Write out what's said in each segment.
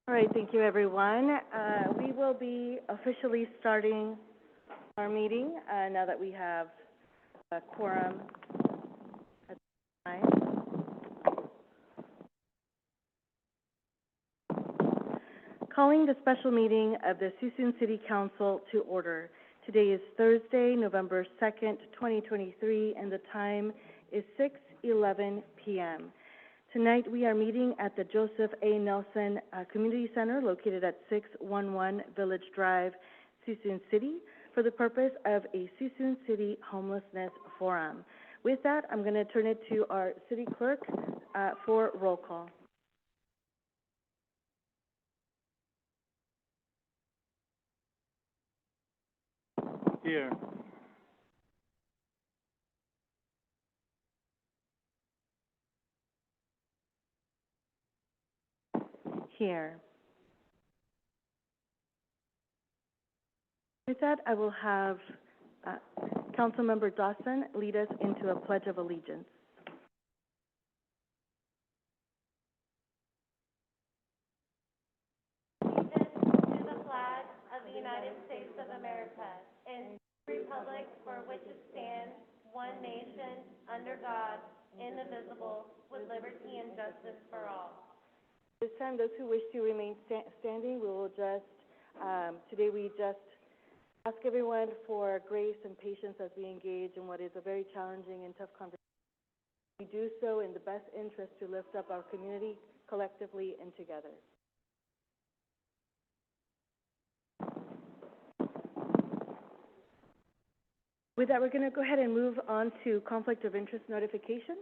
All right, thank you, everyone. We will be officially starting our meeting now that we have a quorum at the time. Calling the special meeting of the Suisun City Council to order. Today is Thursday, November 2nd, 2023, and the time is 6:11 p.m. Tonight, we are meeting at the Joseph A. Nelson Community Center located at 611 Village Drive, Suisun City, for the purpose of a Suisun City Homelessness Forum. With that, I'm going to turn it to our city clerk for roll call. Here. Here. With that, I will have Councilmember Dawson lead us into a Pledge of Allegiance. Allegiance to the flag of the United States of America and the republic for which it stands, one nation, under God, indivisible, with liberty and justice for all. This time, those who wish to remain standing, we will just, today we just ask everyone for grace and patience as we engage in what is a very challenging and tough conversation. We do so in the best interest to lift up our community collectively and together. With that, we're going to go ahead and move on to conflict of interest notification.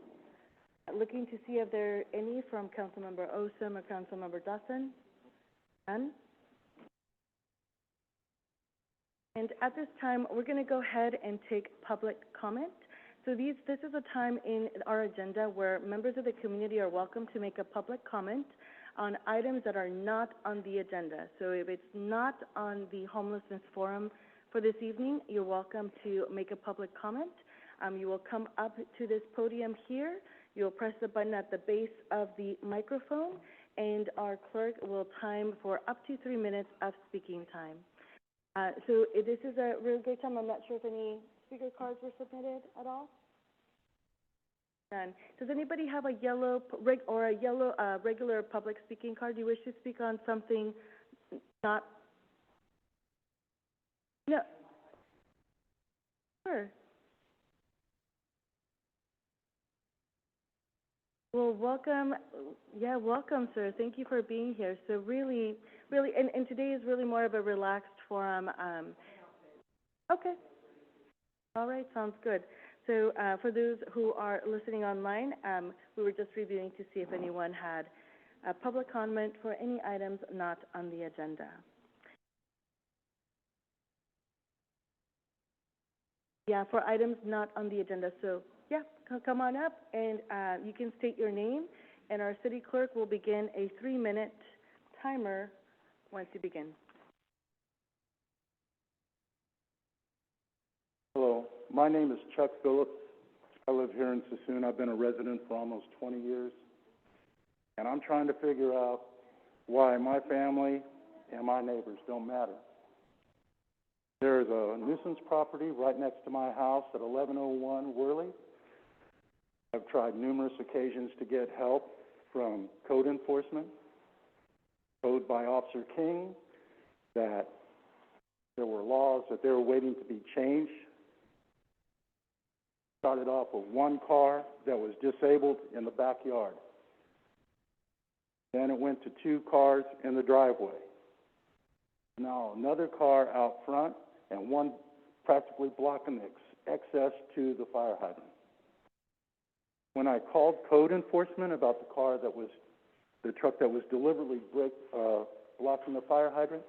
Looking to see if there are any from Councilmember Osum or Councilmember Dawson. None. And at this time, we're going to go ahead and take public comment. So this is a time in our agenda where members of the community are welcome to make a public comment on items that are not on the agenda. So if it's not on the homelessness forum for this evening, you're welcome to make a public comment. You will come up to this podium here. You'll press the button at the base of the microphone, and our clerk will time for up to 3 minutes of speaking time. So this is a really great time. I'm not sure if any speaker cards were submitted at all. None. Does anybody have a yellow regular public speaking card? You wish to speak on something not? No. Sure. Well, welcome. Yeah, welcome, sir. Thank you for being here. So really, and today is really more of a relaxed forum. Okay. All right, sounds good. So for those who are listening online, we were just reviewing to see if anyone had a public comment for any items not on the agenda. Yeah, for items not on the agenda. So yeah, come on up, and you can state your name, and our city clerk will begin a 3-minute timer once you begin. Hello, my name is Chuck Phillips. I live here in Suisun. I've been a resident for almost 20 years, and I'm trying to figure out why my family and my neighbors don't matter. There's a nuisance property right next to my house at 1101 Worley. I've tried numerous occasions to get help from code enforcement, told by Officer King that there were laws that they were waiting to be changed. Started off with one car that was disabled in the backyard. Then it went to 2 cars in the driveway. Now another car out front and one practically blocking the access to the fire hydrant. When I called code enforcement about the truck that was deliberately blocking the fire hydrant,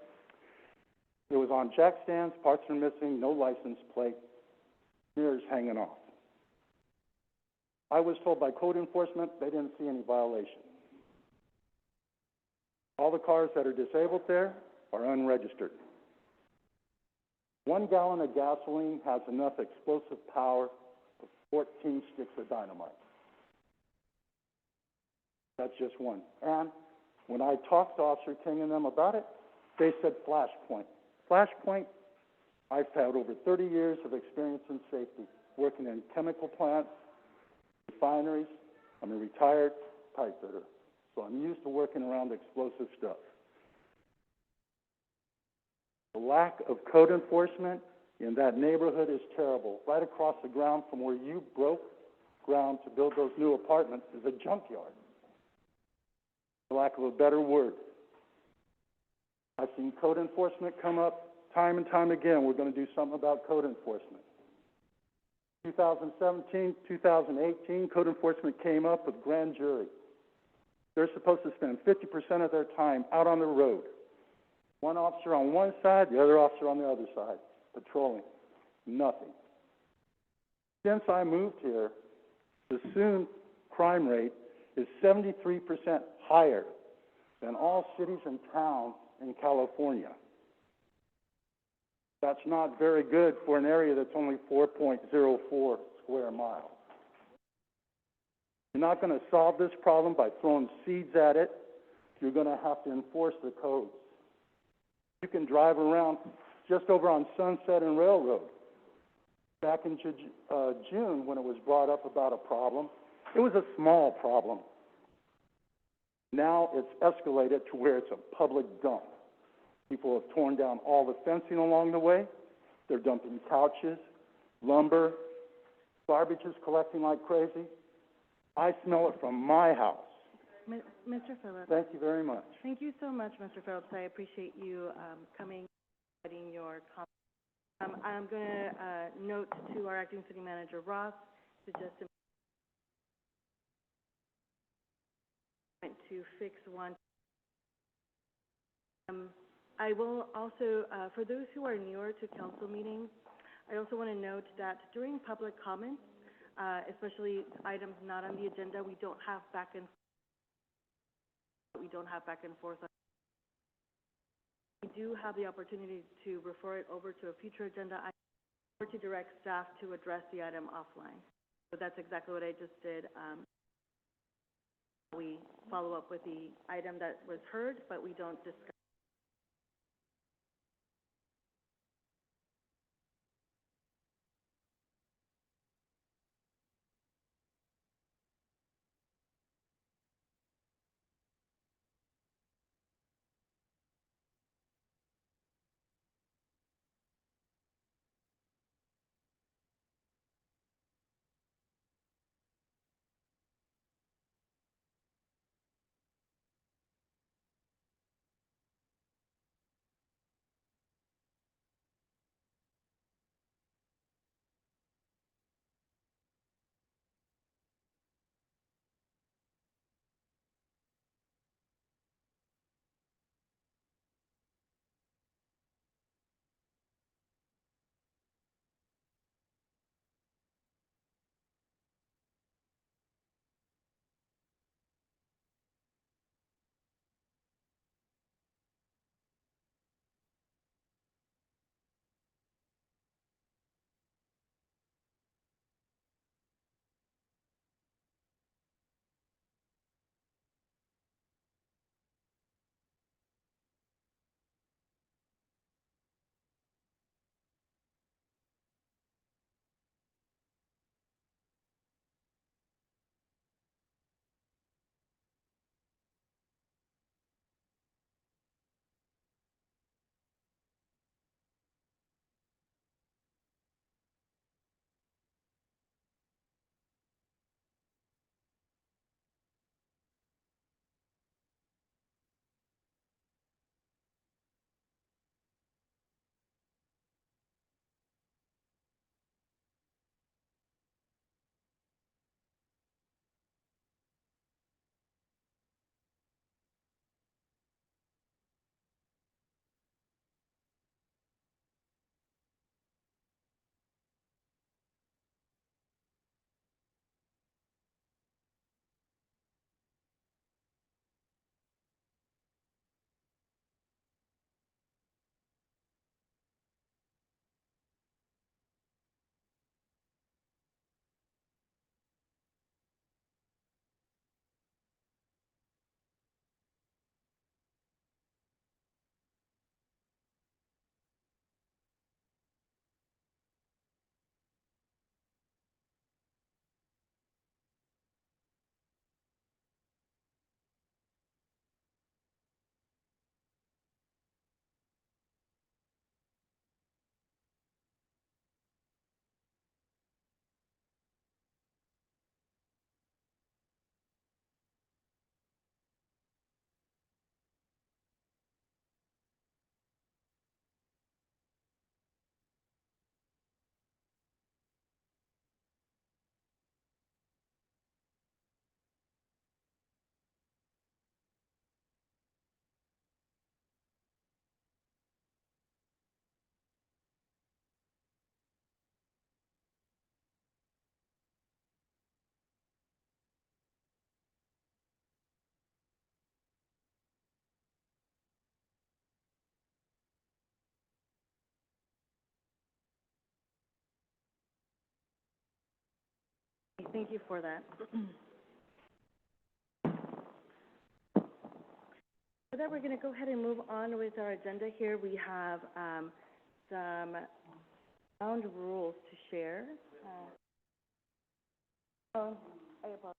it was on jack stands, parts are missing, no license plate, mirrors hanging off. I was told by code enforcement they didn't see any violation. All the cars that are disabled there are unregistered. 1 gallon of gasoline has enough explosive power for 14 sticks of dynamite. That's just one. And When I talked to Officer King and them about it, they said Flashpoint. Flashpoint, I've had over 30 years of experience in safety, working in chemical plants, refineries. I'm a retired pipe fitter, so I'm used to working around explosive stuff. The lack of code enforcement in that neighborhood is terrible. Right across the ground from where you broke ground to build those new apartments is a junkyard, for lack of a better word. I've seen code enforcement come up time and time again. We're going to do something about code enforcement. 2017, 2018, code enforcement came up with grand jury. They're supposed to spend 50% of their time out on the road. One officer on one side, the other officer on the other side, patrolling. Nothing. Since I moved here, the Suisun crime rate is 73% higher than all cities and towns in California. That's not very good for an area that's only 4.04 square miles. You're not going to solve this problem by throwing seeds at it. You're going to have to enforce the codes. You can drive around just over on Sunset and Railroad. Back in June, when it was brought up about a problem, it was a small problem. Now it's escalated to where it's a public dump. People have torn down all the fencing along the way. They're dumping couches, lumber, garbage is collecting like crazy. I smell it from my house. Mr. Phillips. Thank you very much. Thank you so much, Mr. Phillips. I appreciate you coming, providing your comments. I'm going to note to our acting city manager, Ross, to fix one. I will also, for those who are newer to council meetings, I also want to note that during public comments, especially items not on the agenda, we don't have back and forth. We do have the opportunity to refer it over to a future agenda item or to direct staff to address the item offline. So that's exactly what I just did. We follow up with the item that was heard, but we don't discuss. Thank you for that. For that, we're going to go ahead and move on with our agenda here. We have some ground rules to share. I apologize.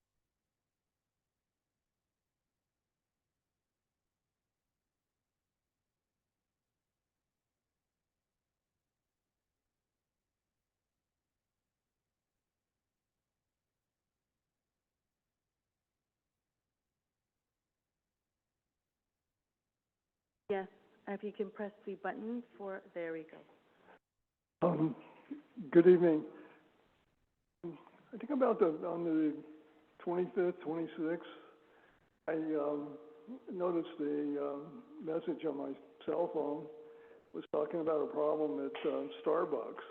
Yes, if you can press the button for, there we go. Good evening. I think about on the 25th, 26th, I noticed a message on my cell phone was talking about a problem at Starbucks.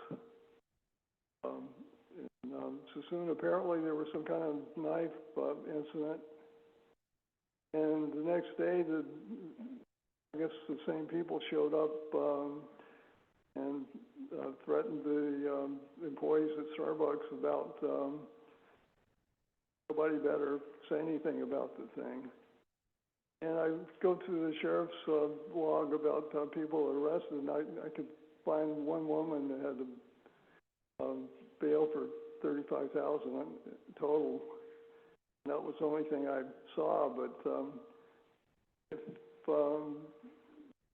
In Suisun, apparently there was some kind of knife incident, and the next day, I guess the same people showed up and threatened the employees at Starbucks about nobody better say anything about the thing. And I go to the sheriff's blog about people arrested, and I could find one woman that had to bail for $35,000 total. And that was the only thing I saw. But if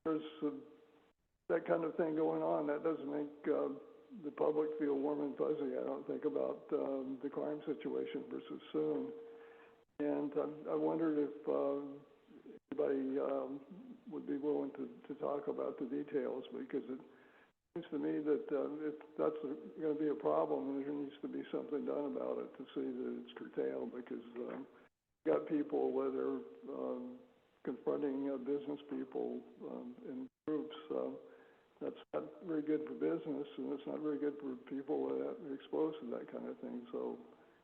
there's that kind of thing going on, that doesn't make the public feel warm and fuzzy, I don't think, about the crime situation versus soon. And I wondered if anybody would be willing to talk about the details, because it seems to me that if that's going to be a problem, there needs to be something done about it to see that it's curtailed, because you've got people that are confronting business people in groups. That's not very good for business, and it's not very good for people that are exposed to that kind of thing. So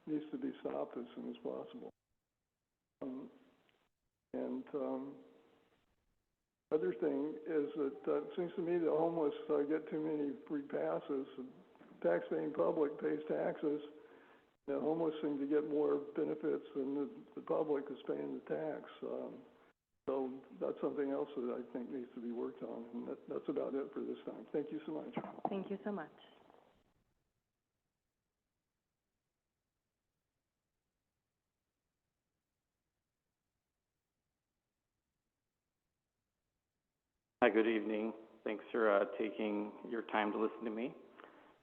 it needs to be stopped as soon as possible. Other thing is that it seems to me the homeless get too many free passes. The tax-paying public pays taxes. The homeless seem to get more benefits than the public is paying the tax. So that's something else that I think needs to be worked on, and that's about it for this time. Thank you so much. Thank you so much. Hi, good evening. Thanks for taking your time to listen to me.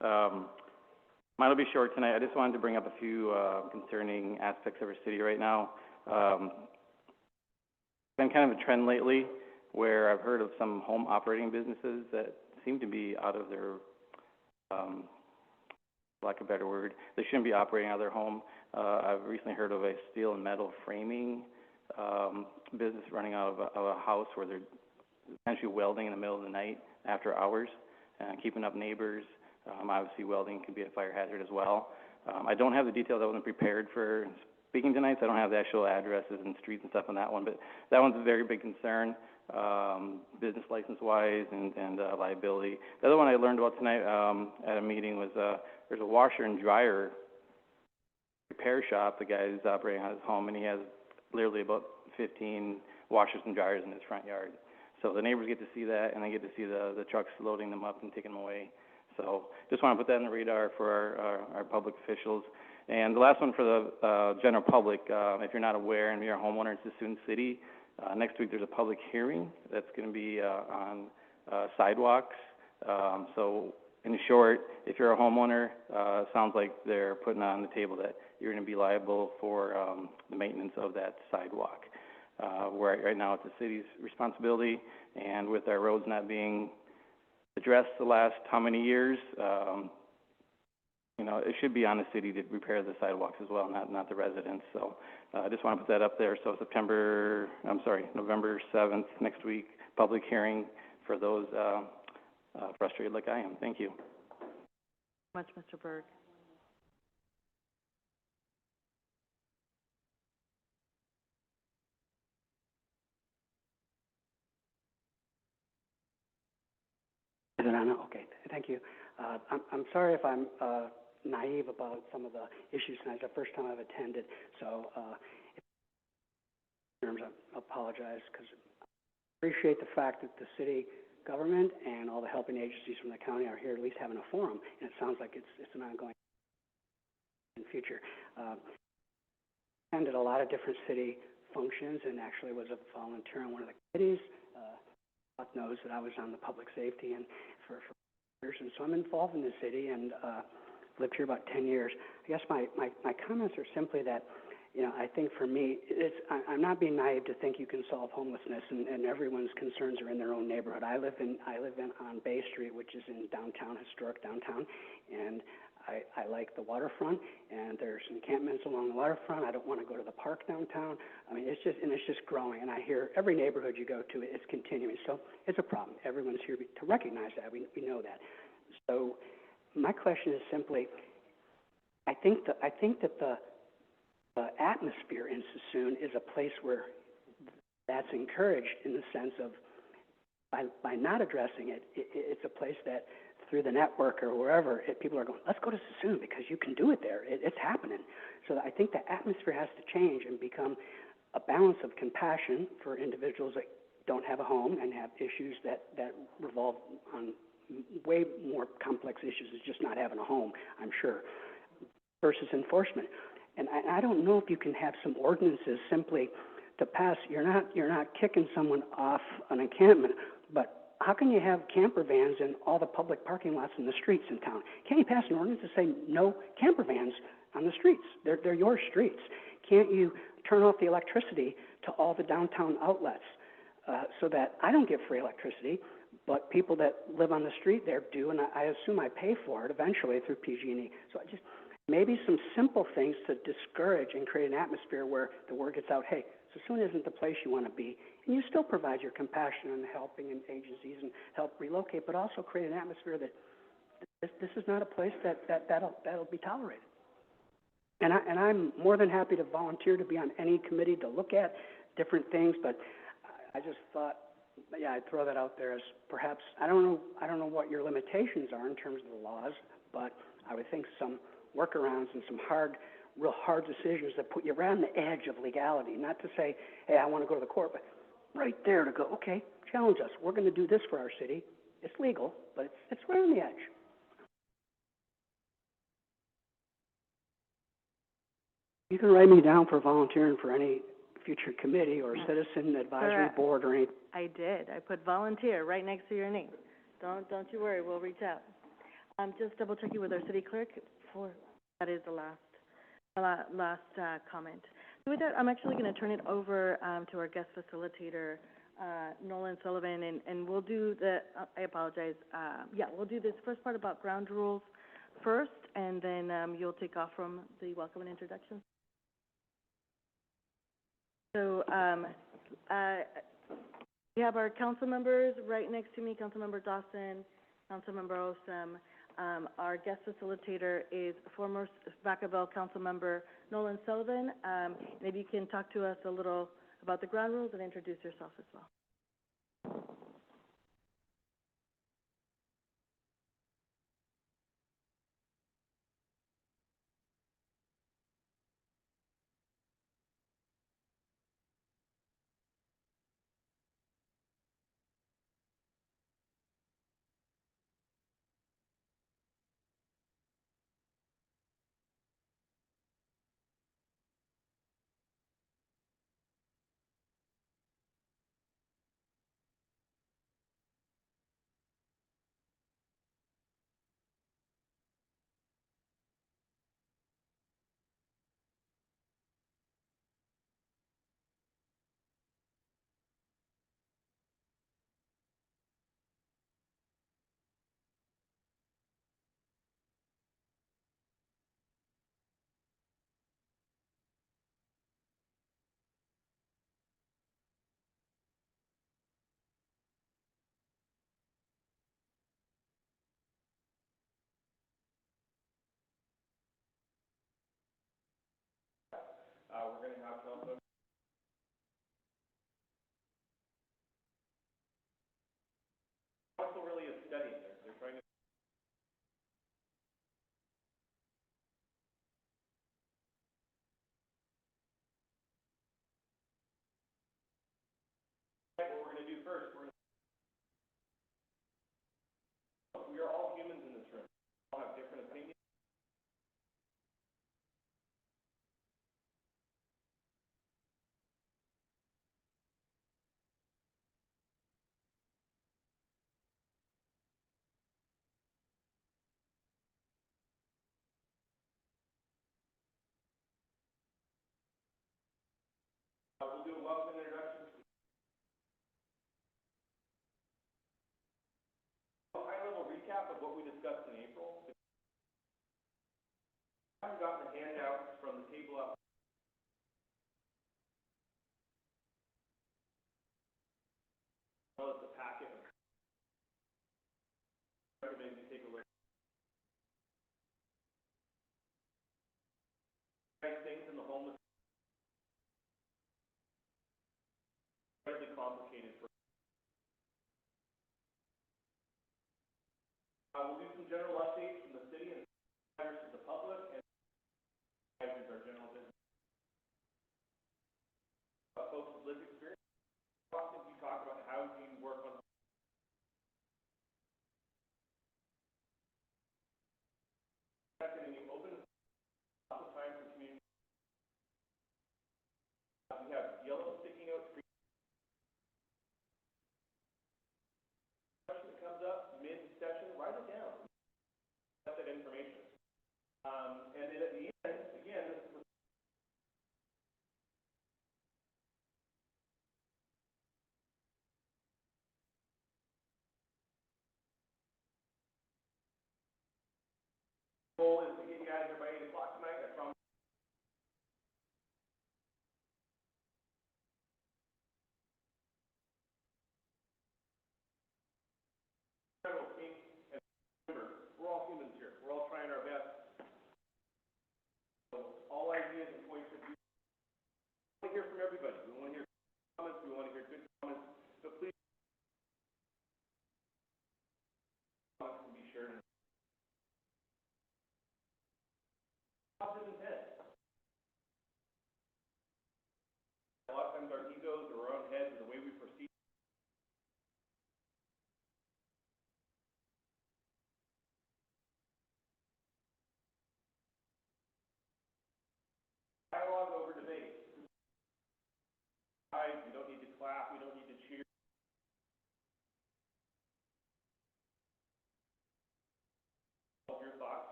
Mine will be short tonight. I just wanted to bring up a few concerning aspects of our city right now. Been kind of a trend lately where I've heard of some home operating businesses that seem to be out of their, lack of a better word, they shouldn't be operating out of their home. I've recently heard of a steel and metal framing business running out of a house where they're essentially welding in the middle of the night after hours, keeping up neighbors. Obviously, welding can be a fire hazard as well. I don't have the details. I wasn't prepared for speaking tonight, so I don't have the actual addresses and streets and stuff on that one, but that one's a very big concern, business license-wise and liability. The other one I learned about tonight at a meeting was there's a washer and dryer repair shop. The guy is operating out of his home, and he has literally about 15 washers and dryers in his front yard. So the neighbors get to see that, and they get to see the trucks loading them up and taking them away. So just want to put that on the radar for our public officials. And the last one for the general public, if you're not aware and you're a homeowner in Suisun City, next week there's a public hearing that's going to be on sidewalks. So in short, if you're a homeowner, sounds like they're putting on the table that you're going to be liable for the maintenance of that sidewalk. Where right now it's the city's responsibility, and with our roads not being addressed the last how many years, it should be on the city to repair the sidewalks as well, not the residents. So I just want to put that up there. So November 7th, next week, public hearing for those frustrated like I am. Thank you. Much, Mr. Berg. Is it on? Okay, thank you. I'm sorry if I'm naive about some of the issues tonight. It's the first time I've attended, so in terms, I apologize, because I appreciate the fact that the city government and all the helping agencies from the county are here at least having a forum, and it sounds like it's an ongoing in the future. Attended a lot of different city functions and actually was a volunteer on one of the committees. Buck knows that I was on the public safety and for years, and so I'm involved in the city and lived here about 10 years. I guess my comments are simply that, you know, I think for me, I'm not being naive to think you can solve homelessness and everyone's concerns are in their own neighborhood. I live on Bay Street, which is in downtown, historic downtown, and I like the waterfront, and there's encampments along the waterfront. I don't want to go to the park downtown. I mean, it's just growing, and I hear every neighborhood you go to, it's continuing. So it's a problem. Everyone's here to recognize that. We know that. So my question is simply, I think that the atmosphere in Suisun is a place where that's encouraged in the sense of by not addressing it, it's a place that through the network or wherever, people are going, let's go to Suisun because you can do it there. It's happening. So I think the atmosphere has to change and become a balance of compassion for individuals that don't have a home and have issues that revolve on way more complex issues as just not having a home, I'm sure, versus enforcement. And I don't know if you can have some ordinances simply to pass. You're not kicking someone off an encampment, but how can you have camper vans in all the public parking lots in the streets in town? Can't you pass an ordinance to say no camper vans on the streets? They're your streets. Can't you turn off the electricity to all the downtown outlets so that I don't get free electricity, but people that live on the street there do, and I assume I pay for it eventually through PG&E. So I just maybe some simple things to discourage and create an atmosphere where the word gets out, hey, Suisun isn't the place you want to be, and you still provide your compassion and helping and agencies and help relocate, but also create an atmosphere that this is not a place that'll be tolerated. And I'm more than happy to volunteer to be on any committee to look at different things, but I just thought, yeah, I'd throw that out there as perhaps I don't know what your limitations are in terms of the laws, but I would think some workarounds and some real hard decisions that put you right on the edge of legality, not to say, hey, I want to go to the court, but right there to go, okay, challenge us. We're going to do this for our city. It's legal, but it's right on the edge. You can write me down for volunteering for any future committee or citizen advisory board or anything. I did. I put volunteer right next to your name. Don't you worry. We'll reach out. Just double checking with our city clerk for that is the last comment. So with that, I'm actually going to turn it over to our guest facilitator, Nolan Sullivan, and we'll do I apologize. We'll do this first part about ground rules first, and then you'll take off from the welcome and introduction. So we have our council members right next to me, Councilmember Dawson, Councilmember Osum. Our guest facilitator is former Vacaville council member Nolan Sullivan. Maybe you can talk to us a little about the ground rules and introduce yourself as well.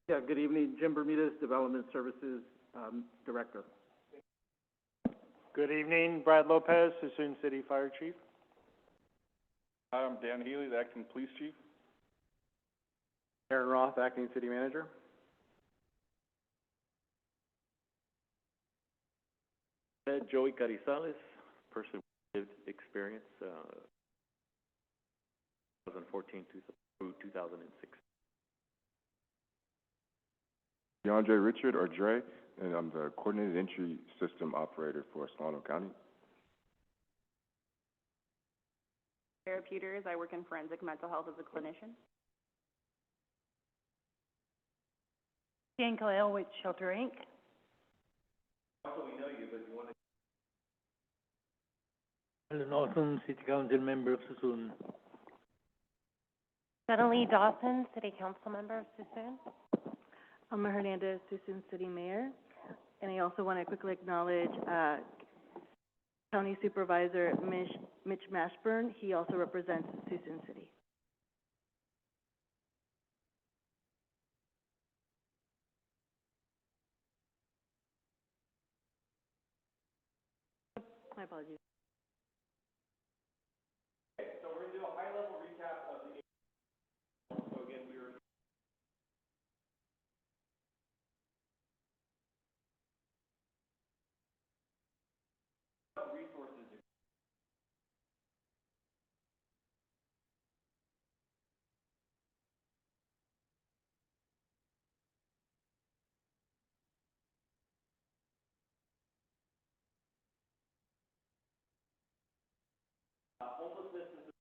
Yeah, good evening. Jim Bermudez, Development Services Director. Good evening, Brad Lopez, Suisun City Fire Chief. Hi, I'm Dan Healy, the Acting Police Chief. Aaron Roth, Acting City Manager. Joey Carizales, person with experience, 2014 through 2006. DeAndre Richard, or Dre, and I'm the Coordinated Entry System Operator for Solano County. Sarah Peters, I work in forensic mental health as a clinician. Jane Kyle with Shelter Inc. Alan Awesome, City Council Member of Suisun. Natalie Dawson, City Council Member of Suisun. Alma Hernandez, Suisun City Mayor. And I also want to quickly acknowledge County Supervisor Mitch Mashburn. He also represents Suisun City. My apologies. So we're going to do a high-level recap of the. So again, we were. Resources. Homelessness is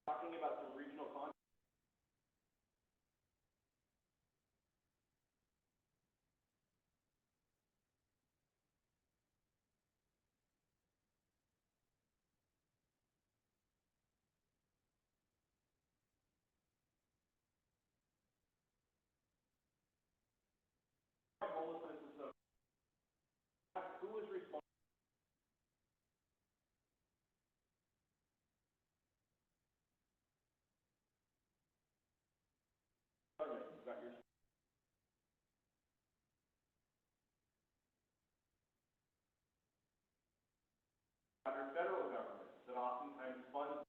talking about some regional content. Homelessness is who is responsible? Is that your federal government that oftentimes funds.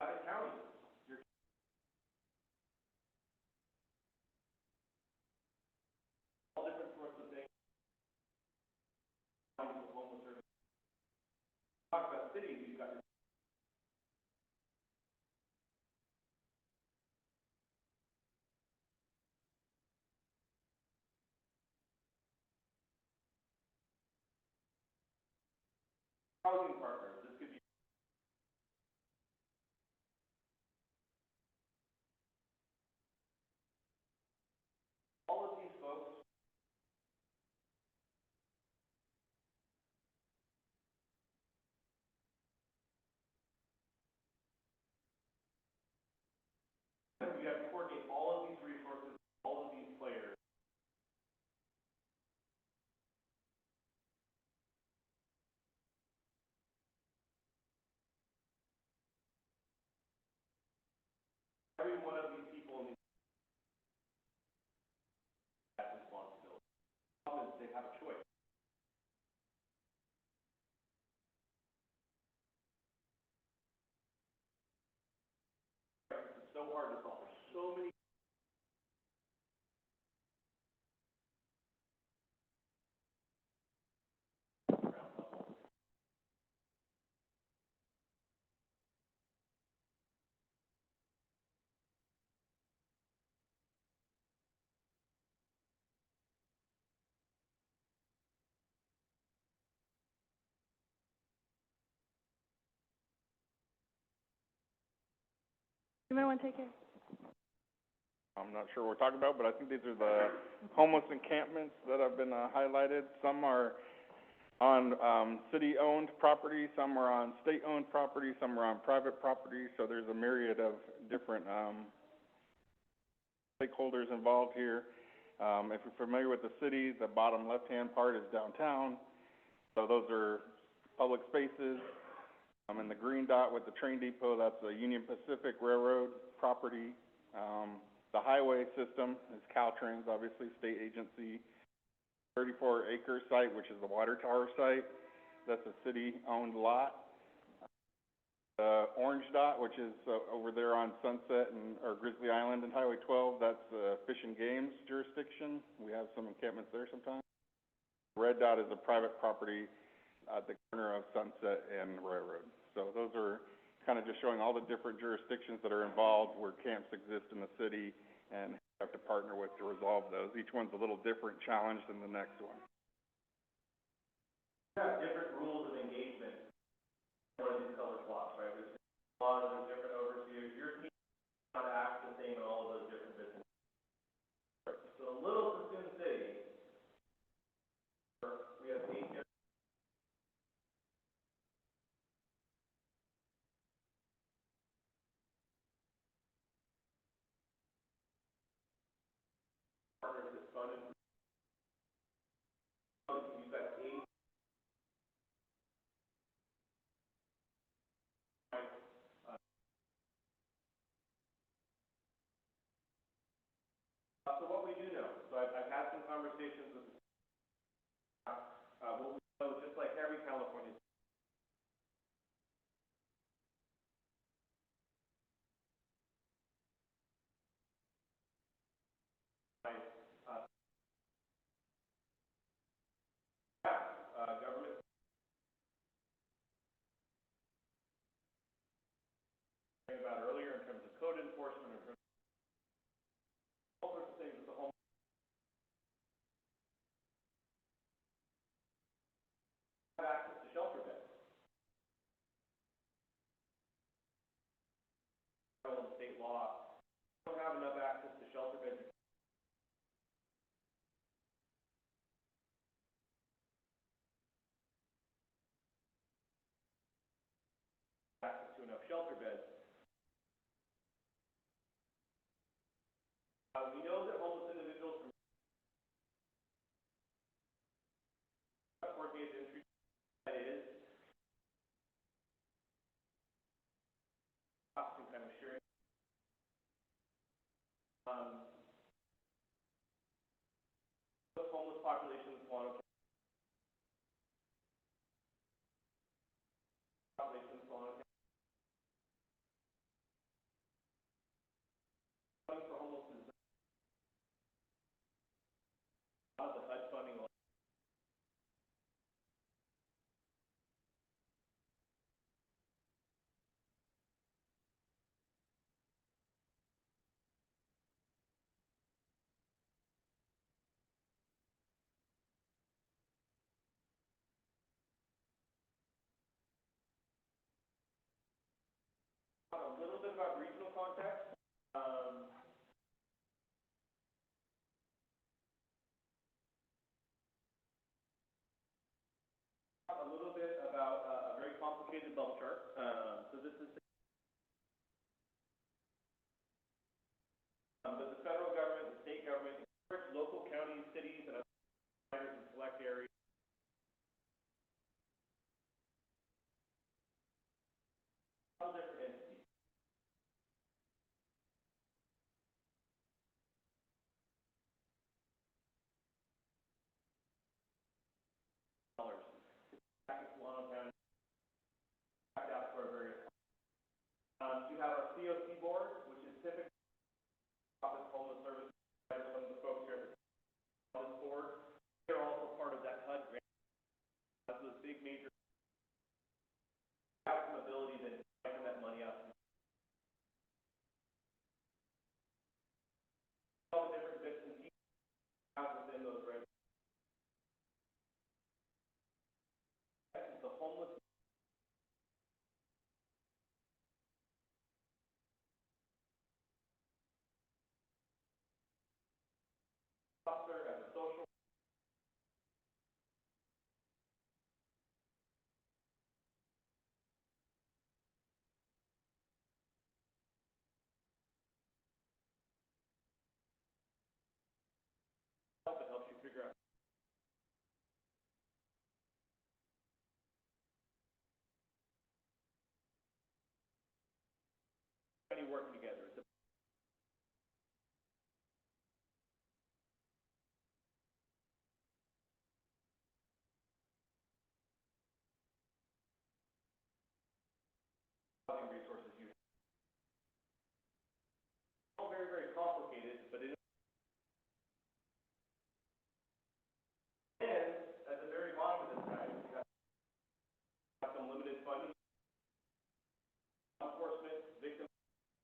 By the county. Your all different sorts of things. Homeless services. Talk about cities. You've got your housing partners. This could be all of these folks. You have to coordinate all of these resources, all of these players. Every one of these people in that responsibility. They have a choice. It's so hard to solve. There's so many. Anyone want to take it? I'm not sure what we're talking about, but I think these are the homeless encampments that have been highlighted. Some are on city-owned property, some are on state-owned property, some are on private property. So there's a myriad of different stakeholders involved here. If you're familiar with the city, the bottom left-hand part is downtown. So those are public spaces. And the green dot with the train depot, that's the Union Pacific Railroad property. The highway system is Caltrans, obviously, state agency. 34-acre site, which is the water tower site, that's a city-owned lot. Orange dot, which is over there on Sunset or Grizzly Island and Highway 12, that's Fish and Games jurisdiction. We have some encampments there sometimes. Red dot is a private property at the corner of Sunset and Railroad. So those are kind of just showing all the different jurisdictions that are involved where camps exist in the city and have to partner with to resolve those. Each one's a little different challenge than the next one. We have different rules of engagement in one of these colored blocks, right? There's laws, there's different overseers. Your team does not act the same in all of those different businesses. So Little Suisun City, we have 8 different partners that fund and you've got 8 so what we do know, so I've had some conversations with what we know, just like every California government about earlier in terms of code enforcement, in terms of all sorts of things with the home have access to shelter beds. Federal and state law don't have enough access to shelter beds. Access to enough shelter beds. We know that homeless individuals from coordinated entry, that is, and kind of sharing. Those homeless populations want to funding for homelessness. A lot of the HUD funding. A little bit about regional context. A little bit about a very complicated bubble chart. So this is but the federal government, the state government, encourage local counties, cities, and other providers in select areas. Other entities. Dollars. Back in Solano County, back out for various. You have our COC board, which is typically Office Homeless Services. Some of the folks here at the board. They're also part of that HUD grant. That's those big major. Have some ability to find that money out. All the different bits and pieces within those grants. The homeless. Officer as a social. That helps you figure out. Working together. but it is. And at the very bottom of this guide, we have some limited funding, law enforcement, victim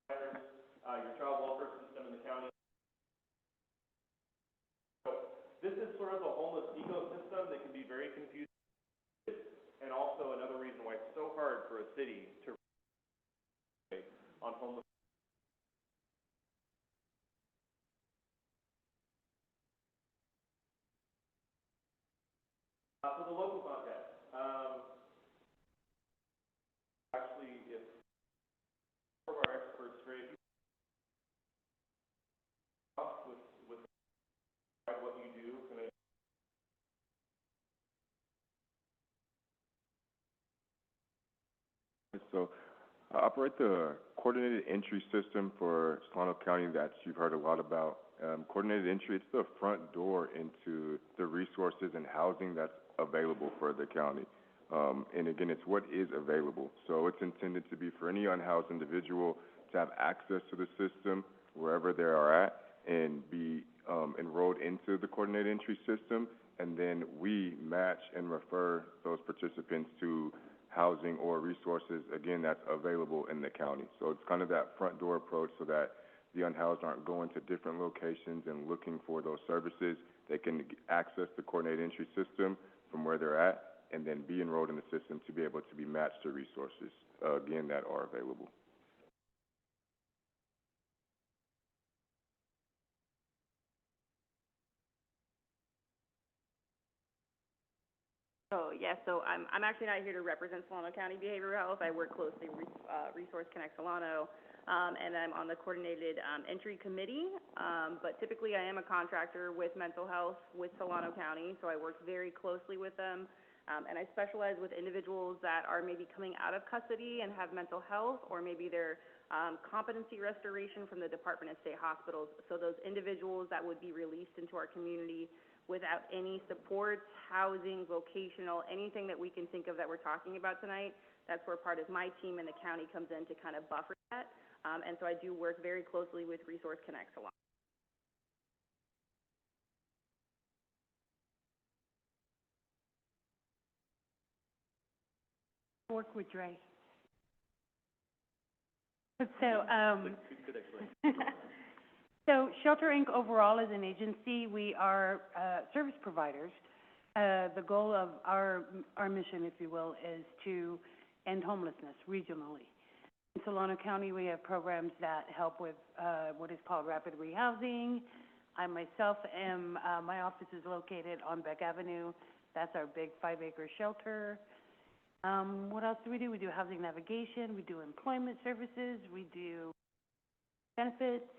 providers, your child welfare system in the county. So this is sort of a homeless ecosystem that can be very confusing, and also another reason why it's so hard for a city to on homeless. So the local contact. Actually, if one of our experts, Ray, if you talk with what you do, can I? So I operate the coordinated entry system for Solano County that you've heard a lot about. Coordinated entry, it's the front door into the resources and housing that's available for the county. And again, it's what is available. So it's intended to be for any unhoused individual to have access to the system wherever they are at and be enrolled into the coordinated entry system. And then we match and refer those participants to housing or resources, again, that's available in the county. So it's kind of that front door approach so that the unhoused aren't going to different locations and looking for those services. They can access the coordinated entry system from where they're at and then be enrolled in the system to be able to be matched to resources, again, that are available. Oh, yes, so I'm actually not here to represent Solano County Behavioral Health. I work closely with Resource Connect Solano, and I'm on the coordinated entry committee. But typically I am a contractor with mental health with Solano County, so I work very closely with them. And I specialize with individuals that are maybe coming out of custody and have mental health, or maybe they're competency restoration from the Department of State Hospitals. So those individuals that would be released into our community without any supports, housing, vocational, anything that we can think of that we're talking about tonight, that's where part of my team in the county comes in to kind of buffer that. And so I do work very closely with Resource Connect a lot. Work with Dre. So, so Shelter Inc. overall as an agency, we are service providers. The goal of our mission, if you will, is to end homelessness regionally. In Solano County, we have programs that help with what is called rapid rehousing. I myself am, my office is located on Beck Avenue. That's our big 5-acre shelter. What else do? We do housing navigation, we do employment services, we do benefits,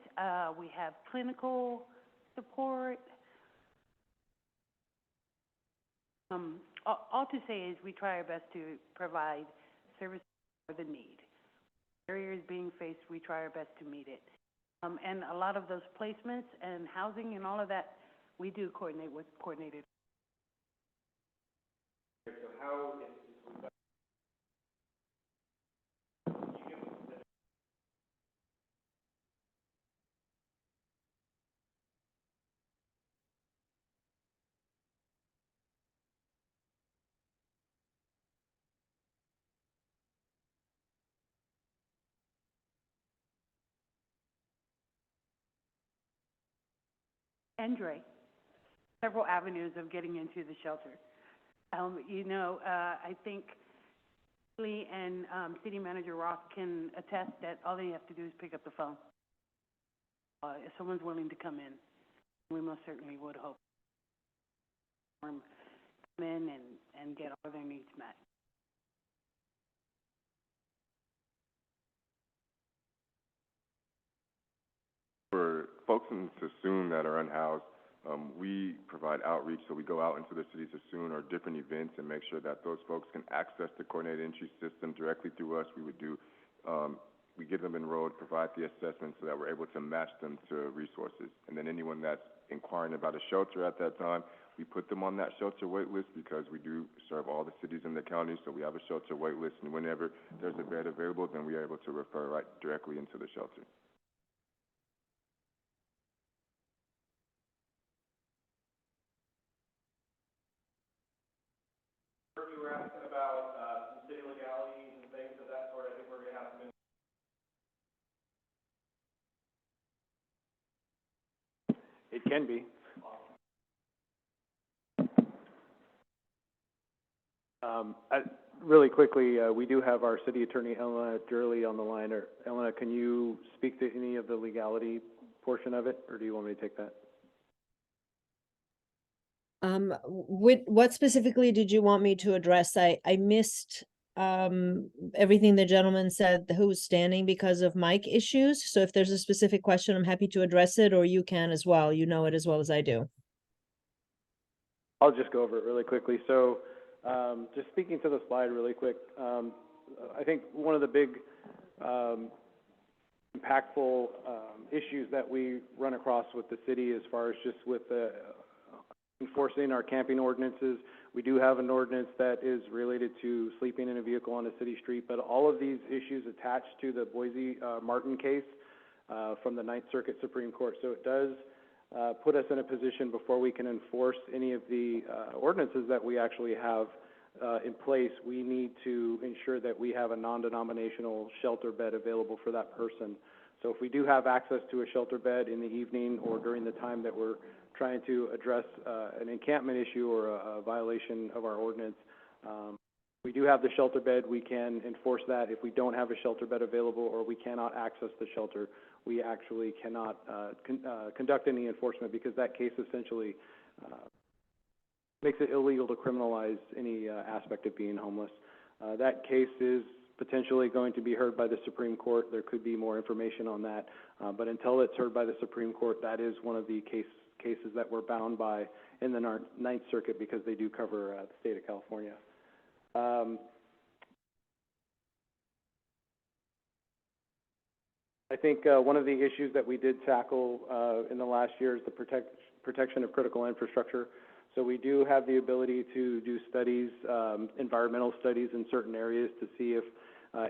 we have clinical support. All to say is we try our best to provide services for the need. Barriers being faced, we try our best to meet it. And a lot of those placements and housing and all of that, we do coordinate with coordinated. So how, Andre, several avenues of getting into the shelter. I think Lee and City Manager Rock can attest that all they have to do is pick up the phone. If someone's willing to come in, we most certainly would hope come in and get all their needs met. For folks in Suisun that are unhoused, we provide outreach, so we go out into the city of Suisun or different events and make sure that those folks can access the coordinated entry system directly through us. We would do, we get them enrolled, provide the assessment so that we're able to match them to resources. And then anyone that's inquiring about a shelter at that time, we put them on that shelter wait list because we do serve all the cities in the county, so we have a shelter wait list, and whenever there's a bed available, then we are able to refer right directly into the shelter. you were asking about, some city legalities and things of that sort. I think we're gonna have some. It can be. Really quickly, we do have our city attorney, Elena Durley, on the line. Or, Elena, can you speak to any of the legality portion of it, or do you want me to take that? What specifically did you want me to address? I missed, everything the gentleman said, who's standing because of mic issues. So if there's a specific question, I'm happy to address it, or you can as well. You know it as well as I do. I'll just go over it really quickly. So, just speaking to the slide really quick, I think one of the big, impactful, issues that we run across with the city as far as just with the, enforcing our camping ordinances. We do have an ordinance that is related to sleeping in a vehicle on a city street, but all of these issues attached to the Boise, Martin case, from the Ninth Circuit Supreme Court. So it does, put us in a position before we can enforce any of the ordinances that we actually have in place. We need to ensure that we have a non-denominational shelter bed available for that person. So if we do have access to a shelter bed in the evening or during the time that we're trying to address an encampment issue or a violation of our ordinance, we do have the shelter bed, we can enforce that. If we don't have a shelter bed available or we cannot access the shelter, we actually cannot conduct any enforcement, because that case essentially makes it illegal to criminalize any aspect of being homeless. That case is potentially going to be heard by the Supreme Court. There could be more information on that, but until it's heard by the Supreme Court, that is one of the cases that we're bound by in the Ninth Circuit, because they do cover the state of California. I think one of the issues that we did tackle in the last year is the protection of critical infrastructure. So we do have the ability to do studies, environmental studies in certain areas to see if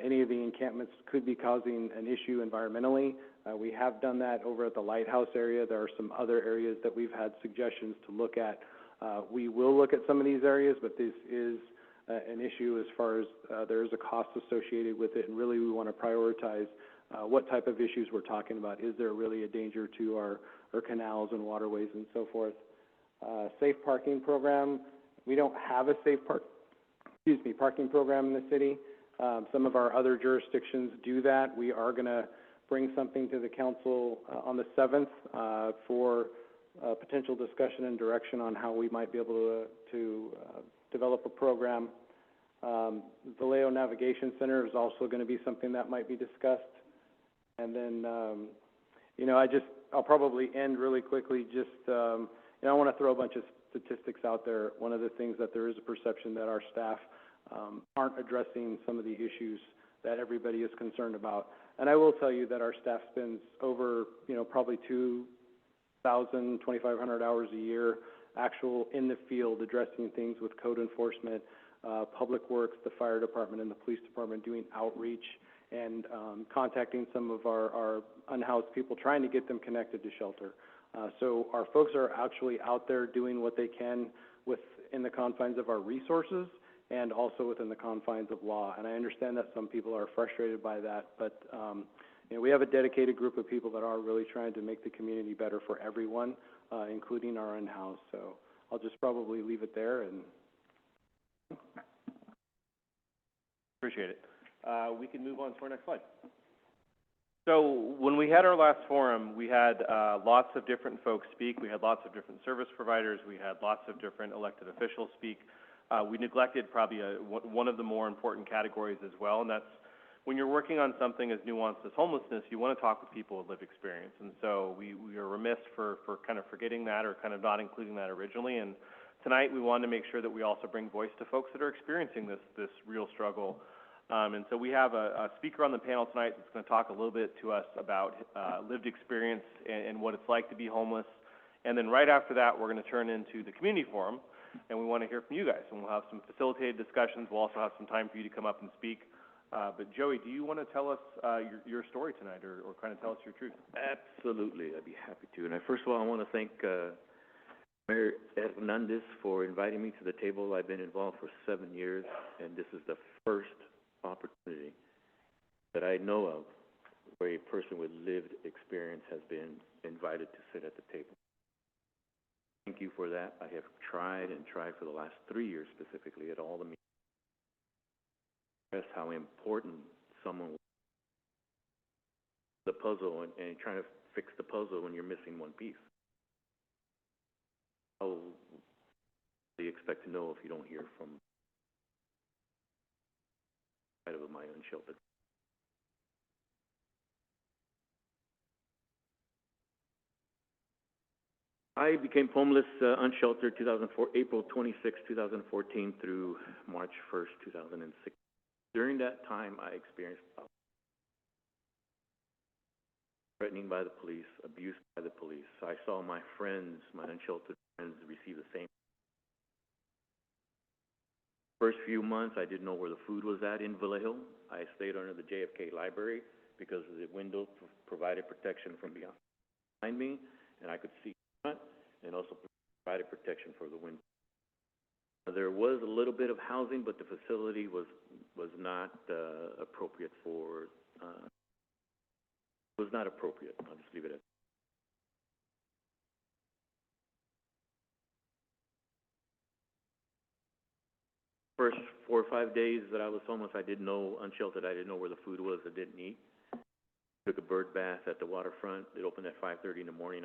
any of the encampments could be causing an issue environmentally. We have done that over at the Lighthouse area. There are some other areas that we've had suggestions to look at. We will look at some of these areas, but this is an issue as far as there is a cost associated with it, and really we want to prioritize what type of issues we're talking about. Is there really a danger to our canals and waterways and so forth? Safe parking program. We don't have a safe parking program in the city. Some of our other jurisdictions do that. We are going to bring something to the council on the 7th for potential discussion and direction on how we might be able to develop a program. Vallejo Navigation Center is also going to be something that might be discussed. And then, I'll probably end really quickly. I want to throw a bunch of statistics out there. One of the things that there is a perception that our staff aren't addressing some of the issues that everybody is concerned about. And I will tell you that our staff spends over, probably 2,000, 2,500 hours a year actual in the field addressing things with code enforcement, public works, the fire department, and the police department doing outreach and contacting some of our unhoused people, trying to get them connected to shelter. So our folks are actually out there doing what they can within the confines of our resources and also within the confines of law. And I understand that some people are frustrated by that, but we have a dedicated group of people that are really trying to make the community better for everyone, including our unhoused. So I'll just probably leave it there. And appreciate it. We can move on to our next slide. So when we had our last forum, we had lots of different folks speak. We had lots of different service providers. We had lots of different elected officials speak. We neglected probably one of the more important categories as well, and that's when you're working on something as nuanced as homelessness, you want to talk with people with lived experience. And so we are remiss for kind of forgetting that or kind of not including that originally. And tonight we wanted to make sure that we also bring voice to folks that are experiencing this real struggle. And so we have a speaker on the panel tonight that's going to talk a little bit to us about lived experience and what it's like to be homeless. And then right after that, we're going to turn into the community forum, and we want to hear from you guys. And we'll have some facilitated discussions. We'll also have some time for you to come up and speak. But Joey, do you want to tell us your story tonight, or kind of tell us your truth? Absolutely, I'd be happy to. And first of all, I want to thank Mayor Hernandez for inviting me to the table. I've been involved for 7 years, and this is the first opportunity that I know of where a person with lived experience has been invited to sit at the table. Thank you for that. I have tried and tried for the last 3 years specifically at all the meetings. That's how important someone the puzzle and trying to fix the puzzle when you're missing one piece. How do you expect to know if you don't hear from side of my unsheltered? I became homeless, unsheltered, April 26, 2014 through March 1st, 2006. During that time, I experienced threatening by the police, abuse by the police. I saw my friends, my unsheltered friends, receive the same. First few months, I didn't know where the food was at in Vallejo. I stayed under the JFK library because the window provided protection from behind me, and I could see front, and also provided protection for the window. There was a little bit of housing, but the facility was not appropriate for. Was not appropriate. I'll just leave it at that. First 4 or 5 days that I was homeless, I didn't know, unsheltered, I didn't know where the food was. I didn't eat. Took a bird bath at the waterfront. It opened at 5:30 in the morning.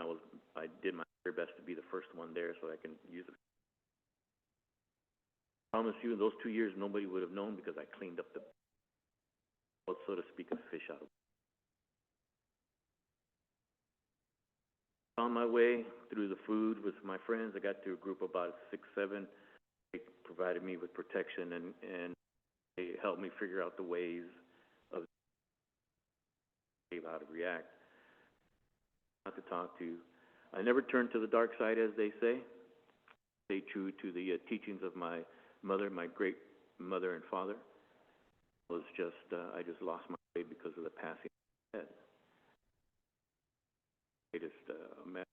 I did my very best to be the first one there so I can use it. I promise you, in those 2 years, nobody would have known because I cleaned up the, so to speak, a fish out of it. On my way through the food with my friends, I got to a group of about 6, 7. They provided me with protection and they helped me figure out the ways of how to react, not to talk to. I never turned to the dark side, as they say. Stay true to the teachings of my mother, my great mother and father. It was just, I just lost my way because of the passing of my dad. Greatest mess.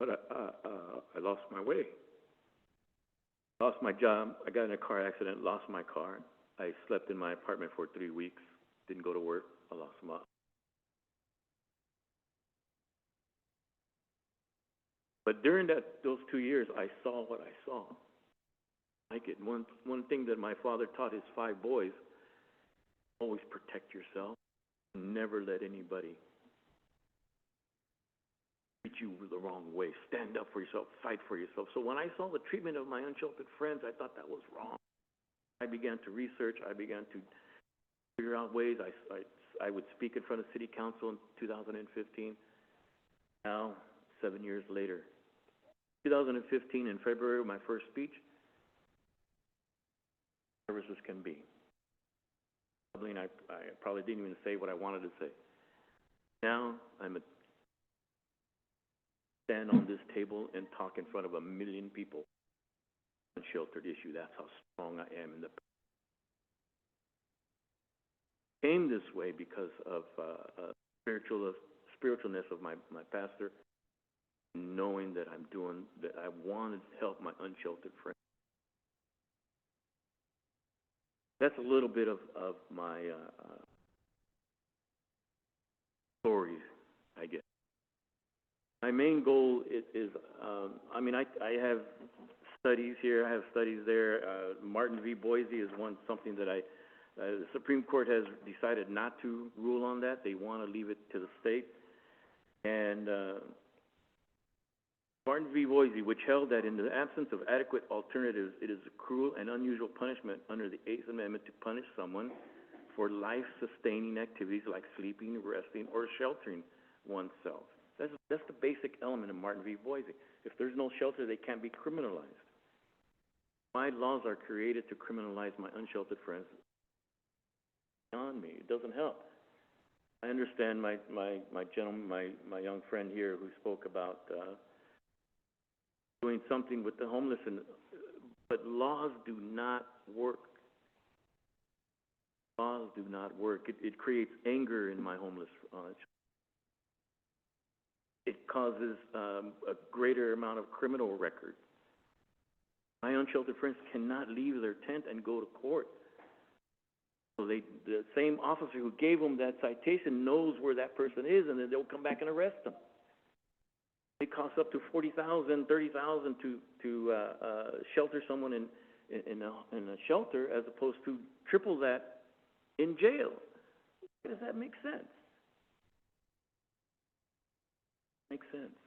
But I lost my way. Lost my job. I got in a car accident, lost my car. I slept in my apartment for 3 weeks. Didn't go to work. I lost my. But during those 2 years, I saw what I saw. Like it. One thing that my father taught his 5 boys: always protect yourself. Never let anybody treat you the wrong way. Stand up for yourself. Fight for yourself. So when I saw the treatment of my unsheltered friends, I thought that was wrong. I began to research. I began to figure out ways. I would speak in front of city council in 2015. Now, 7 years later, 2015 in February, my first speech, nervous as can be. I probably didn't even say what I wanted to say. Now I'm stand on this table and talk in front of 1 million people on sheltered issue. That's how strong I am in the. Came this way because of spiritualness of my pastor, knowing that I wanted to help my unsheltered friends. That's a little bit of my story, I guess. My main goal is I have studies here, I have studies there. Martin v. Boise is something that the Supreme Court has decided not to rule on that. They want to leave it to the state. And Martin v. Boise, which held that in the absence of adequate alternatives, it is a cruel and unusual punishment under the 8th Amendment to punish someone for life-sustaining activities like sleeping, resting, or sheltering oneself. That's the basic element of Martin v. Boise. If there's no shelter, they can't be criminalized. My laws are created to criminalize my unsheltered friends. Beyond me, it doesn't help. I understand my young friend here who spoke about doing something with the homeless, but laws do not work. laws do not work. It creates anger in my homeless, it causes, a greater amount of criminal record. My unsheltered friends cannot leave their tent and go to court. So the same officer who gave them that citation knows where that person is, and then they'll come back and arrest them. It costs up to $40,000, $30,000 to shelter someone in a shelter, as opposed to triple that in jail. Does that make sense? Makes sense.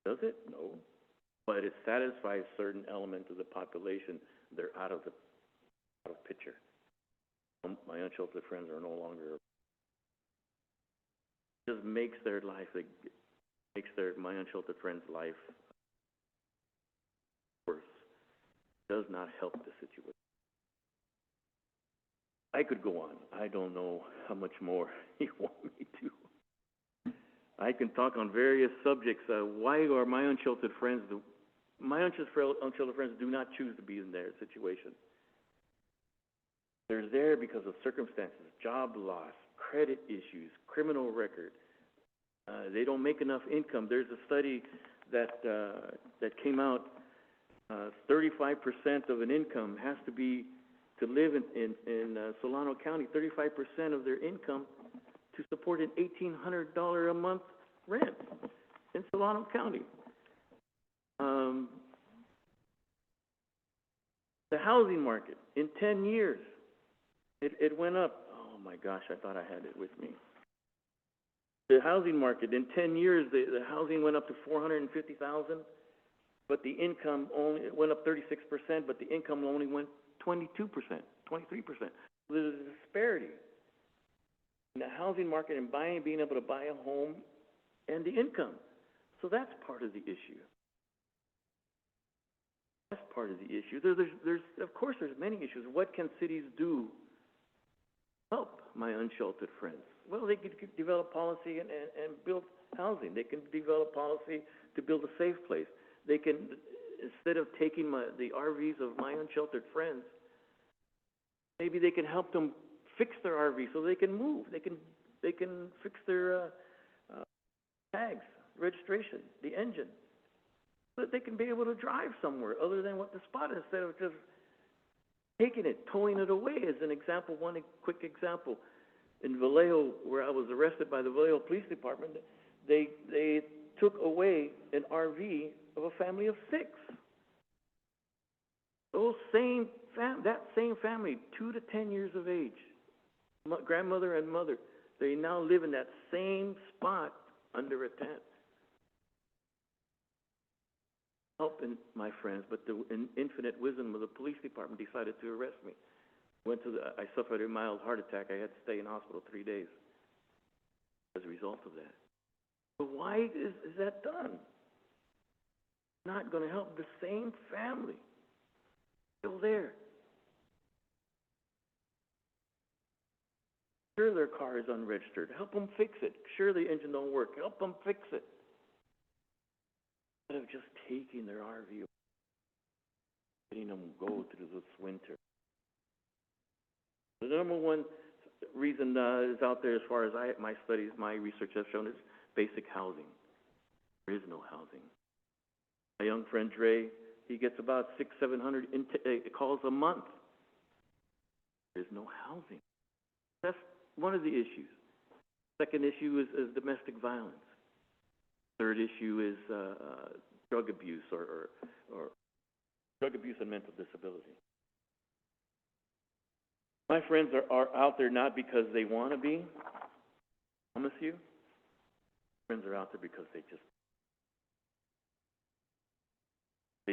Does it? No. But it satisfies certain elements of the population. They're out of picture. My unsheltered friends are no longer. It just makes their life, my unsheltered friends' life worse. It does not help the situation. I could go on. I don't know how much more you want me to. I can talk on various subjects. Why are my unsheltered friends? My unsheltered friends do not choose to be in their situation. They're there because of circumstances, job loss, credit issues, criminal record. They don't make enough income. There's a study that came out. 35% of an income has to be to live in Solano County. 35% of their income to support an $1,800 a month rent in Solano County. The housing market in 10 years. It went up. Oh my gosh, I thought I had it with me. The housing market in 10 years, the housing went up to $450,000, but the income went up 36%, but the income only went 22%, 23%. There's a disparity in the housing market and being able to buy a home and the income. So that's part of the issue. That's part of the issue. There's of course, there's many issues. What can cities do to help my unsheltered friends? Well, they could develop policy and build housing. They can develop policy to build a safe place. They can, instead of taking the RVs of my unsheltered friends, maybe they can help them fix their RV so they can move. They can fix their tags, registration, the engine, so that they can be able to drive somewhere other than what the spot is, instead of just taking it, towing it away. As an example, one quick example. In Vallejo, where I was arrested by the Vallejo Police Department, they took away an RV of a family of 6. That same family, 2 to 10 years of age, grandmother and mother, they now live in that same spot under a tent. Helping my friends, but the infinite wisdom of the police department decided to arrest me. I suffered a mild heart attack. I had to stay in hospital 3 days as a result of that. But why is that done? Not going to help the same family. Still there. Sure, their car is unregistered. Help them fix it. Sure, the engine don't work. Help them fix it. Instead of just taking their RV, letting them go through this winter. The number one reason is out there, as far as my studies, my research has shown, is basic housing. There is no housing. My young friend Dre, he gets about 600-700 calls a month. There is no housing. That's one of the issues. Second issue is domestic violence. Third issue is drug abuse or drug abuse and mental disability. My friends are out there not because they want to be. I promise you. Friends are out there because they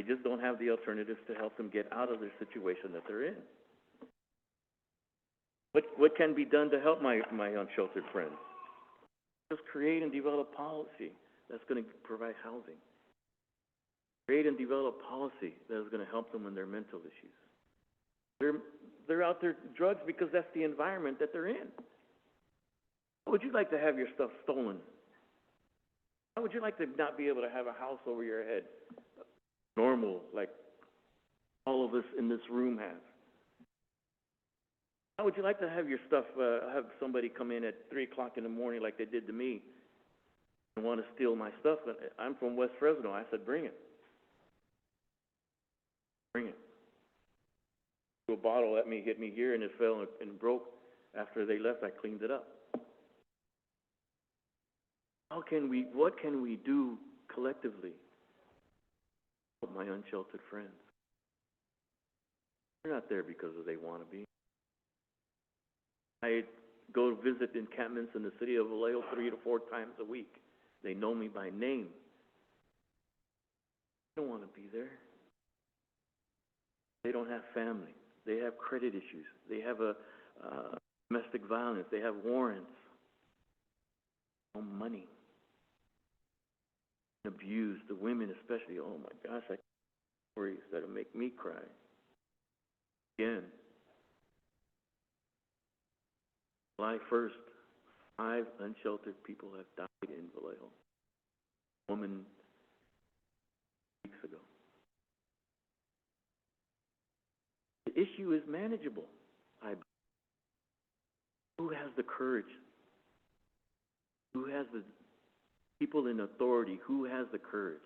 just don't have the alternatives to help them get out of their situation that they're in. What can be done to help my unsheltered friends? Just create and develop policy that's going to provide housing. Create and develop policy that is going to help them in their mental issues. They're out there drugs because that's the environment that they're in. How would you like to have your stuff stolen? How would you like to not be able to have a house over your head? Normal, like all of us in this room have. How would you like to have your stuff, have somebody come in at 3 o'clock in the morning like they did to me and want to steal my stuff? I'm from West Fresno. I said, bring it. Bring it. Threw a bottle at me, hit me here, and it fell and broke. After they left, I cleaned it up. What can we do collectively with my unsheltered friends? They're not there because they want to be. I go visit encampments in the city of Vallejo 3 to 4 times a week. They know me by name. They don't want to be there. They don't have family. They have credit issues. They have domestic violence. They have warrants. No money. Abused. The women especially. Oh my gosh, I stories that'll make me cry. Again, July 1st, 5 unsheltered people have died in Vallejo. A woman weeks ago. The issue is manageable. Who has the courage? Who has the people in authority? Who has the courage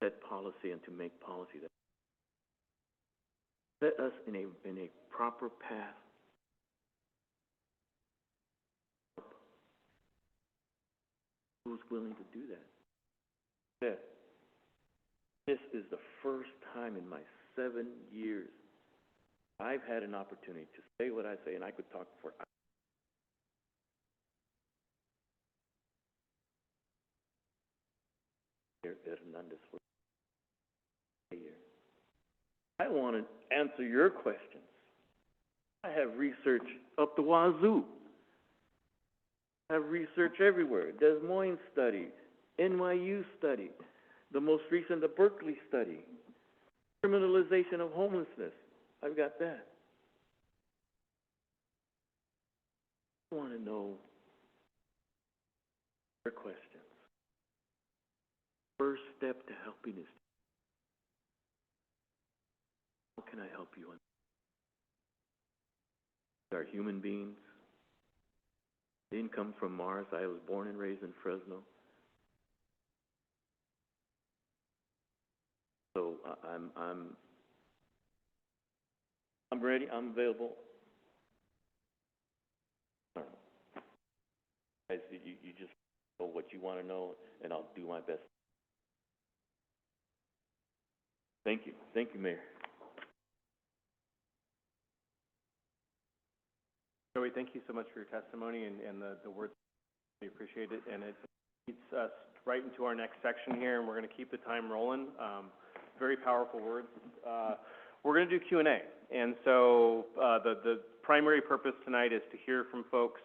to set policy and to make policy that set us in a proper path? Who's willing to do that? This is the first time in my 7 years I've had an opportunity to say what I say, and I could talk for hours. Hernandez for a year. I want to answer your questions. I have research up the wazoo. I have research everywhere. Des Moines study, NYU study, the most recent, the Berkeley study, criminalization of homelessness. I've got that. I want to know your questions. First step to helping is, how can I help you? We are human beings. I didn't come from Mars. I was born and raised in Fresno. So I'm ready. I'm available. I don't know. Guys, you just know what you want to know, and I'll do my best. Thank you. Thank you, Mayor. Joey, thank you so much for your testimony and the words. We appreciate it, and it leads us right into our next section here, and we're going to keep the time rolling. Very powerful words. We're going to do Q&A, and so the primary purpose tonight is to hear from folks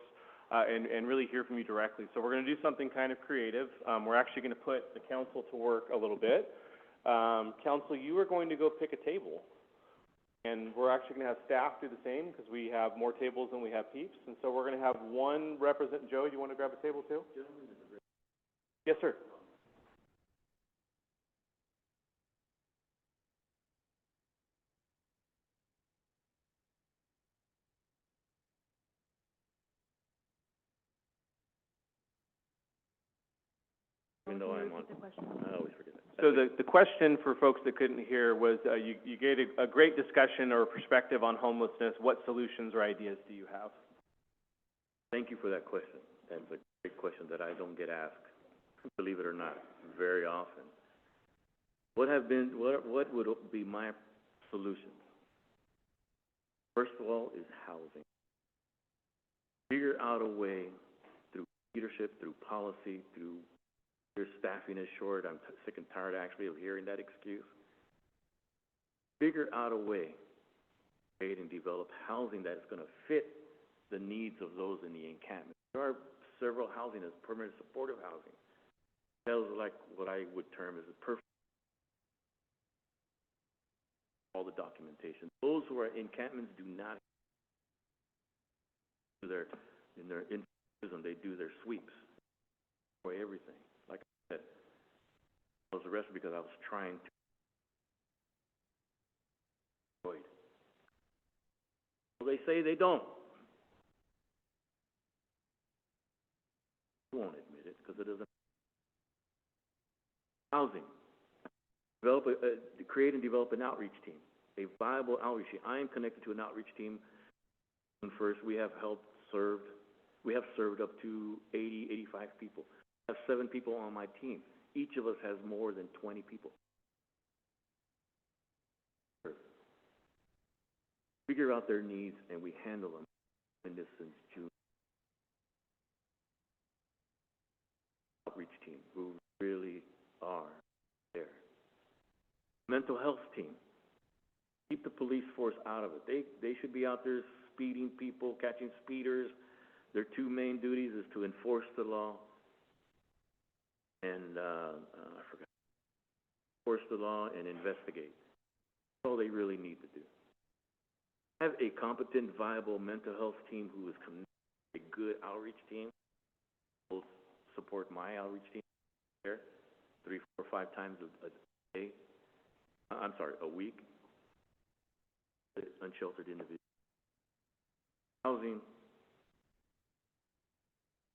and really hear from you directly. So we're going to do something kind of creative. We're actually going to put the council to work a little bit. Council, you are going to go pick a table. And we're actually going to have staff do the same because we have more tables than we have peeps. And so we're going to have one represent. Joe, you want to grab a table too? Yes, sir. Even though I'm on, I always forget that. So the question for folks that couldn't hear was, you gave a great discussion or perspective on homelessness. What solutions or ideas do you have? Thank you for that question. That's a great question that I don't get asked, believe it or not, very often. What would be my solutions? First of all is housing. Figure out a way through leadership, through policy, through your staffing is short. I'm sick and tired actually of hearing that excuse. Figure out a way to create and develop housing that is going to fit the needs of those in the encampment. There are several housing as permanent supportive housing. That is like what I would term as a perfect, all the documentation. Those who are encampments do not do in prison, they do their sweeps, away everything. Like I said, I was arrested because I was trying to avoid. So they say they don't. You won't admit it because it doesn't. Housing. Create and develop an outreach team, a viable outreach team. I am connected to an outreach team. First, we have served up to 80, 85 people. I have 7 people on my team. Each of us has more than 20 people. Figure out their needs and we handle them. In this since June. Outreach team who really are there. Mental health team. Keep the police force out of it. They should be out there speeding people, catching speeders. Their 2 main duties is to enforce the law and enforce the law and investigate. That's all they really need to do. Have a competent, viable mental health team who is committed, a good outreach team. Will support my outreach team there 3, 4, 5 times a day. A week. Unsheltered individuals. Housing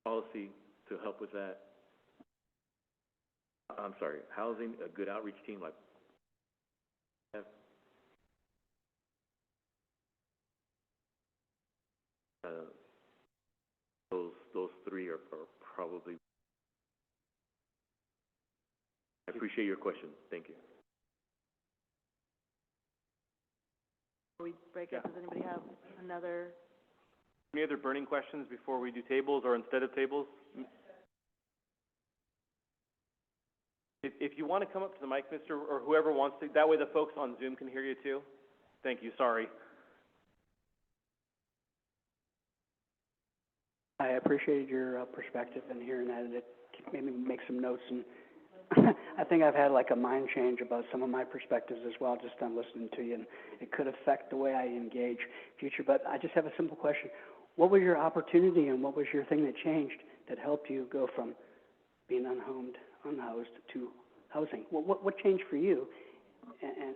policy to help with that. Housing, a good outreach team like those 3 are probably. I appreciate your question. Thank you. Before we break up, does anybody have another? Any other burning questions before we do tables or instead of tables? If you want to come up to the mic, mister, or whoever wants to, that way the folks on Zoom can hear you too. Thank you, sorry. I appreciated your perspective and hearing that, and it made me make some notes. And I think I've had like a mind change about some of my perspectives as well, just on listening to you, and it could affect the way I engage future. But I just have a simple question. What was your opportunity and what was your thing that changed that helped you go from being unhoused to housing? What changed for you? And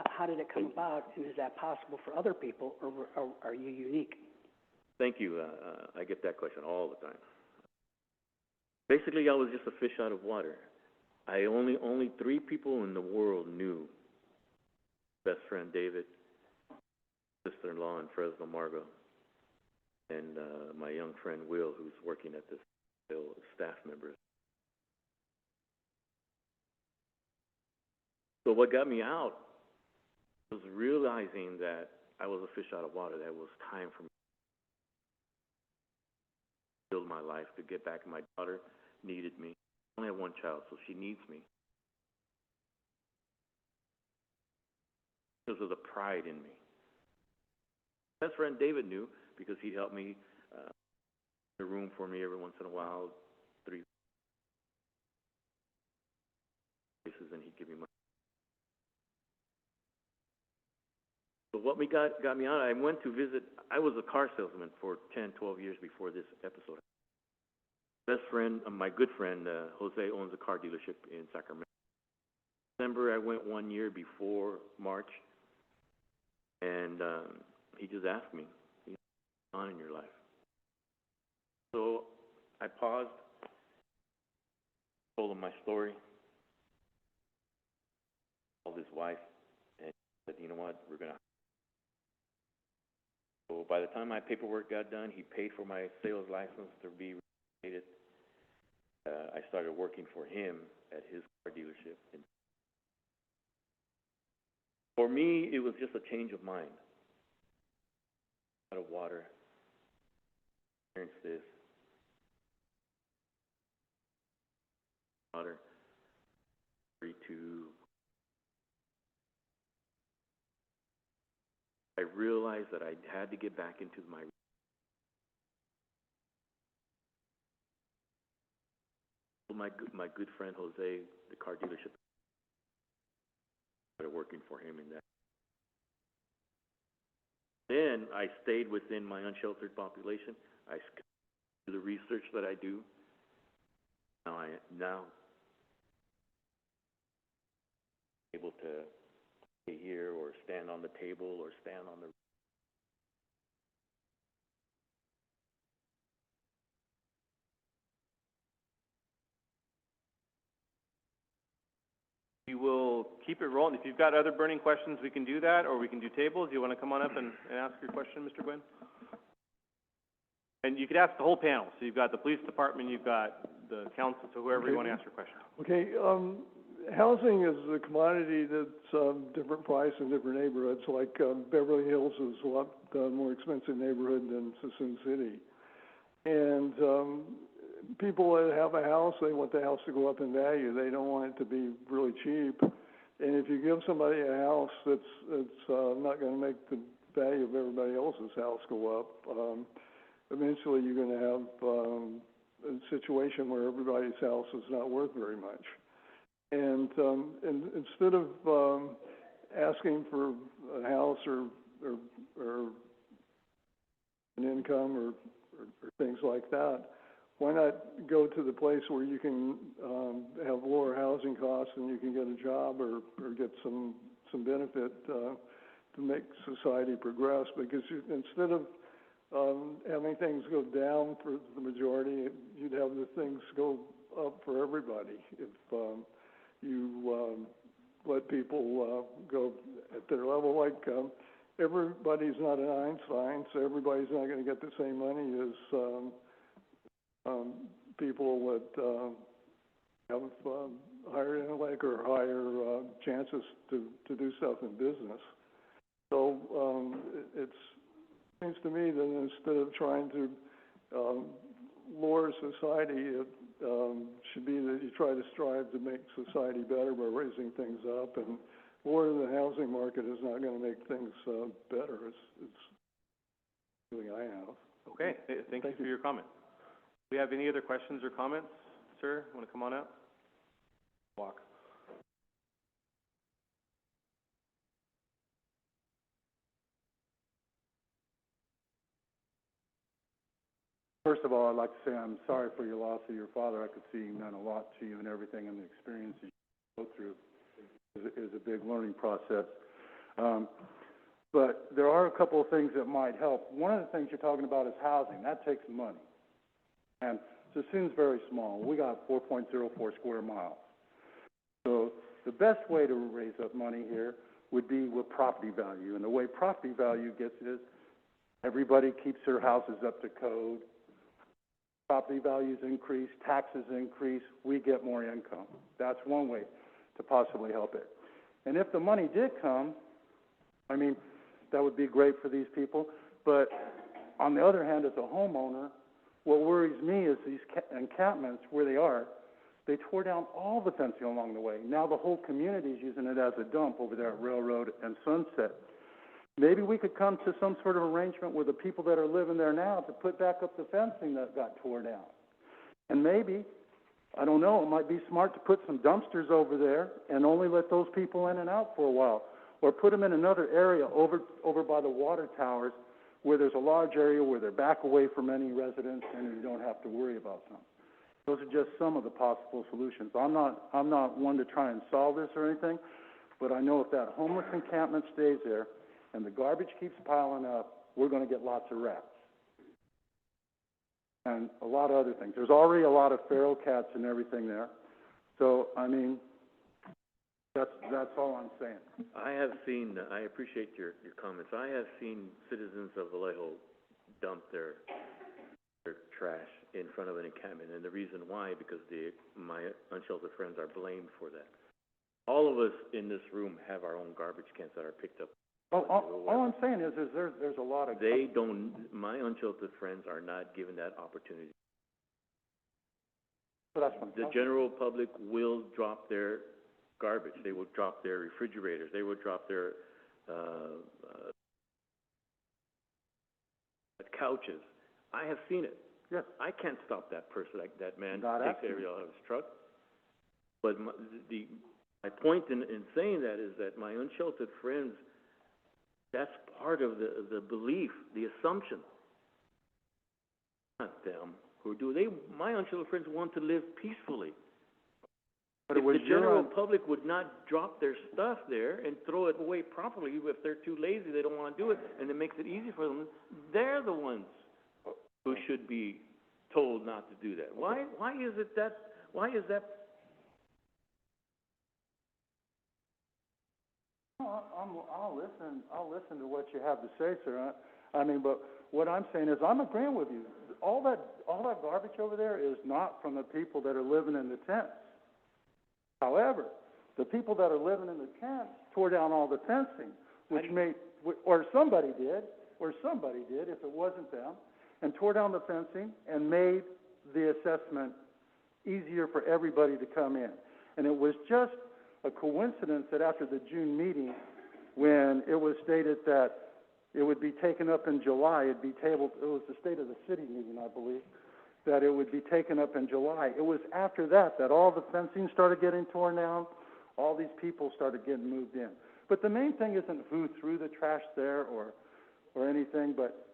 how did it come about? And is that possible for other people, or are you unique? Thank you. I get that question all the time. Basically, I was just a fish out of water. Only 3 people in the world knew. Best friend David, sister-in-law in Fresno, Margot, and my young friend Will, who's working at this staff member. So what got me out was realizing that I was a fish out of water. That it was time for me to build my life, to get back. My daughter needed me. I only have 1 child, so she needs me. Because of the pride in me. Best friend David knew because he'd help me in the room for me every once in a while, 3 places, and he'd give me money. So what got me out, I went to visit, I was a car salesman for 10, 12 years before this episode. Best friend, my good friend, Jose, owns a car dealership in Sacramento. December, I went 1 year before March, and he just asked me, what's going on in your life? So I paused, told him my story, called his wife, and said, you know what, we're going to. So by the time my paperwork got done, he paid for my sales license to be reinstated. I started working for him at his car dealership. And for me, it was just a change of mind. Out of water, experience this. Water, to. I realized that I had to get back into my good friend Jose, the car dealership, started working for him in that. Then I stayed within my unsheltered population. I do the research that I do. Now able to stay here or stand on the table or stand on the we will keep it rolling. If you've got other burning questions, we can do that, or we can do tables. You want to come on up and ask your question, Mr. Gwynn? And you could ask the whole panel. So you've got the police department, you've got the council, so whoever you want to ask your question. Okay, housing is a commodity that's different price in different neighborhoods. Like Beverly Hills is a lot more expensive neighborhood than Suisun City. And people that have a house, they want the house to go up in value. They don't want it to be really cheap. And if you give somebody a house that's not going to make the value of everybody else's house go up, eventually you're going to have a situation where everybody's house is not worth very much. And instead of asking for a house or an income or things like that, why not go to the place where you can have lower housing costs and you can get a job or get some benefit to make society progress? Because instead of having things go down for the majority, you'd have the things go up for everybody if you let people go at their level. Like everybody's not an Einstein, so everybody's not going to get the same money as people that have higher intellect or higher chances to do stuff in business. So it seems to me that instead of trying to lower society, it should be that you try to strive to make society better by raising things up, and lowering the housing market is not going to make things better. It's something I have. Okay, thank you for your comment. Do we have any other questions or comments, sir? Want to come on up? Walk. First of all, I'd like to say I'm sorry for your loss of your father. I could see he meant a lot to you, and everything, and the experiences you go through is a big learning process. But there are a couple of things that might help. One of the things you're talking about is housing. That takes money. And Suisun's very small. We got 4.04 square miles. So the best way to raise up money here would be with property value. And the way property value gets is everybody keeps their houses up to code. Property values increase, taxes increase, we get more income. That's one way to possibly help it. And if the money did come, I mean, that would be great for these people. But on the other hand, as a homeowner, what worries me is these encampments where they tore down all the fencing along the way. Now the whole community is using it as a dump over there at Railroad and Sunset. Maybe we could come to some sort of arrangement with the people that are living there now to put back up the fencing that got tore down. And maybe, I don't know, it might be smart to put some dumpsters over there and only let those people in and out for a while. Or put them in another area over by the water towers where there's a large area where they're back away from any residents and you don't have to worry about them. Those are just some of the possible solutions. I'm not one to try and solve this or anything, but I know if that homeless encampment stays there and the garbage keeps piling up, we're going to get lots of rats. And a lot of other things. There's already a lot of feral cats and everything there. So, I mean, that's all I'm saying. I have seen, I appreciate your comments. I have seen citizens of Vallejo dump their trash in front of an encampment, and the reason why, because my unsheltered friends are blamed for that. All of us in this room have our own garbage cans that are picked up. All I'm saying is there's a lot of... My unsheltered friends are not given that opportunity. So that's fine. The general public will drop their garbage. They will drop their refrigerators. They will drop their couches. I have seen it. Yes. I can't stop that person, that man Not takes every out of his truck. But my point in saying that is that my unsheltered friends, that's part of the belief, the assumption. Not them who do. My unsheltered friends want to live peacefully. But if the general public would not drop their stuff there and throw it away properly, if they're too lazy, they don't want to do it, and it makes it easy for them, they're the ones who should be told not to do that. Why is that I'll listen to what you have to say, sir. I mean, but what I'm saying is I'm agreeing with you. All that garbage over there is not from the people that are living in the tents. However, the people that are living in the tents tore down all the fencing, which or somebody did, if it wasn't them, and tore down the fencing and made the assessment easier for everybody to come in. And it was just a coincidence that after the June meeting, when it was stated that it would be taken up in July, it was the State of the City meeting, I believe, that it would be taken up in July. It was after that all the fencing started getting torn down, all these people started getting moved in. But the main thing isn't who threw the trash there or anything, but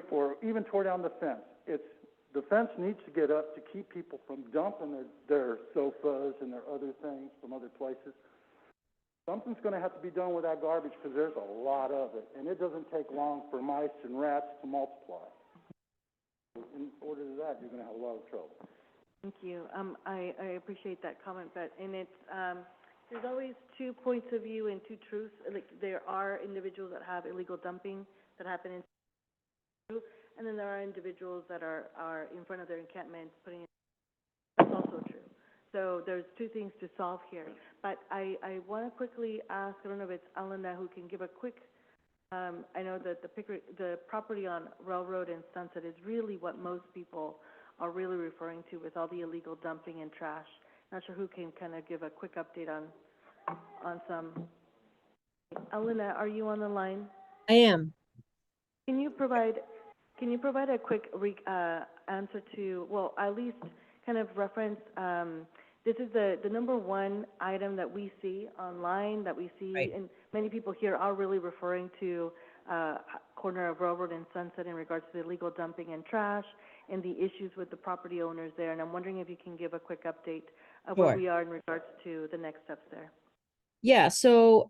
or even tore down the fence. The fence needs to get up to keep people from dumping their sofas and their other things from other places. Something's going to have to be done with that garbage because there's a lot of it, and it doesn't take long for mice and rats to multiply. In order to that, you're going to have a lot of trouble. Thank you. I appreciate that comment, but there's always 2 points of view and 2 truths. Like, there are individuals that have illegal dumping that happen in, and then there are individuals that are in front of their encampments putting it. That's also true. So there's 2 things to solve here. But I want to quickly ask, I don't know if it's Elena who can give a quick, I know that the property on Railroad and Sunset is really what most people are really referring to with all the illegal dumping and trash. Not sure who can kind of give a quick update on some. Elena, are you on the line? I am. Can you provide a quick answer to, well, at least kind of reference, this is the number one item that we see online, that we see, right, and many people here are really referring to corner of Railroad and Sunset in regards to the illegal dumping and trash and the issues with the property owners there. And I'm wondering if you can give a quick update of where we are in regards to the next steps there. Yeah, so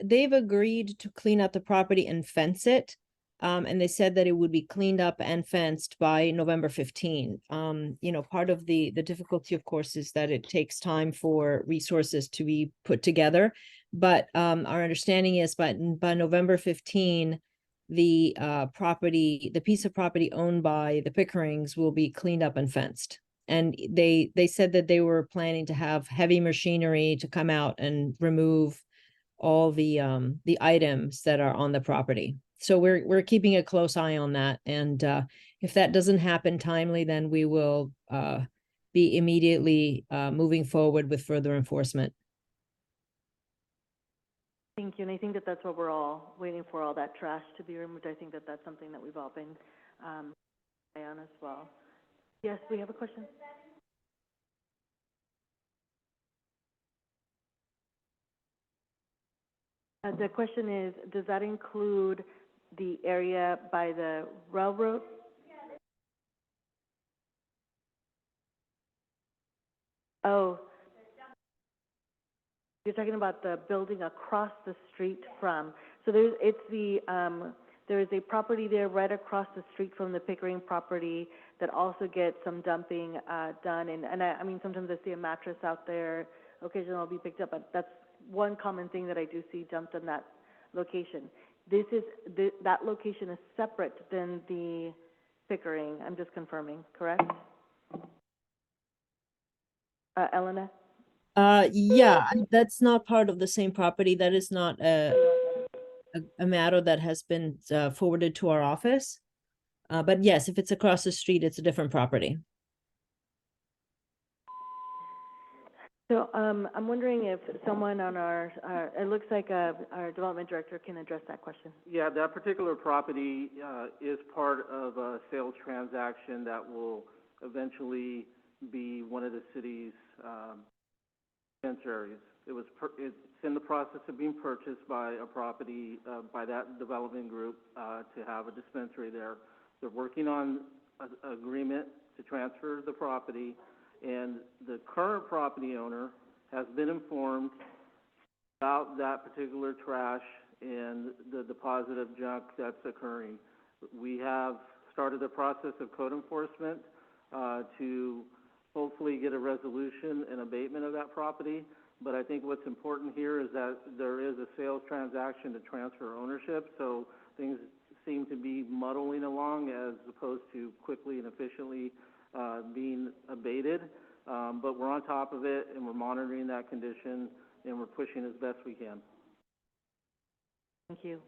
they've agreed to clean up the property and fence it. And they said that it would be cleaned up and fenced by November 15. Part of the difficulty, of course, is that it takes time for resources to be put together. But our understanding is by November 15, the piece of property owned by the Pickerings will be cleaned up and fenced. And they said that they were planning to have heavy machinery to come out and remove all the items that are on the property. So we're keeping a close eye on that, and if that doesn't happen timely, then we will be immediately moving forward with further enforcement. Thank you, and I think that that's what we're all waiting for, all that trash to be removed. I think that that's something that we've all been on as well. Yes, we have a question. The question is, does that include the area by the railroad? Oh, you're talking about the building across the street from. So there is a property there right across the street from the Pickering property that also gets some dumping done. And I mean, sometimes I see a mattress out there. Occasionally it'll be picked up, but that's one common thing that I do see dumped in that location. That location is separate than the Pickering. I'm just confirming, correct? Elena? Yeah, that's not part of the same property. That is not a matter that has been forwarded to our office. But yes, if it's across the street, it's a different property. So I'm wondering if someone on our it looks like our development director can address that question. Yeah, that particular property is part of a sales transaction that will eventually be one of the city's fence areas. It's in the process of being purchased by a property by that development group to have a dispensary there. They're working on an agreement to transfer the property, and the current property owner has been informed about that particular trash and the deposit of junk that's occurring. We have started the process of code enforcement to hopefully get a resolution and abatement of that property, But I think what's important here is that there is a sales transaction to transfer ownership, so things seem to be muddling along as opposed to quickly and efficiently being abated. But we're on top of it, and we're monitoring that condition, and we're pushing as best we can. Thank you.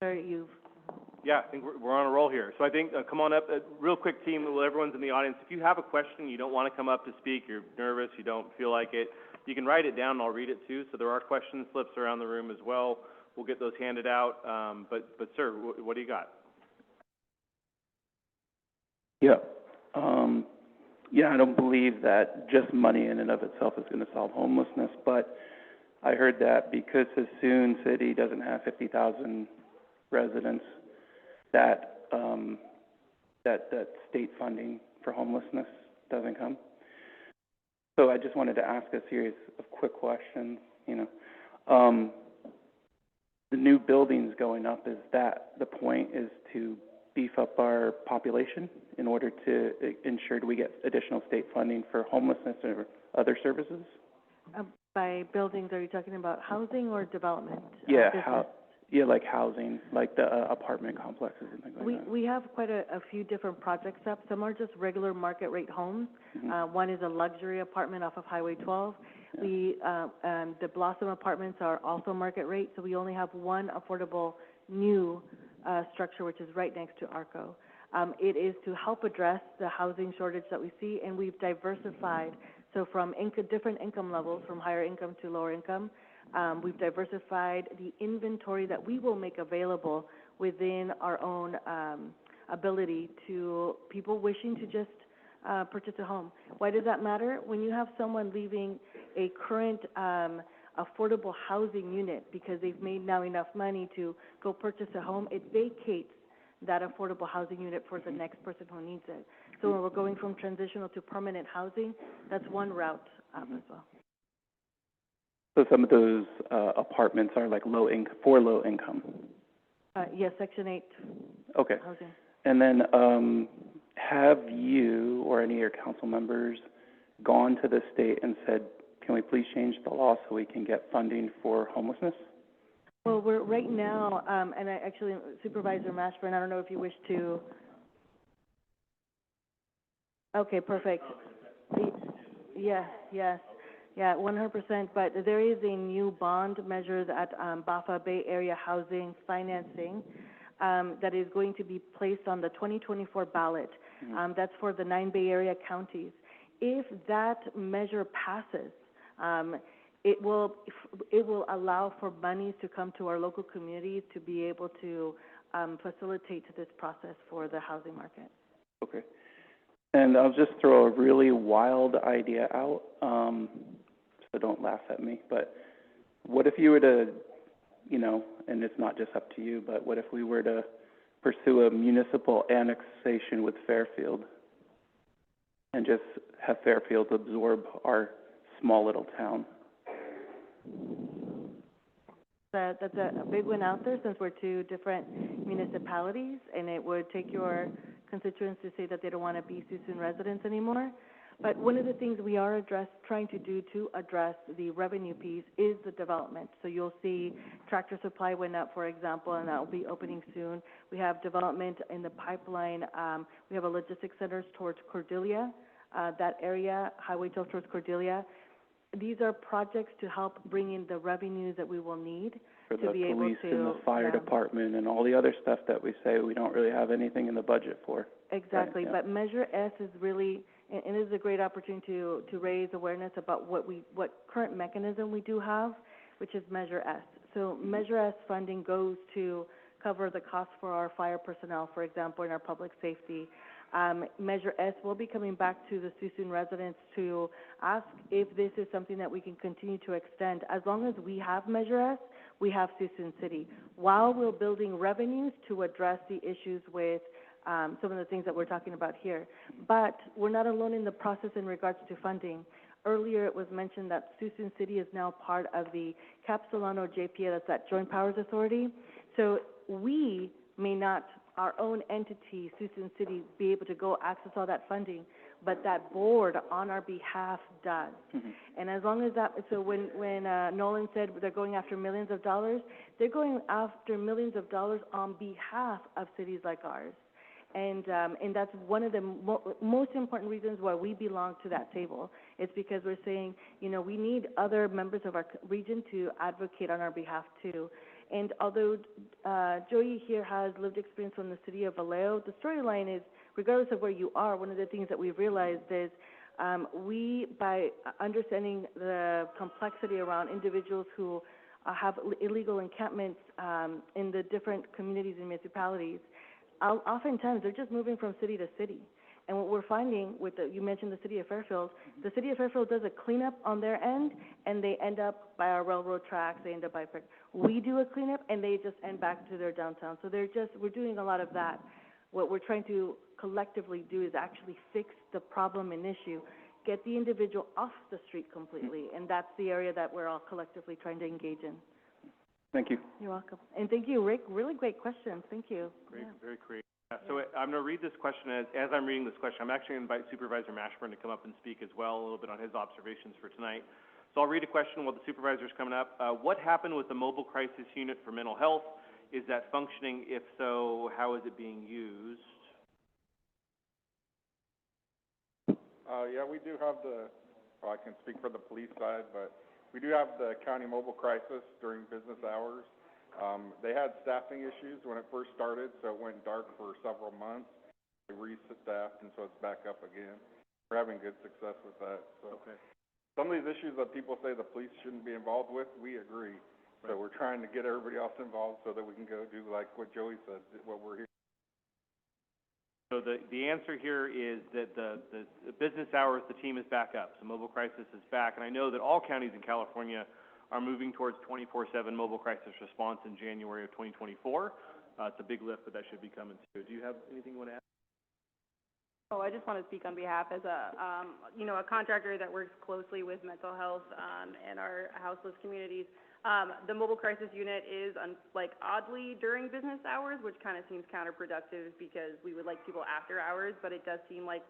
Sir, you've... Yeah, I think we're on a roll here. So I think, come on up, real quick team, everyone's in the audience. If you have a question, you don't want to come up to speak, you're nervous, you don't feel like it, you can write it down and I'll read it too. So there are question slips around the room as well. We'll get those handed out. But sir, what do you got? Yeah. I don't believe that just money in and of itself is going to solve homelessness, but I heard that because Suisun City doesn't have 50,000 residents, that state funding for homelessness doesn't come. So I just wanted to ask a series of quick questions. The new buildings going up, is that the point is to beef up our population in order to ensure we get additional state funding for homelessness or other services? By buildings, are you talking about housing or development? Like housing, like the apartment complexes and things like that. We have quite a few different projects up. Some are just regular market rate homes. One is a luxury apartment off of Highway 12. The Blossom apartments are also market rate, so we only have one affordable new structure, which is right next to ARCO. It is to help address the housing shortage that we see, and we've diversified. So from different income levels, from higher income to lower income, we've diversified the inventory that we will make available within our own ability to people wishing to just purchase a home. Why does that matter? When you have someone leaving a current affordable housing unit because they've made now enough money to go purchase a home, it vacates that affordable housing unit for the next person who needs it. So when we're going from transitional to permanent housing, that's one route as well. So some of those apartments are like low income. Yes, Section 8 Okay. housing. And then have you or any of your council members gone to the state and said, can we please change the law so we can get funding for homelessness? Well, we're right now, and Supervisor Mashburn, I don't know if you wish to. Okay, perfect. Yes. Yeah, 100%. But there is a new bond measure that BAFA Bay Area Housing Financing that is going to be placed on the 2024 ballot. That's for the 9 Bay Area counties. If that measure passes, it will allow for monies to come to our local communities to be able to facilitate this process for the housing market. Okay. And I'll just throw a really wild idea out, so don't laugh at me, but what if you were to, and it's not just up to you, but what if we were to pursue a municipal annexation with Fairfield and just have Fairfield absorb our small little town? That's a big one out there since we're two different municipalities, and it would take your constituents to say that they don't want to be Suisun residents anymore. But one of the things we are trying to do to address the revenue piece is the development. So you'll see Tractor Supply went up, for example, and that will be opening soon. We have development in the pipeline. We have a logistics center towards Cordelia, that area, Highway 12 towards Cordelia. These are projects to help bring in the revenues that we will need for to the be able police to, and the fire department and all the other stuff that we say we don't really have anything in the budget for. Exactly, Right, yeah. but Measure S is really, and it is a great opportunity to raise awareness about what current mechanism we do have, which is Measure S. So Measure S funding goes to cover the cost for our fire personnel, for example, in our public safety. Measure S will be coming back to the Suisun residents to ask if this is something that we can continue to extend. As long as we have Measure S, we have Suisun City, while we're building revenues to address the issues with some of the things that we're talking about here. But we're not alone in the process in regards to funding. Earlier it was mentioned that Suisun City is now part of the Cap-Solano JPA, that's that Joint Powers Authority. So we may not, our own entity, Suisun City, be able to go access all that funding, but that board on our behalf does. And as long as that, so when Nolan said they're going after millions of dollars, they're going after millions of dollars on behalf of cities like ours. And that's one of the most important reasons why we belong to that table. It's because we're saying, you know, we need other members of our region to advocate on our behalf too. And although Joey here has lived experience from the city of Vallejo, the storyline is, regardless of where you are, one of the things that we've realized is we, by understanding the complexity around individuals who have illegal encampments in the different communities and municipalities, oftentimes they're just moving from city to city. And what we're finding with you mentioned the city of Fairfield, the city of Fairfield does a cleanup on their end, and they end up by our railroad tracks, they end up by, we do a cleanup, and they just end back to their downtown. So we're doing a lot of that. What we're trying to collectively do is actually fix the problem and issue, get the individual off the street completely, and that's the area that we're all collectively trying to engage in. Thank you. You're welcome. And thank you, Rick. Really great questions. Thank you. Great, very creative. So I'm going to read this question as I'm reading this question. I'm actually going to invite Supervisor Mashburn to come up and speak as well, a little bit on his observations for tonight. So I'll read a question while the supervisor's coming up. What happened with the mobile crisis unit for mental health? Is that functioning? If so, how is it being used? Yeah, we do have I can speak for the police side, but we do have the county mobile crisis during business hours. They had staffing issues when it first started, so it went dark for several months. They re-staffed, and so it's back up again. We're having good success with that. So some of these issues that people say the police shouldn't be involved with, we agree. So we're trying to get everybody else involved so that we can go do like what Joey said, what we're here. So the answer here is that the business hours, the team is back up. So mobile crisis is back, and I know that all counties in California are moving towards 24/7 mobile crisis response in January of 2024. It's a big lift, but that should be coming too. Do you have anything you want to add? Oh, I just want to speak on behalf as a contractor that works closely with mental health and our houseless communities. The mobile crisis unit is, oddly during business hours, which kind of seems counterproductive because we would like people after hours, but it does seem like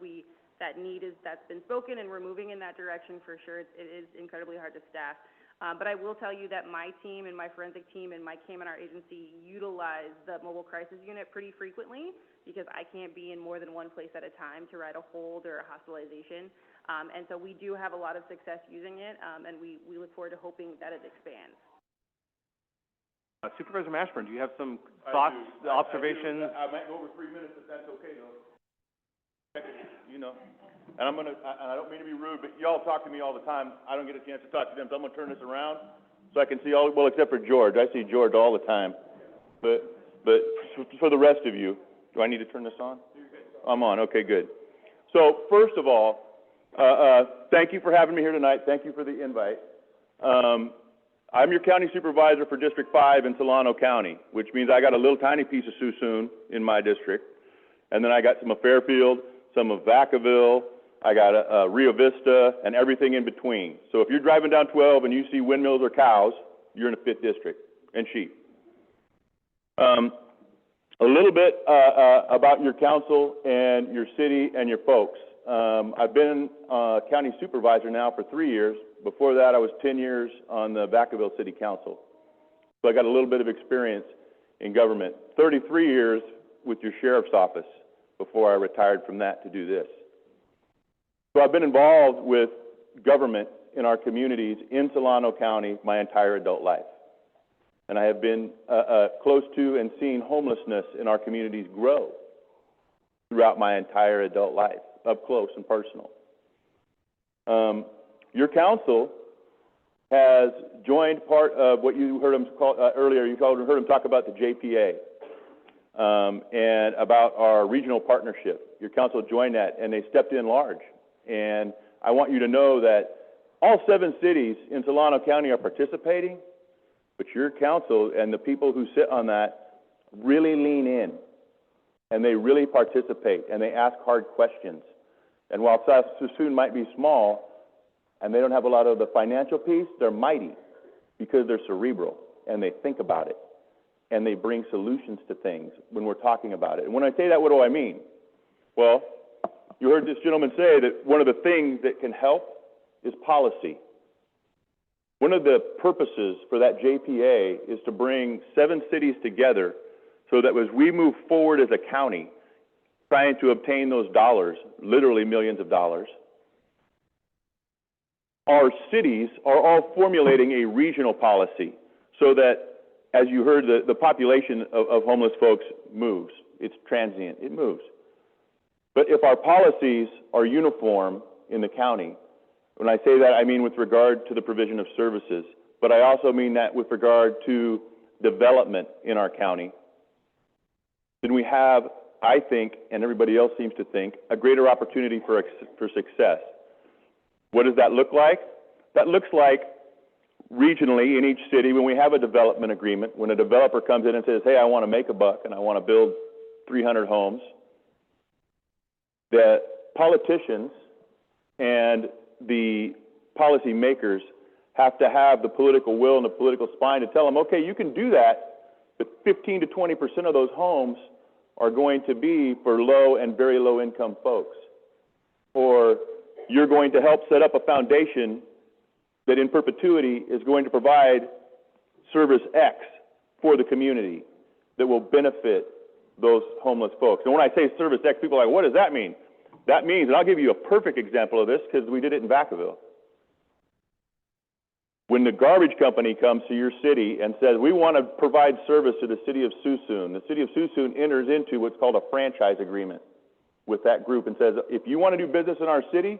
that need that's been spoken, and we're moving in that direction for sure. It is incredibly hard to staff. But I will tell you that my team and my forensic team and my Cayman, our agency, utilize the mobile crisis unit pretty frequently because I can't be in more than one place at a time to write a hold or a hospitalization. And so we do have a lot of success using it, and we look forward to hoping that it expands. Supervisor Mashburn, do you have some thoughts, observations? I might go over 3 minutes if that's okay, though. You know. And I don't mean to be rude, but y'all talk to me all the time. I don't get a chance to talk to them, so I'm gonna turn this around so I can see all, well, except for George. I see George all the time. But for the rest of you, do I need to turn this on? I'm on, okay, good. So, first of all, thank you for having me here tonight. Thank you for the invite. I'm your county supervisor for District 5 in Solano County, which means I got a little tiny piece of Suisun in my district. And then I got some of Fairfield, some of Vacaville, I got Rio Vista, and everything in between. So if you're driving down 12 and you see windmills or cows, you're in the 5th district, and sheep. A little bit about your council and your city and your folks. I've been county supervisor now for 3 years. Before that, I was 10 years on the Vacaville City Council. So I got a little bit of experience in government. 33 years with your sheriff's office before I retired from that to do this. So I've been involved with government in our communities in Solano County my entire adult life. And I have been close to and seen homelessness in our communities grow throughout my entire adult life, up close and personal. Your council has joined part of what you heard him call earlier. You heard him talk about the JPA and about our regional partnership. Your council joined that, and they stepped in large. And I want you to know that all 7 cities in Solano County are participating, but your council and the people who sit on that really lean in, and they really participate, and they ask hard questions. And while Suisun might be small, and they don't have a lot of the financial piece, they're mighty because they're cerebral, and they think about it, and they bring solutions to things when we're talking about it. And when I say that, what do I mean? Well, You heard this gentleman say that one of the things that can help is policy. One of the purposes for that JPA is to bring 7 cities together so that as we move forward as a county, trying to obtain those dollars, literally millions of dollars, our cities are all formulating a regional policy so that, as you heard, the population of homeless folks moves. It's transient, it moves. But if our policies are uniform in the county, when I say that, I mean with regard to the provision of services, but I also mean that with regard to development in our county, then we have, I think, and everybody else seems to think, a greater opportunity for success. What does that look like? That looks like regionally in each city, when we have a development agreement, when a developer comes in and says, hey, I want to make a buck and I want to build 300 homes, the politicians and the policy makers have to have the political will and the political spine to tell them, okay, you can do that, but 15 to 20% of those homes are going to be for low and very low income folks. Or you're going to help set up a foundation that in perpetuity is going to provide service X for the community that will benefit those homeless folks. And when I say service X, people are like, what does that mean? That means, and I'll give you a perfect example of this because we did it in Vacaville. When the garbage company comes to your city and says, we want to provide service to the city of Suisun, the city of Suisun enters into what's called a franchise agreement with that group and says, if you want to do business in our city,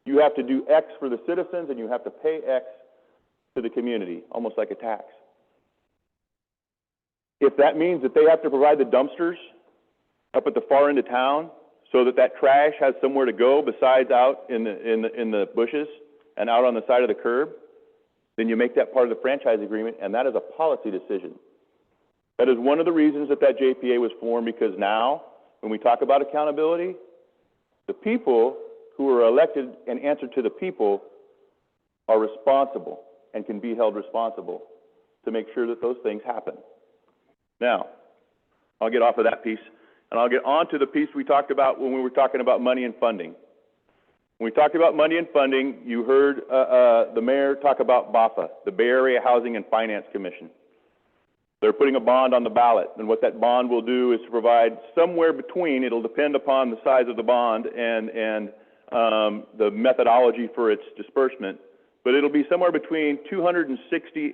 you have to do X for the citizens and you have to pay X to the community, almost like a tax. If that means that they have to provide the dumpsters up at the far end of town so that that trash has somewhere to go besides out in the bushes and out on the side of the curb, then you make that part of the franchise agreement, and that is a policy decision. That is one of the reasons that that JPA was formed, because now, when we talk about accountability, the people who are elected and answer to the people are responsible and can be held responsible to make sure that those things happen. Now, I'll get off of that piece, and I'll get on to the piece we talked about when we were talking about money and funding. When we talked about money and funding, you heard the mayor talk about BAFA, the Bay Area Housing and Finance Commission. They're putting a bond on the ballot, and what that bond will do is to provide somewhere between, it'll depend upon the size of the bond and the methodology for its disbursement, but it'll be somewhere between $260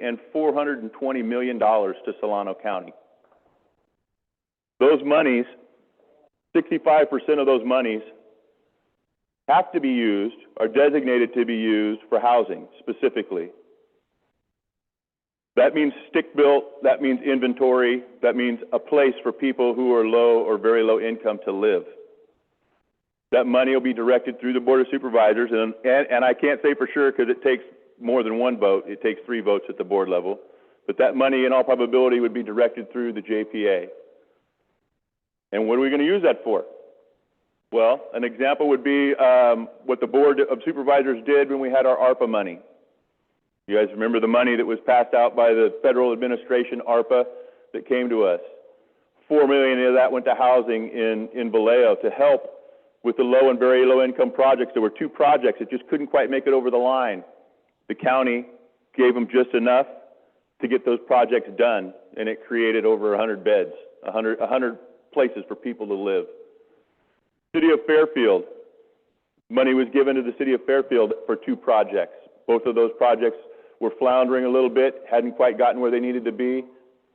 and $420 million to Solano County. Those monies, 65% of those monies have to be used, are designated to be used for housing specifically. That means stick-built, that means inventory, that means a place for people who are low or very low income to live. That money will be directed through the Board of Supervisors, and I can't say for sure because it takes more than one vote. It takes 3 votes at the board level. But that money, in all probability, would be directed through the JPA. And what are we going to use that for? Well, an example would be what the Board of Supervisors did when we had our ARPA money. You guys remember the money that was passed out by the federal administration, ARPA, that came to us. $4 million of that went to housing in Vallejo to help with the low and very low income projects. There were 2 projects that just couldn't quite make it over the line. The county gave them just enough to get those projects done, and it created over 100 beds, 100 places for people to live. City of Fairfield, money was given to the city of Fairfield for 2 projects. Both of those projects were floundering a little bit, hadn't quite gotten where they needed to be.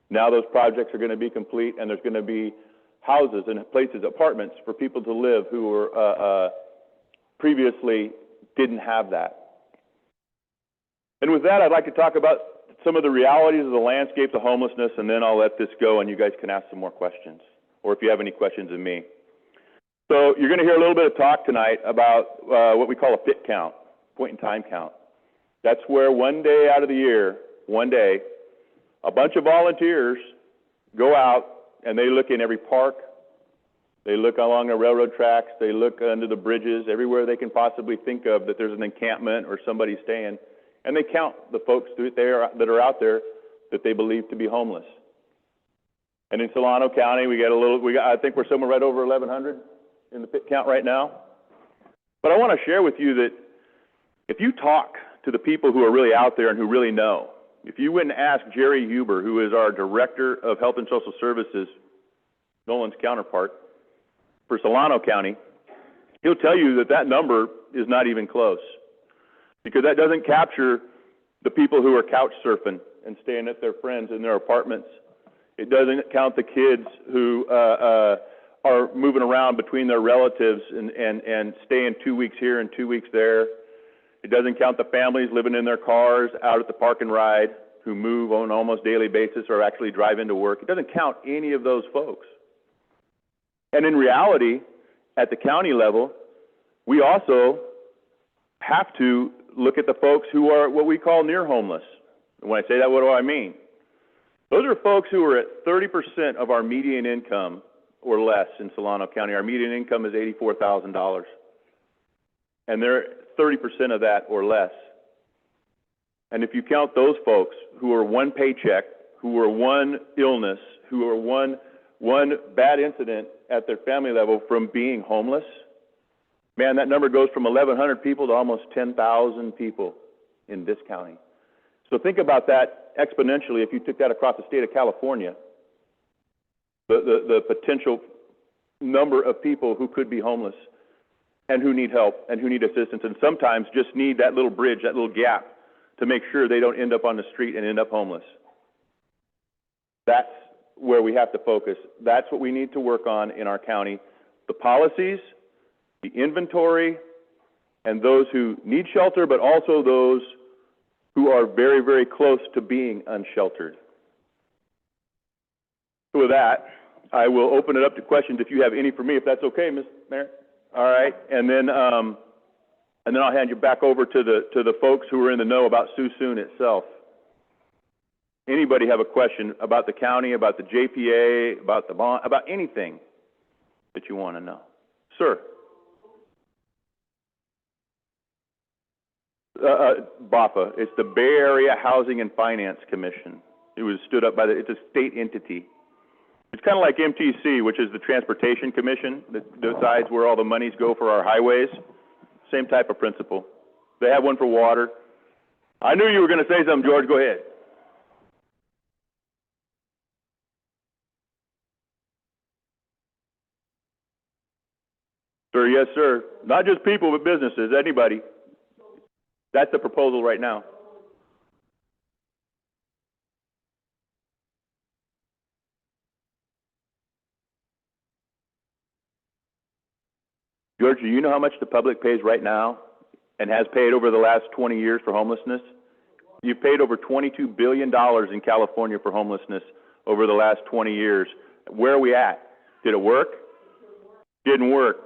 Now those projects are going to be complete, and there's going to be houses and places, apartments for people to live who were previously didn't have that. And with that, I'd like to talk about some of the realities of the landscape of homelessness, and then I'll let this go and you guys can ask some more questions, or if you have any questions of me. So you're going to hear a little bit of talk tonight about what we call a fit count, point in time count. That's where one day out of the year, one day, a bunch of volunteers go out and they look in every park, they look along the railroad tracks, they look under the bridges, everywhere they can possibly think of that there's an encampment or somebody staying, and they count the folks that are out there that they believe to be homeless. And in Solano County, I think we're somewhere right over 1,100 in the pit count right now. But I want to share with you that if you talk to the people who are really out there and who really know, if you went and asked Jerry Huber, who is our Director of Health and Social Services, Nolan's counterpart, for Solano County, he'll tell you that that number is not even close, because that doesn't capture the people who are couch surfing and staying at their friends in their apartments. It doesn't count the kids who are moving around between their relatives and staying 2 weeks here and 2 weeks there. It doesn't count the families living in their cars out at the park and ride who move on an almost daily basis or actually drive into work. It doesn't count any of those folks. And in reality, at the county level, we also have to look at the folks who are what we call near homeless. And when I say that, what do I mean? Those are folks who are at 30% of our median income or less in Solano County. Our median income is $84,000. And they're 30% of that or less. And if you count those folks who are one paycheck, who are one illness, who are one bad incident at their family level from being homeless, man, that number goes from 1,100 people to almost 10,000 people in this county. So think about that exponentially if you took that across the state of California, the potential number of people who could be homeless and who need help and who need assistance and sometimes just need that little bridge, that little gap to make sure they don't end up on the street and end up homeless. That's where we have to focus. That's what we need to work on in our county. The policies, the inventory, and those who need shelter, but also those who are very, very close to being unsheltered. So with that, I will open it up to questions if you have any for me, if that's okay, Ms. Mayor. All right, and then I'll hand you back over to the folks who are in the know about Suisun itself. Anybody have a question about the county, about the JPA, about the bond, about anything that you want to know? Sir. BAFA, it's the Bay Area Housing and Finance Commission. It was stood up by it's a state entity. It's kind of like MTC, which is the Transportation Commission that decides where all the monies go for our highways. Same type of principle. They have one for water. I knew you were going to say something, George. Go ahead. Sir, yes, sir. Not just people, but businesses, anybody. That's the proposal right now. George, do you know how much the public pays right now and has paid over the last 20 years for homelessness? You've paid over $22 billion in California for homelessness over the last 20 years. Where are we at? Did it work? Didn't work.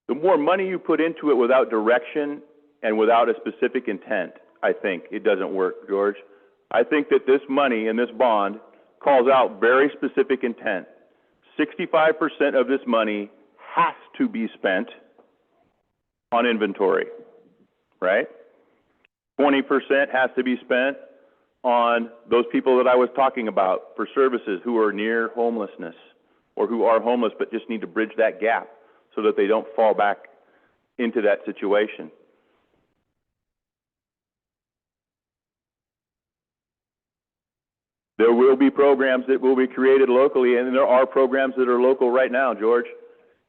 The more money you put into it without direction and without a specific intent, I think it doesn't work, George. I think that this money and this bond calls out very specific intent. 65% of this money has to be spent on inventory, right? 20% has to be spent on those people that I was talking about for services who are near homelessness or who are homeless but just need to bridge that gap so that they don't fall back into that situation. There will be programs that will be created locally, and there are programs that are local right now, George.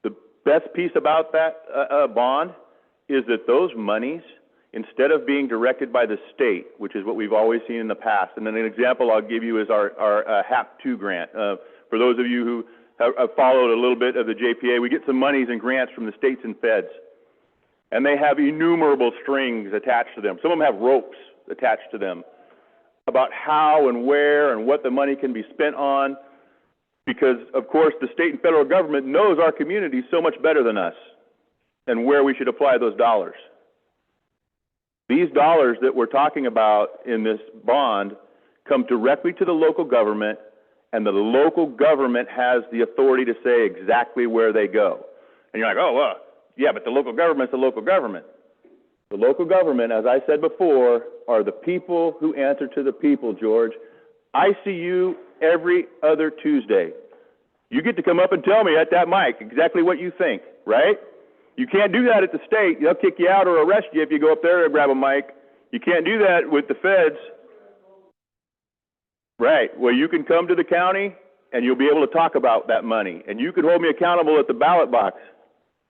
The best piece about that bond is that those monies, instead of being directed by the state, which is what we've always seen in the past, and then an example I'll give you is our HAP 2 grant. For those of you who have followed a little bit of the JPA, we get some monies and grants from the states and feds, and they have innumerable strings attached to them. Some of them have ropes attached to them about how and where and what the money can be spent on, because, of course, the state and federal government knows our community so much better than us and where we should apply those dollars. These dollars that we're talking about in this bond come directly to the local government, and the local government has the authority to say exactly where they go. And you're like, oh, well, yeah, but the local government's the local government. The local government, as I said before, are the people who answer to the people, George. I see you every other Tuesday. You get to come up and tell me at that mic exactly what you think, right? You can't do that at the state. They'll kick you out or arrest you if you go up there and grab a mic. You can't do that with the feds. Right. Well, you can come to the county and you'll be able to talk about that money. And you can hold me accountable at the ballot box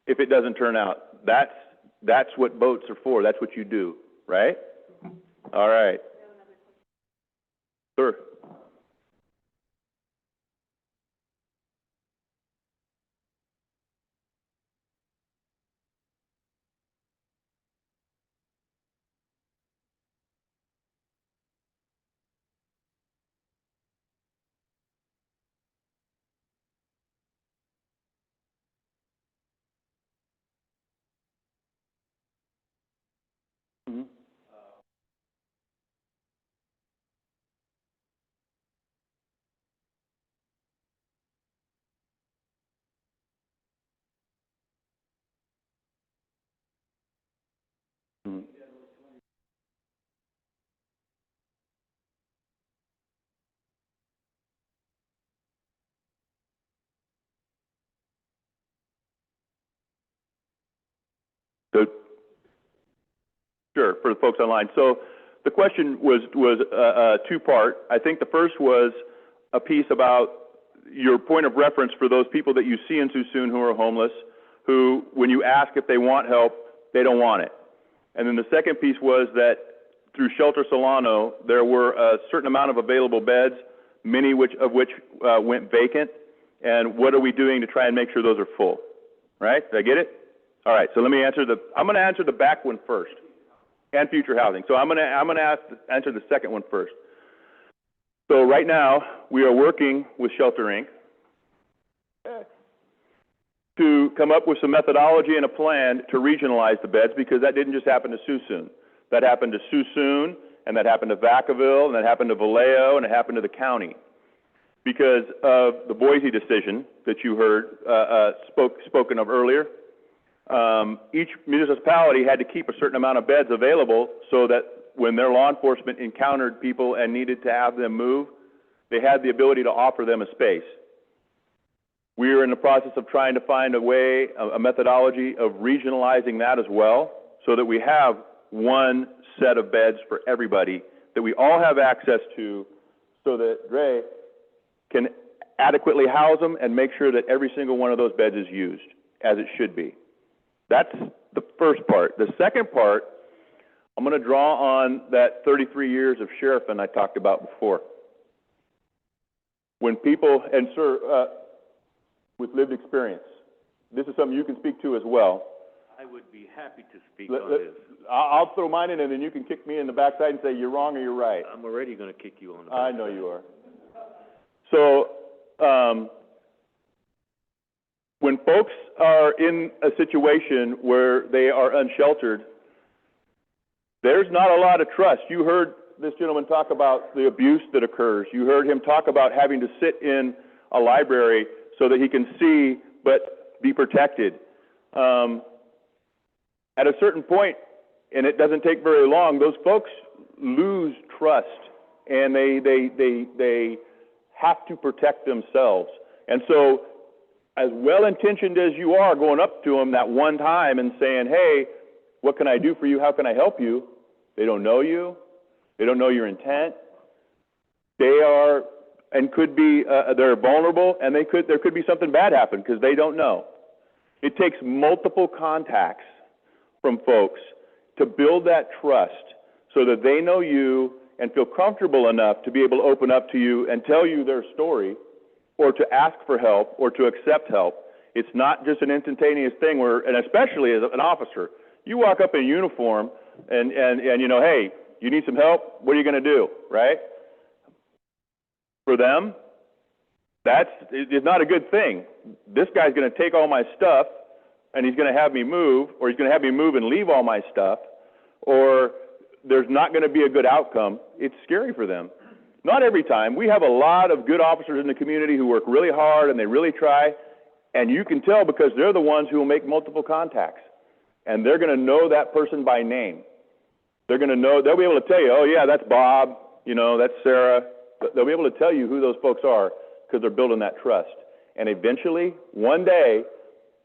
if it doesn't turn out. That's what votes are for. That's what you do, right? All right. Sir. So, sure, for the folks online. So the question was two-part. I think the first was a piece about your point of reference for those people that you see in Suisun who are homeless, who, when you ask if they want help, they don't want it. And then the second piece was that through Shelter Solano, there were a certain amount of available beds, many of which went vacant. And what are we doing to try and make sure those are full? Right? Did I get it? All right. So let me answer I'm going to answer the back one first, and future housing. So I'm going to answer the second one first. So right now we are working with Shelter Inc. to come up with some methodology and a plan to regionalize the beds, because that didn't just happen to Suisun. That happened to Suisun, and that happened to Vacaville, and that happened to Vallejo, and it happened to the county. Because of the Boise decision that you heard spoken of earlier, each municipality had to keep a certain amount of beds available so that when their law enforcement encountered people and needed to have them move, they had the ability to offer them a space. We are in the process of trying to find a way, a methodology of regionalizing that as well, so that we have one set of beds for everybody that we all have access to, so that Dre can adequately house them and make sure that every single one of those beds is used as it should be. That's the first part. The second part, I'm going to draw on that 33 years of sheriffing I talked about before. When people, and sir, with lived experience, this is something you can speak to as well. I would be happy to speak on this. I'll throw mine in, and then you can kick me in the backside and say you're wrong or you're right. I'm already going to kick you on the I know you are. So, when folks are in a situation where they are unsheltered, there's not a lot of trust. You heard this gentleman talk about the abuse that occurs. You heard him talk about having to sit in a library so that he can see but be protected. At a certain point, and it doesn't take very long, those folks lose trust, and they have to protect themselves. And so, as well-intentioned as you are going up to them that one time and saying, hey, what can I do for you? How can I help you? They don't know you. They don't know your intent. They are, and could be, they're vulnerable, and there could be something bad happen because they don't know. It takes multiple contacts from folks to build that trust so that they know you and feel comfortable enough to be able to open up to you and tell you their story, or to ask for help, or to accept help. It's not just an instantaneous thing where, and especially as an officer, you walk up in uniform and you know, hey, you need some help, what are you going to do, right? For them, it's not a good thing. This guy's going to take all my stuff and he's going to have me move, or he's going to have me move and leave all my stuff, or there's not going to be a good outcome. It's scary for them. Not every time. We have a lot of good officers in the community who work really hard and they really try, and you can tell because they're the ones who will make multiple contacts, and they're going to know that person by name. They're going to know, they'll be able to tell you, oh yeah, that's Bob, you know, that's Sarah. They'll be able to tell you who those folks are because they're building that trust. And eventually, one day,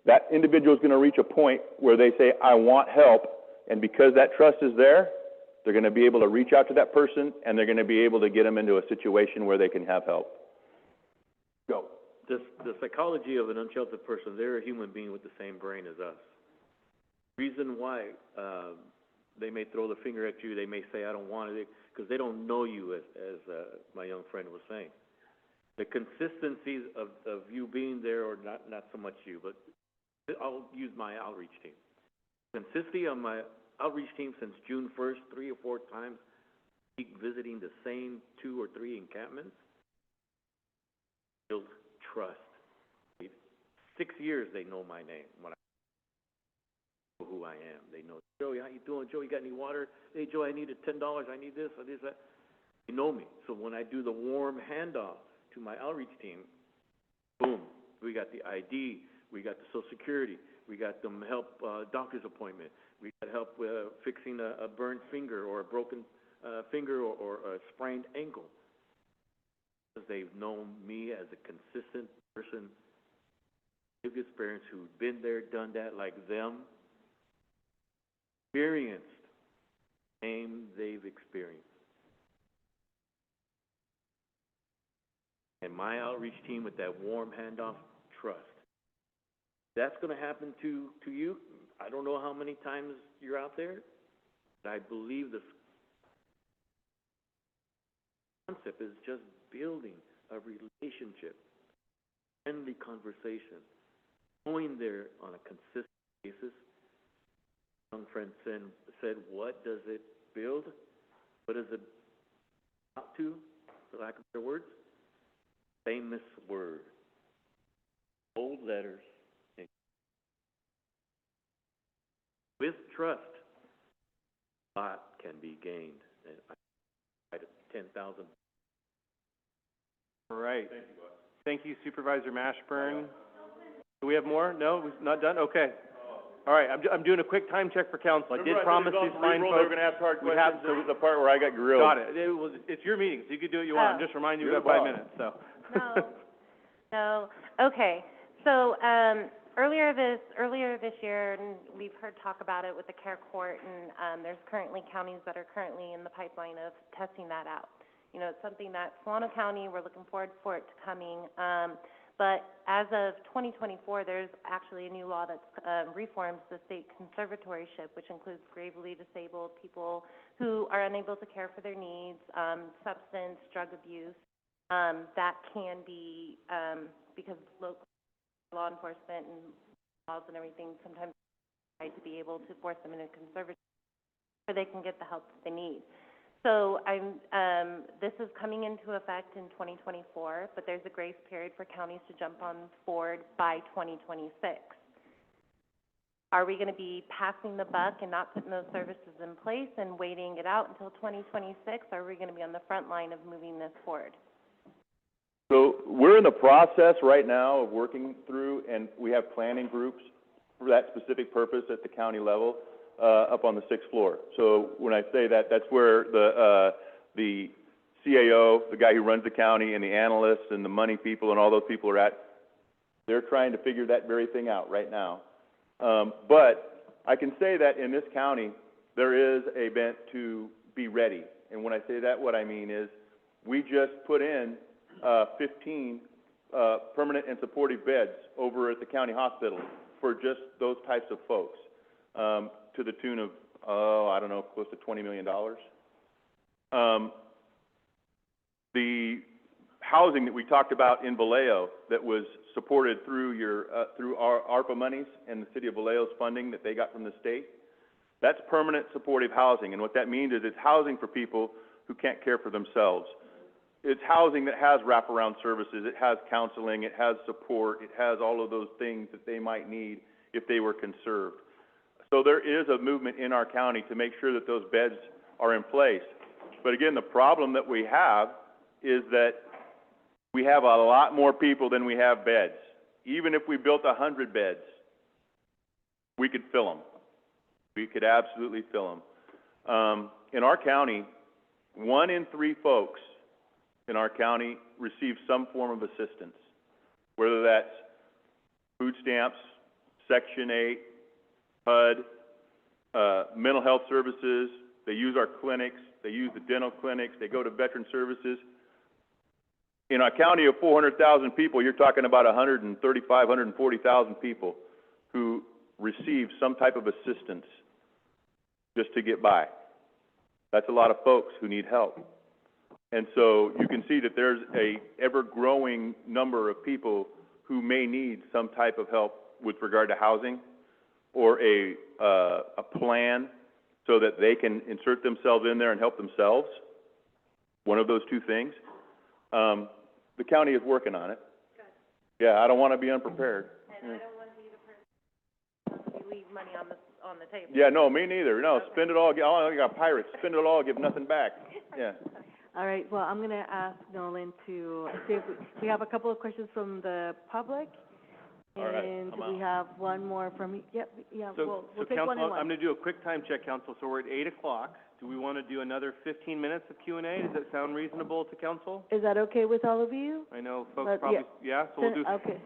that individual is going to reach a point where they say, I want help, and because that trust is there, they're going to be able to reach out to that person, and they're going to be able to get them into a situation where they can have help. Go. The psychology of an unsheltered person, they're a human being with the same brain as us. Reason why they may throw the finger at you, they may say, I don't want it, because they don't know you, as my young friend was saying. The consistency of you being there, or not so much you, but I'll use my outreach team. Consistency of my outreach team since June 1st, 3 or 4 times, visiting the same 2 or 3 encampments, build trust. 6 years they know my name. When I know who I am, they know, Joey, how you doing? Joey, you got any water? Hey, Joey, I needed $10. I need this or this, that. They know me. So when I do the warm handoff to my outreach team, boom, we got the ID, we got the Social Security, we got them help doctor's appointment, we got help fixing a burned finger or a broken finger or a sprained ankle. Because they've known me as a consistent person, lived experience, who's been there, done that, like them, experienced same they've experienced. And my outreach team with that warm handoff, trust. That's going to happen to you. I don't know how many times you're out there, but I believe the concept is just building a relationship, friendly conversation, going there on a consistent basis. Young friend said, what does it build? What does it out to, for lack of better words? Famous word. Bold letters. With trust, a lot can be gained. And I 10,000. All right. Thank you, Supervisor Mashburn. Do we have more? No, we're not done? Okay. All right, I'm doing a quick time check for council. I did promise these fine folks. They were going to ask hard questions. This is the part where I got grilled. Got it. It's your meeting, so you can do what you want. I'm just reminding you, we've got 5 minutes, so. No. Okay. So, earlier this year, and we've heard talk about it with the care court, and there's currently counties that are currently in the pipeline of testing that out. You know, it's something that Solano County, we're looking forward for it to coming. But as of 2024, there's actually a new law that reforms the state conservatorship, which includes gravely disabled people who are unable to care for their needs, substance, drug abuse. That can be, because local law enforcement and laws and everything sometimes try to be able to force them into conservatorship so they can get the help that they need. So this is coming into effect in 2024, but there's a grace period for counties to jump on board by 2026. Are we going to be passing the buck and not putting those services in place and waiting it out until 2026? Or are we going to be on the front line of moving this forward? So we're in the process right now of working through, and we have planning groups for that specific purpose at the county level. Up on the 6th floor. So when I say that, that's where the CAO, the guy who runs the county, and the analysts and the money people and all those people are at. They're trying to figure that very thing out right now. But I can say that in this county, there is a bent to be ready. And when I say that, what I mean is we just put in 15 permanent and supportive beds over at the county hospital for just those types of folks. To the tune of, I don't know, close to $20 million. The housing that we talked about in Vallejo that was supported through through our ARPA monies and the city of Vallejo's funding that they got from the state, that's permanent supportive housing. And what that means is it's housing for people who can't care for themselves. It's housing that has wraparound services, it has counseling, it has support, it has all of those things that they might need if they were conserved. So there is a movement in our county to make sure that those beds are in place. But again, the problem that we have is that we have a lot more people than we have beds. Even if we built 100 beds, we could fill them. We could absolutely fill them. In our county, 1 in 3 folks in our county receive some form of assistance, whether that's food stamps, Section 8, HUD, mental health services. They use our clinics, they use the dental clinics, they go to veteran services. In a county of 400,000 people, you're talking about 135, 140,000 people who receive some type of assistance just to get by. That's a lot of folks who need help. And so you can see that there's a ever-growing number of people who may need some type of help with regard to housing or a plan so that they can insert themselves in there and help themselves. One of those two things. The county is working on it. Good. Yeah, I don't want to be unprepared. And I don't want to be the person who leave money on the table. Yeah, no, me neither. No, spend it all. I got pirates. Spend it all, give nothing back. Yeah. All right, well, I'm going to ask Nolan to see if we have a couple of questions from the public. All right, And I'm out. we have one more from, yep, yeah, So, we'll take one council, and I'm one. gonna do a quick time check, council, so we're at 8 o'clock. Do we wanna do another 15 minutes of Q and A? Does that sound reasonable to council? Is that okay with all of you? I know folks But, probably, yeah, so we'll do, Okay,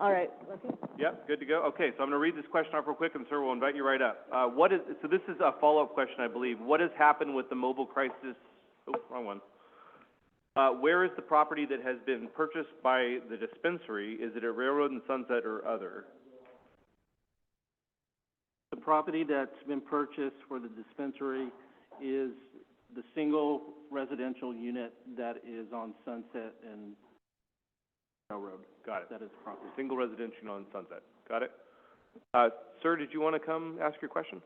all right, okay. yep, good to go. Okay, so I'm gonna read this question off real quick, and sir, we'll invite you right up. So this is a follow-up question, I believe. What has happened with the mobile crisis, wrong one. Where is the property that has been purchased by the dispensary? Is it at Railroad and Sunset or other? The property that's been purchased for the dispensary is the single residential unit that is on Sunset and Railroad. Got it. That is the property. Single residential on Sunset. Got it. Sir, did you want to come ask your question?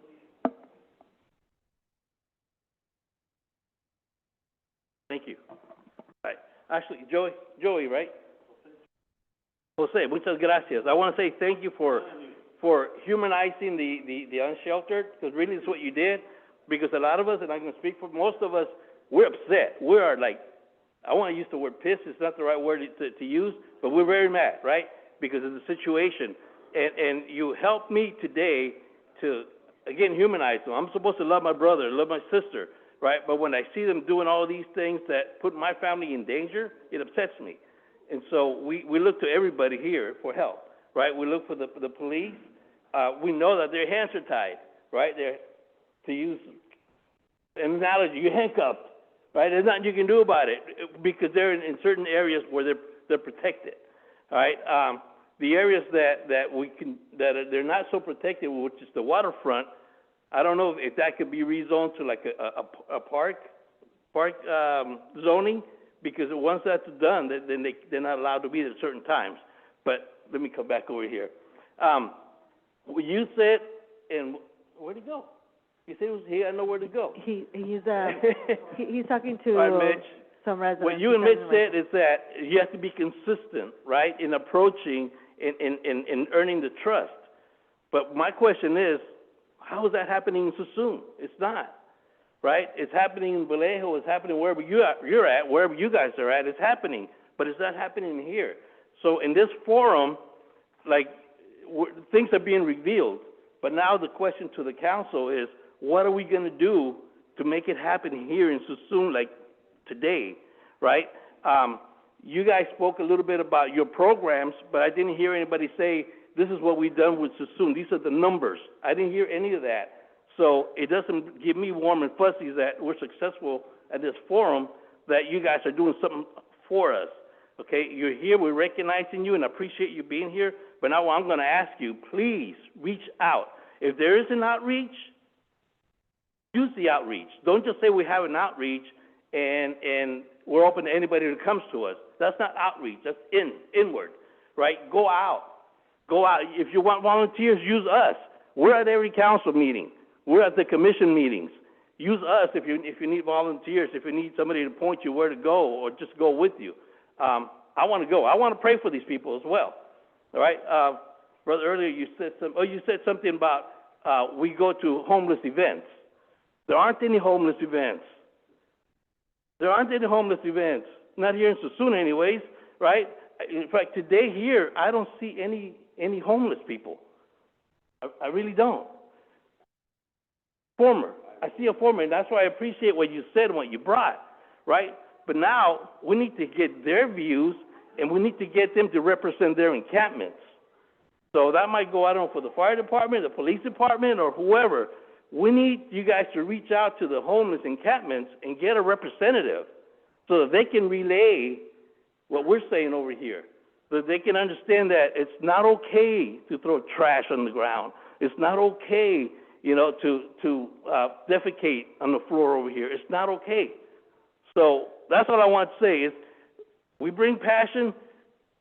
Thank you. Right. Actually, Joey, right? Jose, muchas gracias. I want to say thank you for humanizing the unsheltered, because really it's what you did. Because a lot of us, and I can speak for most of us, we're upset. We are like, I want to use the word pissed. It's not the right word to use, but we're very mad, right? Because of the situation. And you helped me today to, again, humanize them. I'm supposed to love my brother, love my sister, right? But when I see them doing all these things that put my family in danger, it upsets me. And so we look to everybody here for help, right? We look for the police. We know that their hands are tied, right? They're, to use an analogy, you're handcuffed, right? There's nothing you can do about it because they're in certain areas where they're protected, all right? The areas that they're not so protected, which is the waterfront, I don't know if that could be rezoned to like a park zoning, because once that's done, then they're not allowed to be there at certain times. But let me come back over here. You said, and where'd he go? He said he had nowhere to go. He's talking to All right, Mitch. some residents. What you and Mitch said is that you have to be consistent, right, in approaching in earning the trust. But my question is, how is that happening in Suisun? It's not, right? It's happening in Vallejo. It's happening wherever you're at, wherever you guys are at. It's happening, but it's not happening here. So in this forum, like, things are being revealed. But now the question to the council is, what are we going to do to make it happen here in Suisun, like today, right? You guys spoke a little bit about your programs, but I didn't hear anybody say, this is what we've done with Suisun. These are the numbers. I didn't hear any of that. So it doesn't give me warm and fuzzy that we're successful at this forum, that you guys are doing something for us. Okay, you're here, we're recognizing you, and I appreciate you being here. But now I'm going to ask you, please reach out. If there is an outreach, use the outreach. Don't just say we have an outreach and we're open to anybody who comes to us. That's not outreach. That's inward, right? Go out. Go out. If you want volunteers, use us. We're at every council meeting. We're at the commission meetings. Use us if you need volunteers, if you need somebody to point you where to go or just go with you. I want to go. I want to pray for these people as well. All right? Brother, earlier you said something about we go to homeless events. There aren't any homeless events. There aren't any homeless events. Not here in Suisun anyways, right? In fact, today here, I don't see any homeless people. I really don't. I see a former, and that's why I appreciate what you said and what you brought, right? But now we need to get their views and we need to get them to represent their encampments. So that might go, I don't know, for the fire department, the police department, or whoever. We need you guys to reach out to the homeless encampments and get a representative so that they can relay what we're saying over here, so that they can understand that it's not okay to throw trash on the ground. It's not okay, you know, to defecate on the floor over here. It's not okay. So that's all I want to say is we bring passion.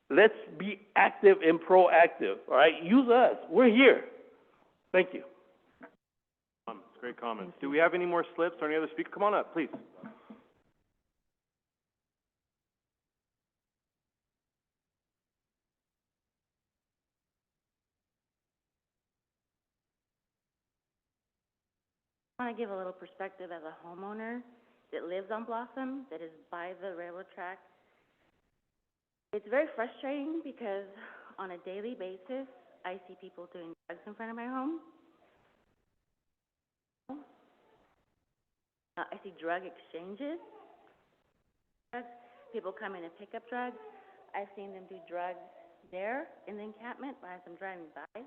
Let's be active and proactive, all right? Use us. We're here. Thank you. It's great comments. Do we have any more slips or any other speakers? Come on up, please. I want to give a little perspective as a homeowner that lives on Blossom, that is by the railroad track. It's very frustrating because on a daily basis, I see people doing drugs in front of my home. I see drug exchanges. People come in and pick up drugs. I've seen them do drugs there in the encampment as I'm driving by.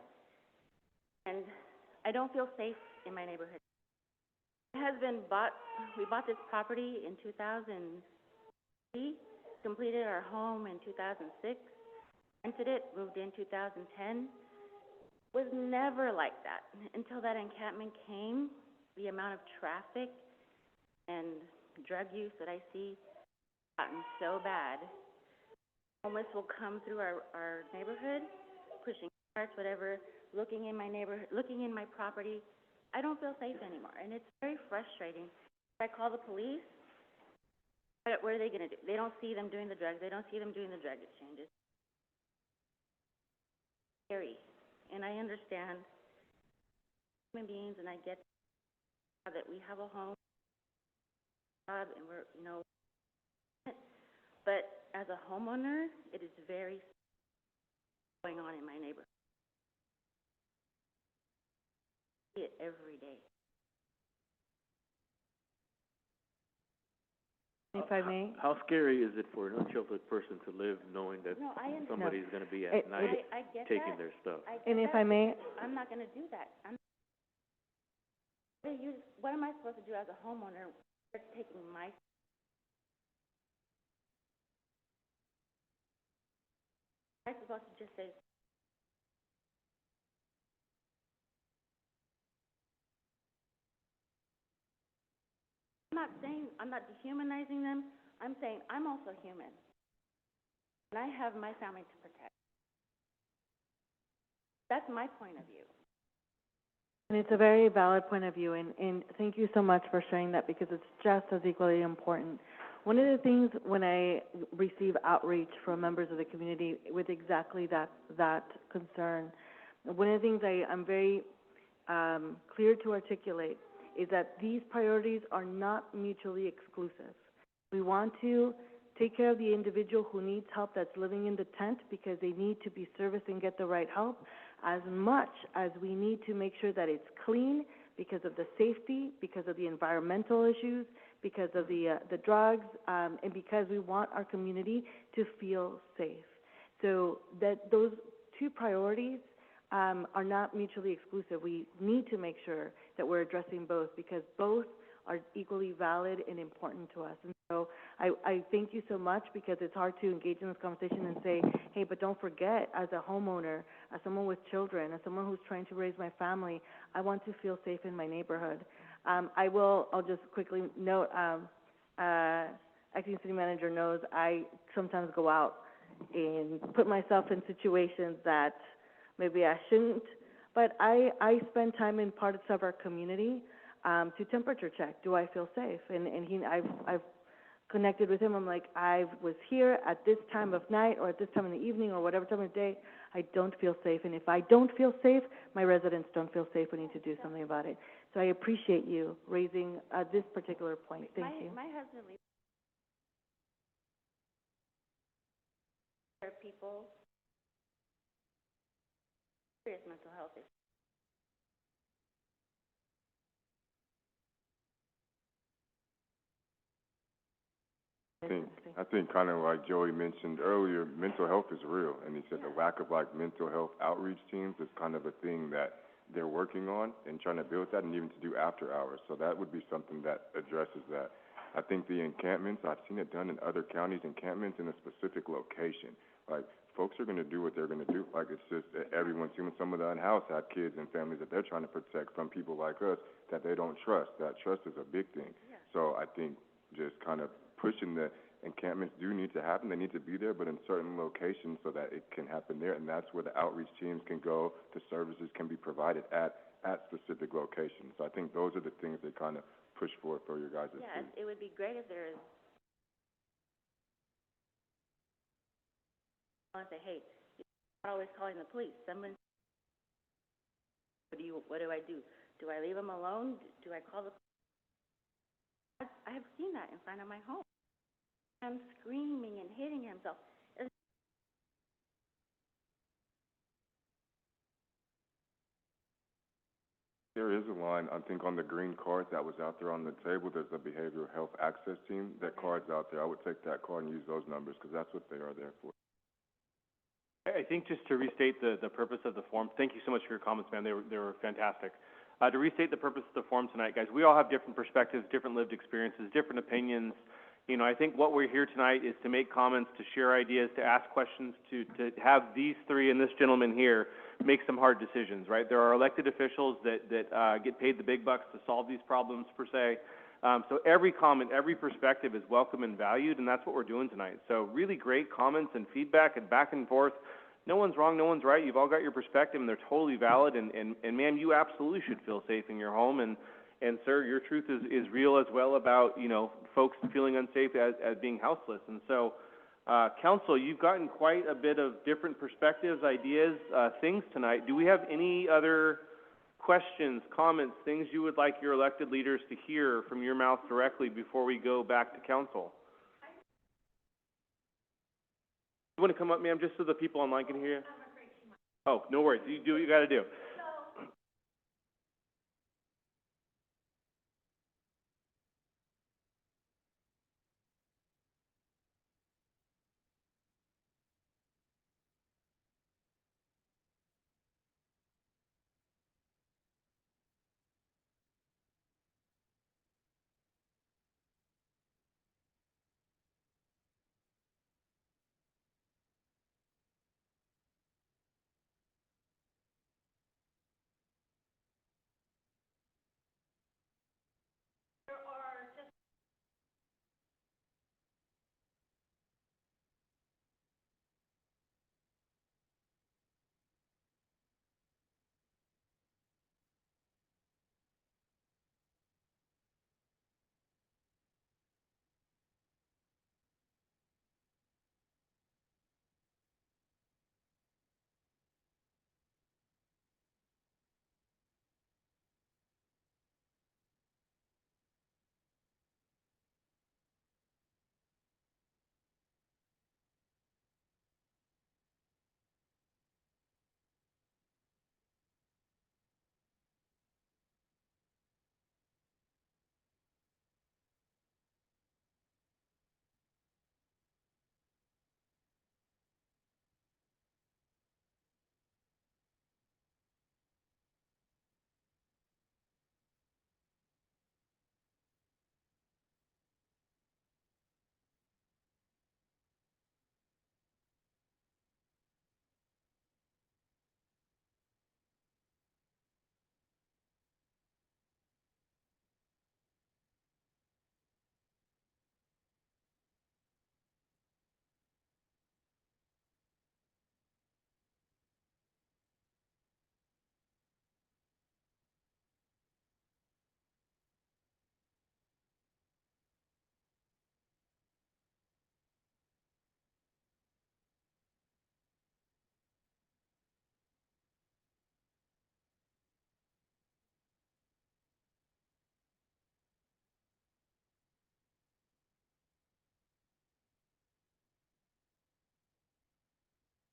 And I don't feel safe in my neighborhood. My husband we bought this property in 2003, completed our home in 2006, rented it, moved in 2010. Was never like that until that encampment came. The amount of traffic and drug use that I see gotten so bad. Homeless will come through our neighborhood, pushing carts, whatever, looking in my neighborhood, looking in my property. I don't feel safe anymore, and it's very frustrating. If I call the police, what are they going to do? They don't see them doing the drugs. They don't see them doing the drug exchanges. Scary, and I understand human beings, and I get that we have a home, job, and we're, you know, but as a homeowner, it is very going on in my neighborhood. I see it every day. If I may? How scary is it for an unsheltered person to live knowing that No, I understand. somebody's going to be at night I get taking that. their stuff? And if I may? I'm not going to do that. What am I supposed to do as a homeowner? They're taking my. I'm supposed to just say. I'm not dehumanizing them. I'm saying I'm also human. And I have my family to protect. That's my point of view. And it's a very valid point of view, and thank you so much for sharing that because it's just as equally important. One of the things when I receive outreach from members of the community with exactly that concern, one of the things I'm very clear to articulate is that these priorities are not mutually exclusive. We want to take care of the individual who needs help that's living in the tent because they need to be serviced and get the right help, as much as we need to make sure that it's clean because of the safety, because of the environmental issues, because of the drugs, and because we want our community to feel safe. So that those two priorities are not mutually exclusive. We need to make sure that we're addressing both because both are equally valid and important to us. And so I thank you so much because it's hard to engage in this conversation and say, hey, but don't forget, as a homeowner, as someone with children, as someone who's trying to raise my family, I want to feel safe in my neighborhood. I'll just quickly note, acting city manager knows I sometimes go out and put myself in situations that maybe I shouldn't, but I spend time in parts of our community to temperature check. Do I feel safe? And I've connected with him. I'm like, I was here at this time of night or at this time in the evening or whatever time of day. I don't feel safe. And if I don't feel safe, my residents don't feel safe. We need to do something about it. So I appreciate you raising this particular point. Thank you. My husband leaves there are people serious mental health issues. I think kind of like Joey mentioned earlier, mental health is real, and he said the lack of like mental health outreach teams is kind of a thing that they're working on and trying to build that, and even to do after hours. So that would be something that addresses that. I think the encampments, I've seen it done in other counties, encampments in a specific location. Like, folks are going to do what they're going to do. Like, it's just that everyone's human. Some of the unhoused have kids and families that they're trying to protect from people like us that they don't trust. That trust is a big thing. So I think just kind of pushing the encampments do need to happen. They need to be there, but in certain locations so that it can happen there. And that's where the outreach teams can go. The services can be provided at specific locations. So I think those are the things they kind of push for your guys' Yeah, it would be great if there is, I say, hey, you're not always calling the police. Someone, what do I do? Do I leave them alone? Do I call the police? I have seen that in front of my home. I'm screaming and hitting himself. There is a line, I think, on the green card that was out there on the table. There's a behavioral health access team. That card's out there. I would take that card and use those numbers because that's what they are there for. I think just to restate the purpose of the forum, thank you so much for your comments, man. They were fantastic. To restate the purpose of the forum tonight, guys, we all have different perspectives, different lived experiences, different opinions. You know, I think what we're here tonight is to make comments, to share ideas, to ask questions, to have these three and this gentleman here make some hard decisions, right? There are elected officials that get paid the big bucks to solve these problems, per se. So every comment, every perspective is welcome and valued, and that's what we're doing tonight. So really great comments and feedback and back and forth. No one's wrong, no one's right. You've all got your perspective, and they're totally valid. And ma'am, you absolutely should feel safe in your home. And sir, your truth is real as well about, you know, folks feeling unsafe as being houseless. And so, council, you've gotten quite a bit of different perspectives, ideas, things tonight. Do we have any other questions, comments, things you would like your elected leaders to hear from your mouth directly before we go back to council? You want to come up, ma'am, just so the people online can hear you? Oh, no worries. You do what you got to do.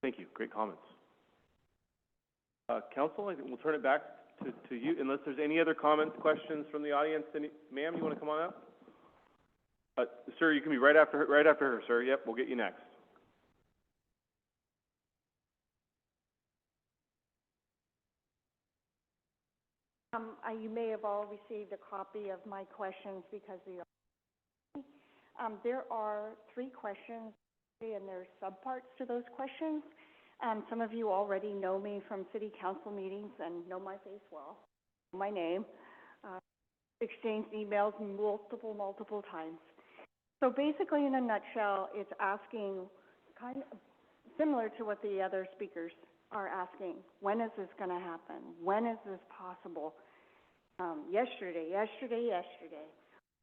Thank you. Great comments. Council, I think we'll turn it back to you, unless there's any other comments, questions from the audience. Ma'am, you want to come on up? Sir, you can be right after her, sir. Yep, we'll get you next. You may have all received a copy of my questions because there are 3 questions, and there's subparts to those questions. Some of you already know me from city council meetings and know my face well, my name, exchanged emails multiple times. So basically, in a nutshell, it's asking kind of similar to what the other speakers are asking. When is this going to happen? When is this possible? Yesterday.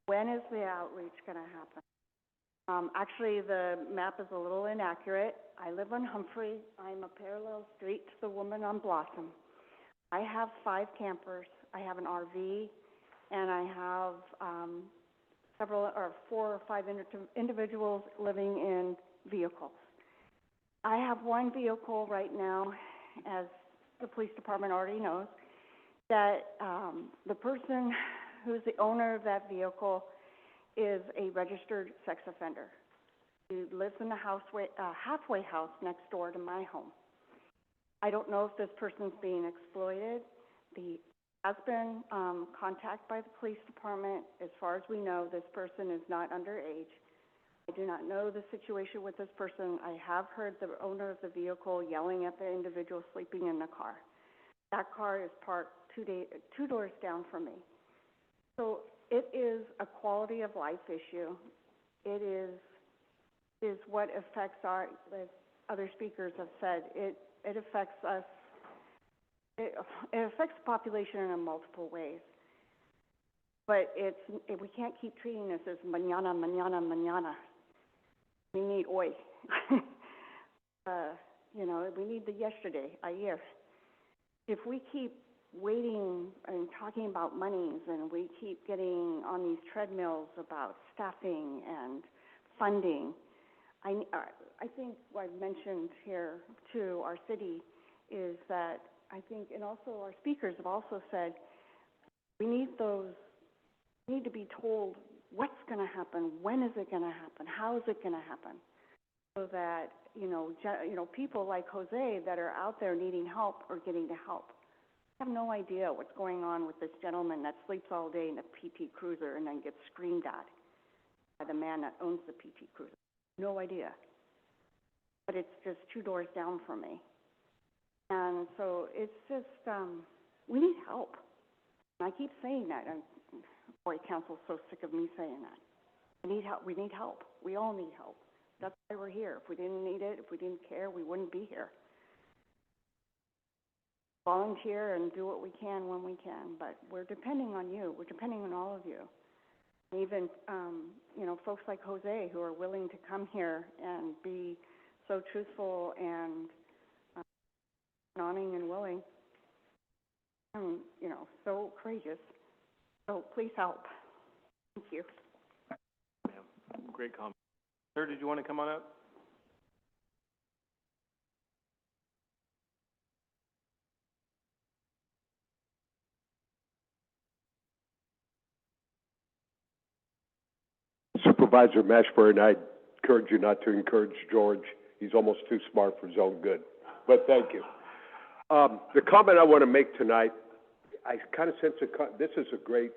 When is the outreach going to happen? Actually, the map is a little inaccurate. I live on Humphrey. I'm a parallel street to the woman on Blossom. I have 5 campers. I have an RV, and I have 4 or 5 individuals living in vehicles. I have 1 vehicle right now, as the police department already knows, that the person who's the owner of that vehicle is a registered sex offender. He lives in a halfway house next door to my home. I don't know if this person's being exploited. He has been contacted by the police department. As far as we know, this person is not underage. I do not know the situation with this person. I have heard the owner of the vehicle yelling at the individual sleeping in the car. That car is parked 2 doors down from me. So it is a quality of life issue. It is what affects our, as other speakers have said, it affects us, it affects the population in multiple ways. But we can't keep treating this as mañana, mañana, mañana. We need hoy. We need the yesterday, ayer. If we keep waiting and talking about monies, and we keep getting on these treadmills about staffing and funding, I think what I've mentioned here to our city is that I think, and also our speakers have also said, we need to be told what's going to happen, when is it going to happen, how is it going to happen, so that people like Jose that are out there needing help are getting the help. I have no idea what's going on with this gentleman that sleeps all day in a PT Cruiser and then gets screamed at by the man that owns the PT Cruiser. No idea. But it's just 2 doors down from me. And so it's just, we need help. And I keep saying that. Boy, council's so sick of me saying that. We need help. We need help. We all need help. That's why we're here. If we didn't need it, if we didn't care, we wouldn't be here. Volunteer and do what we can when we can, but we're depending on you. We're depending on all of you. And even, folks like Jose who are willing to come here and be so truthful and honoring and willing, so courageous. So please help. Thank you. Great comment. Sir, did you want to come on up? Supervisor Mashburn, I encourage you not to encourage George. He's almost too smart for his own good. But thank you. The comment I want to make tonight, I kind of sense this is a great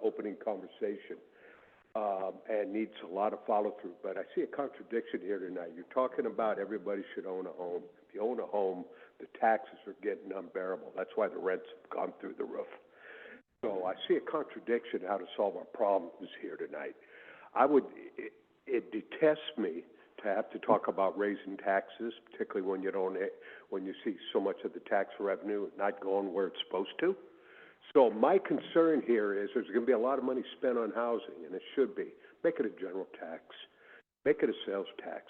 opening conversation and needs a lot of follow-through. But I see a contradiction here tonight. You're talking about everybody should own a home. If you own a home, the taxes are getting unbearable. That's why the rents have gone through the roof. So I see a contradiction how to solve our problems here tonight. It detests me to have to talk about raising taxes, particularly when you see so much of the tax revenue not going where it's supposed to. So my concern here is there's going to be a lot of money spent on housing, and it should be. Make it a general tax. Make it a sales tax.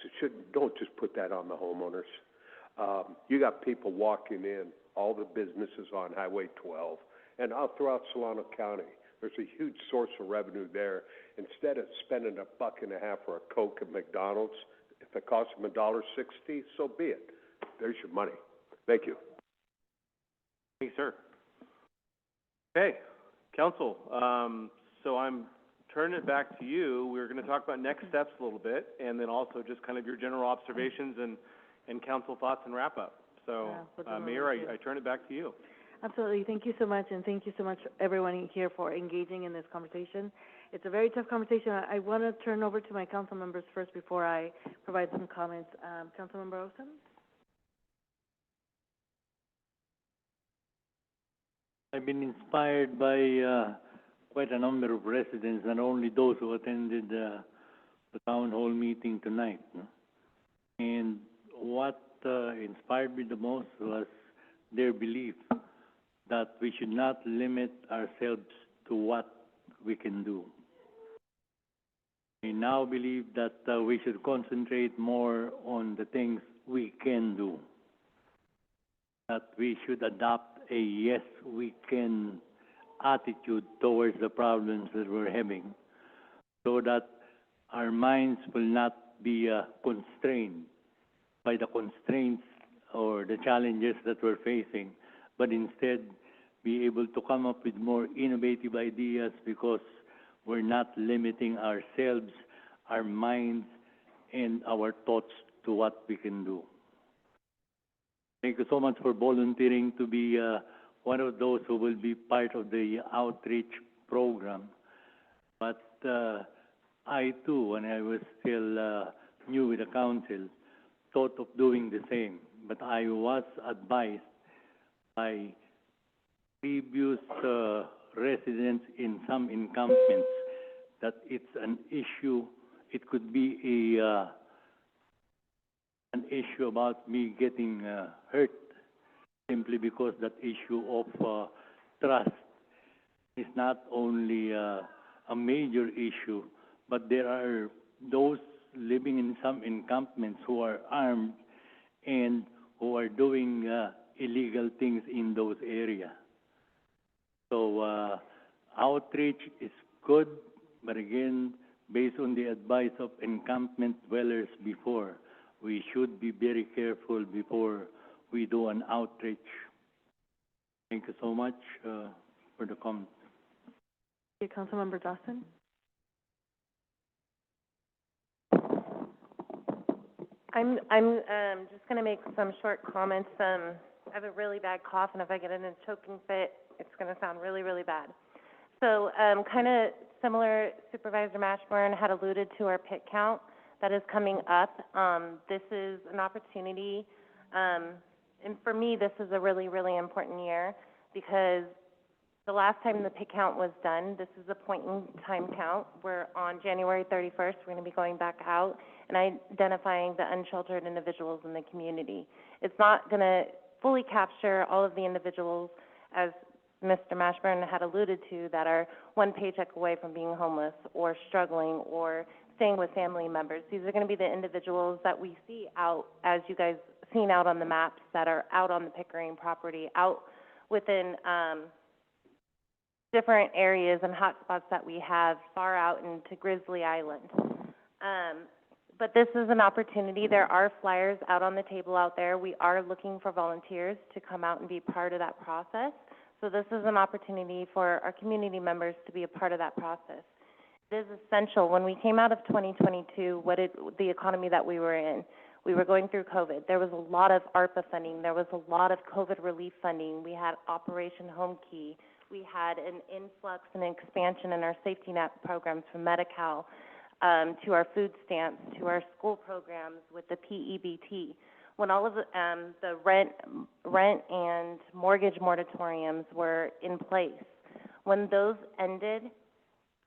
Don't just put that on the homeowners. You got people walking in, all the businesses on Highway 12, and all throughout Solano County. There's a huge source of revenue there. Instead of spending $1.50 for a Coke at McDonald's, if it costs them $1.60, so be it. There's your money. Thank you. Thank you, sir. Okay, council. So I'm turn it back to you. We're gonna talk about next steps a little bit, and then also just kind of your general observations and council thoughts and wrap up. So, Mayor, I turn it back to you. Absolutely. Thank you so much, and thank you so much, everyone here, for engaging in this conversation. It's a very tough conversation. I want to turn over to my council members first before I provide some comments. Councilmember Olson? I've been inspired by quite a number of residents, not only those who attended the town hall meeting tonight. No? And what inspired me the most was their belief that we should not limit ourselves to what we can do. I now believe that we should concentrate more on the things we can do, that we should adopt a yes, we can attitude towards the problems that we're having, so that our minds will not be constrained by the constraints or the challenges that we're facing, but instead be able to come up with more innovative ideas, because we're not limiting ourselves, our minds, and our thoughts to what we can do. Thank you so much for volunteering to be one of those who will be part of the outreach program. But I too, when I was still new with the council, thought of doing the same. But I was advised by previous residents in some encampments that it's an issue. It could be an issue about me getting hurt, simply because that issue of trust is not only a major issue, but there are those living in some encampments who are armed and who are doing illegal things in those areas. So outreach is good, but again, based on the advice of encampment dwellers before, we should be very careful before we do an outreach. Thank you so much for the comment. Okay, Councilmember Dawson? I'm just going to make some short comments. I have a really bad cough, and if I get in a choking fit, it's going to sound really, really bad. So, kind of similar, Supervisor Mashburn had alluded to our pit count that is coming up. This is an opportunity, and for me, this is a really, really important year, because the last time the pit count was done, this is a point-in-time count. We're on January 31st. We're going to be going back out and identifying the unsheltered individuals in the community. It's not going to fully capture all of the individuals, as Mr. Mashburn had alluded to, that are one paycheck away from being homeless or struggling or staying with family members. These are going to be the individuals that we see out, as you guys seen out on the maps, that are out on the Pickering property, out within different areas and hotspots that we have far out into Grizzly Island. But this is an opportunity. There are flyers out on the table out there. We are looking for volunteers to come out and be part of that process. So this is an opportunity for our community members to be a part of that process. It is essential. When we came out of 2022, the economy that we were in, we were going through COVID. There was a lot of ARPA funding. There was a lot of COVID relief funding. We had Operation Home Key. We had an influx and expansion in our safety net programs from Medi-Cal, to our food stamps, to our school programs with the PEBT. When all of the rent and mortgage moratoriums were in place, when those ended,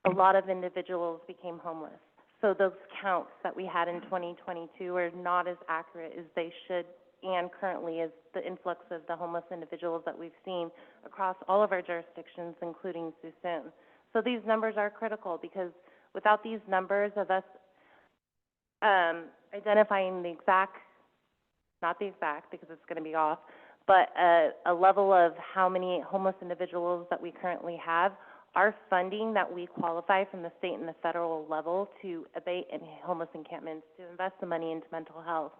a lot of individuals became homeless. So those counts that we had in 2022 are not as accurate as they should, and currently is the influx of the homeless individuals that we've seen across all of our jurisdictions, including Suisun. So these numbers are critical, because without these numbers of us identifying the exact, not the exact because it's going to be off, but a level of how many homeless individuals that we currently have, our funding that we qualify from the state and the federal level to abate in homeless encampments, to invest the money into mental health,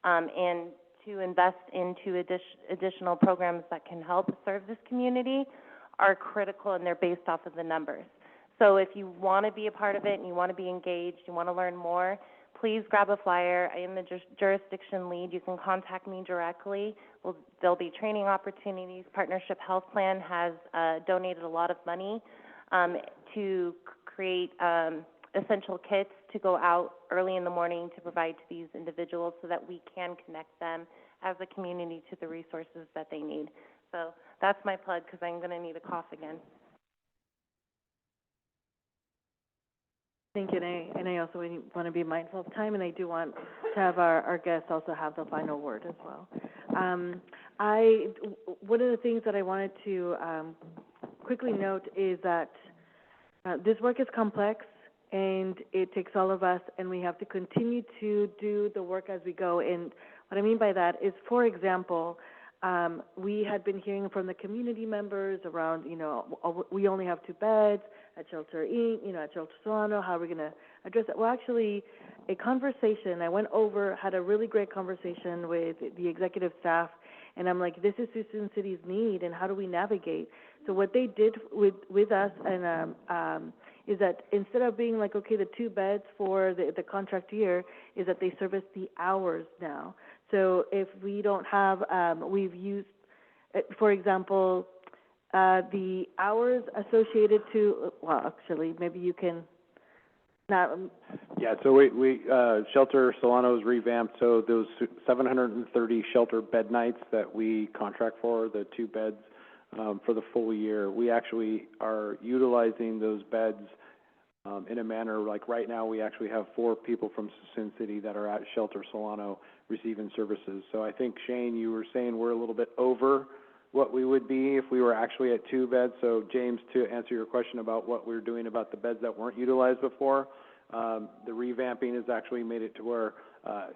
and to invest into additional programs that can help serve this community, are critical, and they're based off of the numbers. So if you want to be a part of it and you want to be engaged, you want to learn more, please grab a flyer. I am the jurisdiction lead. You can contact me directly. There'll be training opportunities. Partnership Health Plan has donated a lot of money to create essential kits to go out early in the morning to provide to these individuals so that we can connect them as a community to the resources that they need. So that's my plug, because I'm going to need a cough again. Thank you, and I also want to be mindful of time, and I do want to have our guests also have the final word as well. One of the things that I wanted to quickly note is that this work is complex, and it takes all of us, and we have to continue to do the work as we go. And what I mean by that is, for example, we had been hearing from the community members around, we only have 2 beds at Shelter Inc., at Shelter Solano, how are we going to address it? Well, actually, a conversation, I went over, had a really great conversation with the executive staff, and I'm like, this is Suisun City's need, and how do we navigate? So what they did with us, and is that instead of being like, okay, the 2 beds for the contract year, is that they service the hours now. So if we don't have, we've used, for example, the hours associated to, well, actually, maybe you can, not. Yeah, so we Shelter Solano's revamped, so those 730 shelter bed nights that we contract for, the 2 beds for the full year, we actually are utilizing those beds in a manner like right now we actually have 4 people from Suisun City that are at Shelter Solano receiving services. So I think, Shane, you were saying we're a little bit over what we would be if we were actually at 2 beds. So, James, to answer your question about what we're doing about the beds that weren't utilized before, the revamping has actually made it to where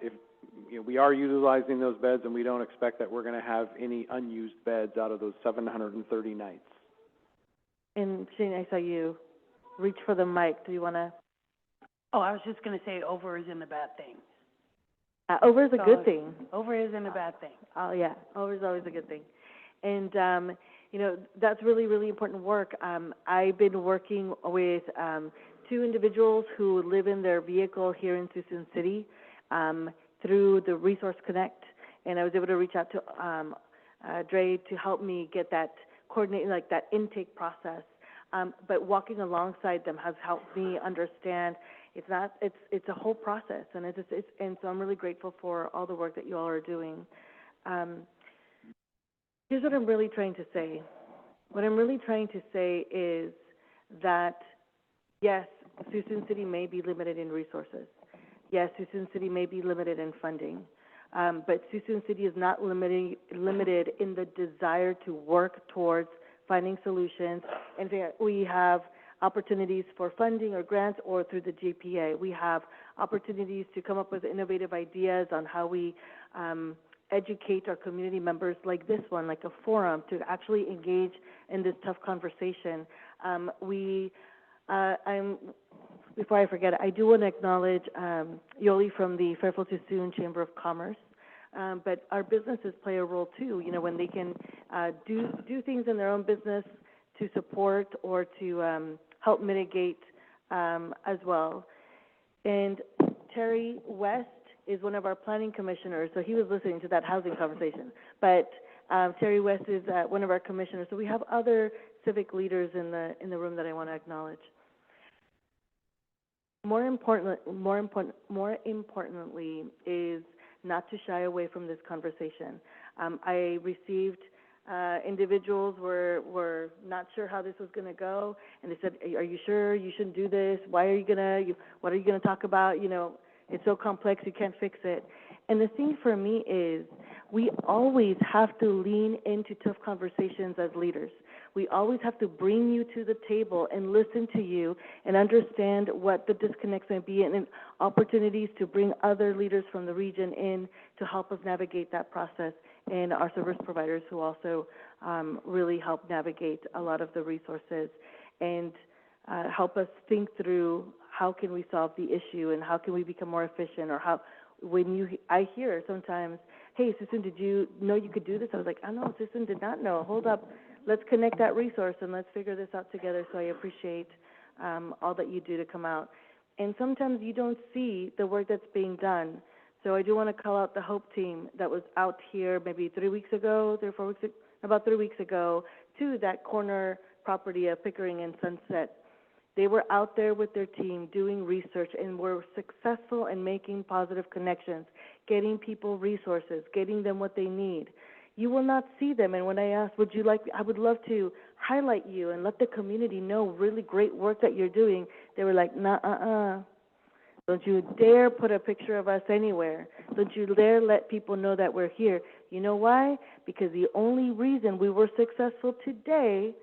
if we are utilizing those beds, and we don't expect that we're going to have any unused beds out of those 730 nights. And Shane, I saw you reach for the mic. Do you want to? Oh, I was just going to say over isn't a bad thing. Over is a good thing. Over isn't a bad thing. Oh, yeah. Over is always a good thing. And, that's really, really important work. I've been working with 2 individuals who live in their vehicle here in Suisun City through the Resource Connect, and I was able to reach out to Dre to help me get that coordinated, like that intake process. But walking alongside them has helped me understand it's a whole process, and and so I'm really grateful for all the work that you all are doing. Here's what I'm really trying to say. What I'm really trying to say is that, yes, Suisun City may be limited in resources. Yes, Suisun City may be limited in funding. But Suisun City is not limited in the desire to work towards finding solutions. And we have opportunities for funding or grants or through the GPA. We have opportunities to come up with innovative ideas on how we educate our community members, like this one, like a forum, to actually engage in this tough conversation. Before I forget, I do want to acknowledge Yoli from the Fairfield-Suisun Chamber of Commerce. But our businesses play a role too, when they can do things in their own business to support or to help mitigate as well. And Terry West is one of our planning commissioners, so he was listening to that housing conversation. But Terry West is one of our commissioners, so we have other civic leaders in the room that I want to acknowledge. More importantly is not to shy away from this conversation. I received individuals were not sure how this was going to go, and they said, "Are you sure you shouldn't do this? Why are you gonna? What are you going to talk about? It's so complex, you can't fix it." And the thing for me is, we always have to lean into tough conversations as leaders. We always have to bring you to the table and listen to you and understand what the disconnects may be, and opportunities to bring other leaders from the region in to help us navigate that process, and our service providers who also really help navigate a lot of the resources and help us think through how can we solve the issue and how can we become more efficient, or how, I hear sometimes, "Hey, Suisun, did you know you could do this?" I was like, "Oh, no, Suisun did not know. Hold up. Let's connect that resource and let's figure this out together." So I appreciate all that you do to come out. And sometimes you don't see the work that's being done. So I do want to call out the Hope team that was out here maybe 3 weeks ago, 3 or 4 weeks, about 3 weeks ago, to that corner property of Pickering and Sunset. They were out there with their team doing research and were successful in making positive connections, getting people resources, getting them what they need. You will not see them, and when I asked, I would love to highlight you and let the community know really great work that you're doing, they were like, nah, don't you dare put a picture of us anywhere. Don't you dare let people know that we're here. You know why? Because the only reason we were successful today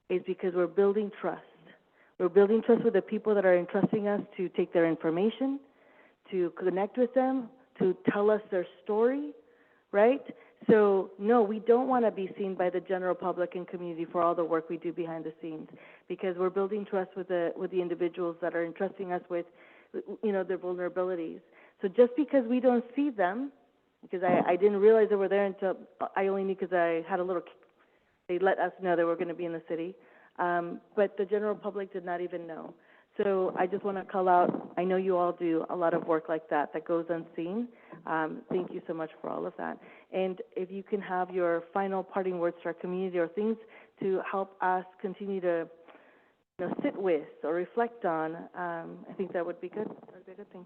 is because we're building trust. We're building trust with the people that are entrusting us to take their information, to connect with them, to tell us their story, right? So, no, we don't want to be seen by the general public and community for all the work we do behind the scenes, because we're building trust with the individuals that are entrusting us with, their vulnerabilities. So just because we don't see them, because I didn't realize they were there until, I only knew because I had they let us know they were going to be in the city. But the general public did not even know. So I just want to call out, I know you all do a lot of work like that goes unseen. Thank you so much for all of that. And if you can have your final parting words to our community or things to help us continue to sit with or reflect on, I think that would be good. That would be a good thing.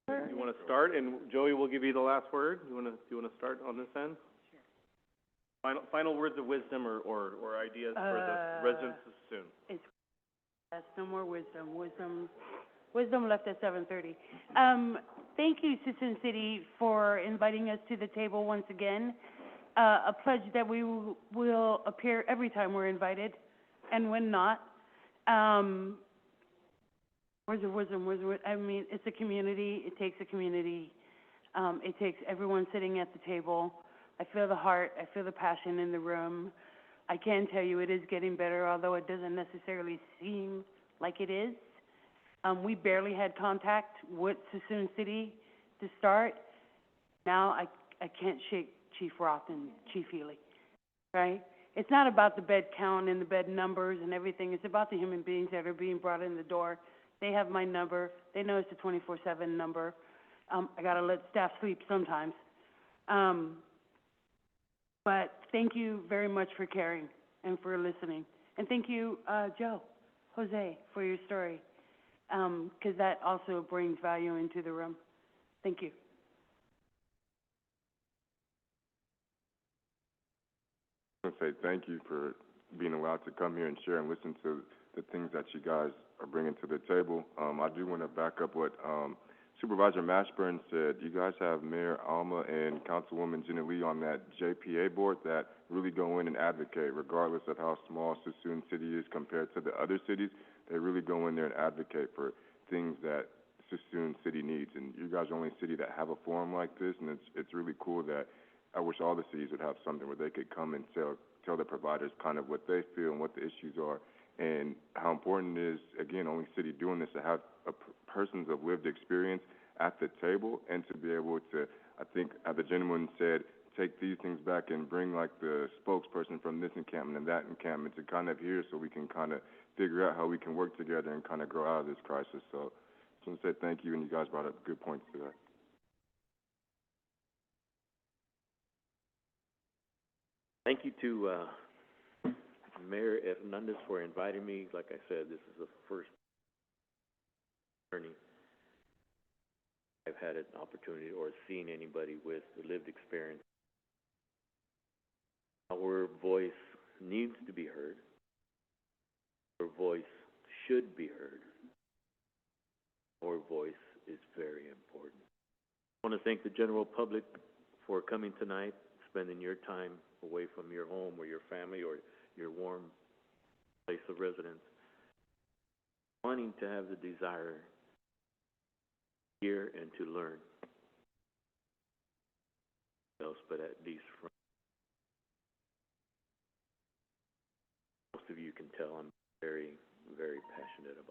You want to start, and Joey will give you the last word. Do you want to start on this end? Sure. Final words of wisdom or ideas for the residents of Suisun. That's no more wisdom. Wisdom left at 7:30. Thank you, Suisun City, for inviting us to the table once again. A pledge that we will appear every time we're invited, and when not. Words of wisdom. I mean, it's a community. It takes a community. It takes everyone sitting at the table. I feel the heart. I feel the passion in the room. I can tell you it is getting better, although it doesn't necessarily seem like it is. We barely had contact with Suisun City to start. Now I can't shake Chief Roth and Chief Healy, right? It's not about the bed count and the bed numbers and everything. It's about the human beings that are being brought in the door. They have my number. They know it's a 24/7 number. I got to let staff sleep sometimes. But thank you very much for caring and for listening. And thank you, Jose, for your story, because that also brings value into the room. Thank you. I want to say thank you for being allowed to come here and share and listen to the things that you guys are bringing to the table. I do want to back up what Supervisor Mashburn said. You guys have Mayor Alma and Councilwoman Jenna Lee on that JPA board that really go in and advocate, regardless of how small Suisun City is compared to the other cities. They really go in there and advocate for things that Suisun City needs. And you guys are the only city that have a forum like this, and it's really cool that I wish all the cities would have something where they could come and tell the providers kind of what they feel and what the issues are, and how important it is, again, only city doing this, to have persons of lived experience at the table, and to be able to, I think, as the gentleman said, take these things back and bring like the spokesperson from this encampment and that encampment to kind of hear, so we can kind of figure out how we can work together and kind of grow out of this crisis. So I just want to say thank you, and you guys brought up good points today. Thank you to Mayor Hernandez for inviting me. Like I said, this is the first journey I've had an opportunity or seen anybody with lived experience. Our voice needs to be heard. Our voice should be heard. Our voice is very important. I want to thank the general public for coming tonight, spending your time away from your home or your family or your warm place of residence, wanting to have the desire to hear and to learn else, but at least from most of you can tell I'm very, very passionate about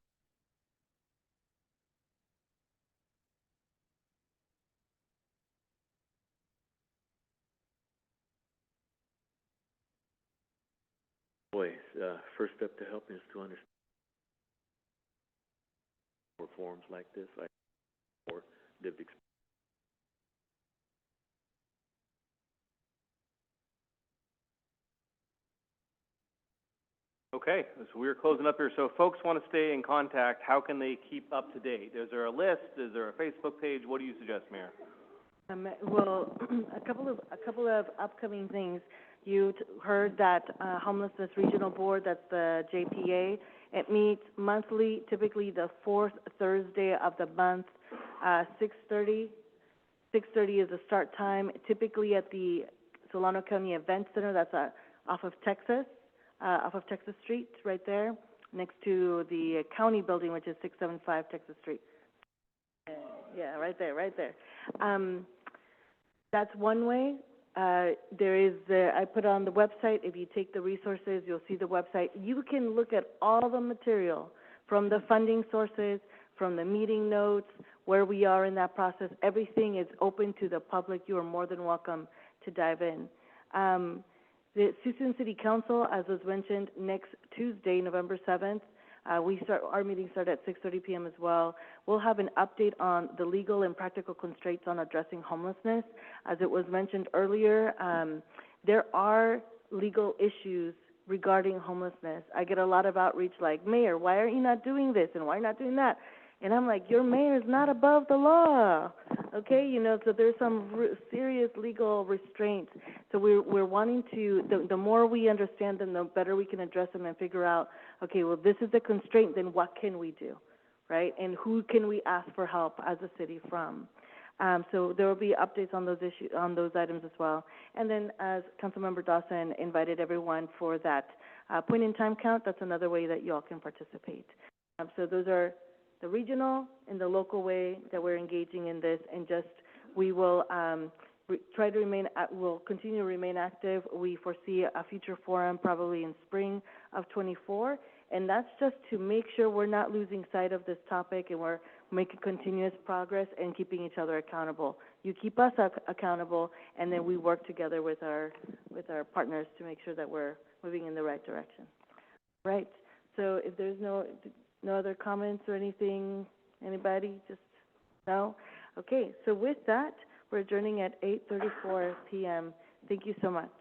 voice. first step to helping is to understand more forums like this, like more lived experience. Okay, so we're closing up here. So if folks want to stay in contact, how can they keep up to date? Is there a list? Is there a Facebook page? What do you suggest, Mayor? Well, a couple of upcoming things. You heard that Homelessness Regional Board, that's the JPA. It meets monthly, typically the fourth Thursday of the month, 6:30. 6:30 is the start time, typically at the Solano County Event Center. That's off of Texas Street, right there, next to the county building, which is 675 Texas Street. Yeah, right there. That's one way. There is I put on the website, if you take the resources, you'll see the website. You can look at all the material from the funding sources, from the meeting notes, where we are in that process. Everything is open to the public. You are more than welcome to dive in. The Suisun City Council, as was mentioned, next Tuesday, November 7th, our meetings start at 6:30 p.m. as well. We'll have an update on the legal and practical constraints on addressing homelessness. As it was mentioned earlier, there are legal issues regarding homelessness. I get a lot of outreach like, Mayor, why are you not doing this and why are you not doing that? And I'm like, your mayor is not above the law, okay? So there's some serious legal restraints. So we're wanting to, the more we understand them, the better we can address them and figure out, okay, well, this is the constraint, then what can we do, right? And who can we ask for help as a city from? So there will be updates on those issues, on those items as well. And then, as Councilmember Dawson invited everyone for that point-in-time count, that's another way that you all can participate. So those are the regional and the local way that we're engaging in this, and just we will try to remain. We'll continue to remain active. We foresee a future forum probably in spring of '24, and that's just to make sure we're not losing sight of this topic, and we're making continuous progress and keeping each other accountable. You keep us accountable, and then we work together with our partners to make sure that we're moving in the right direction. Right. So if there's no other comments or anything, anybody? Just no? Okay, so with that, we're adjourning at 8:34 p.m. Thank you so much.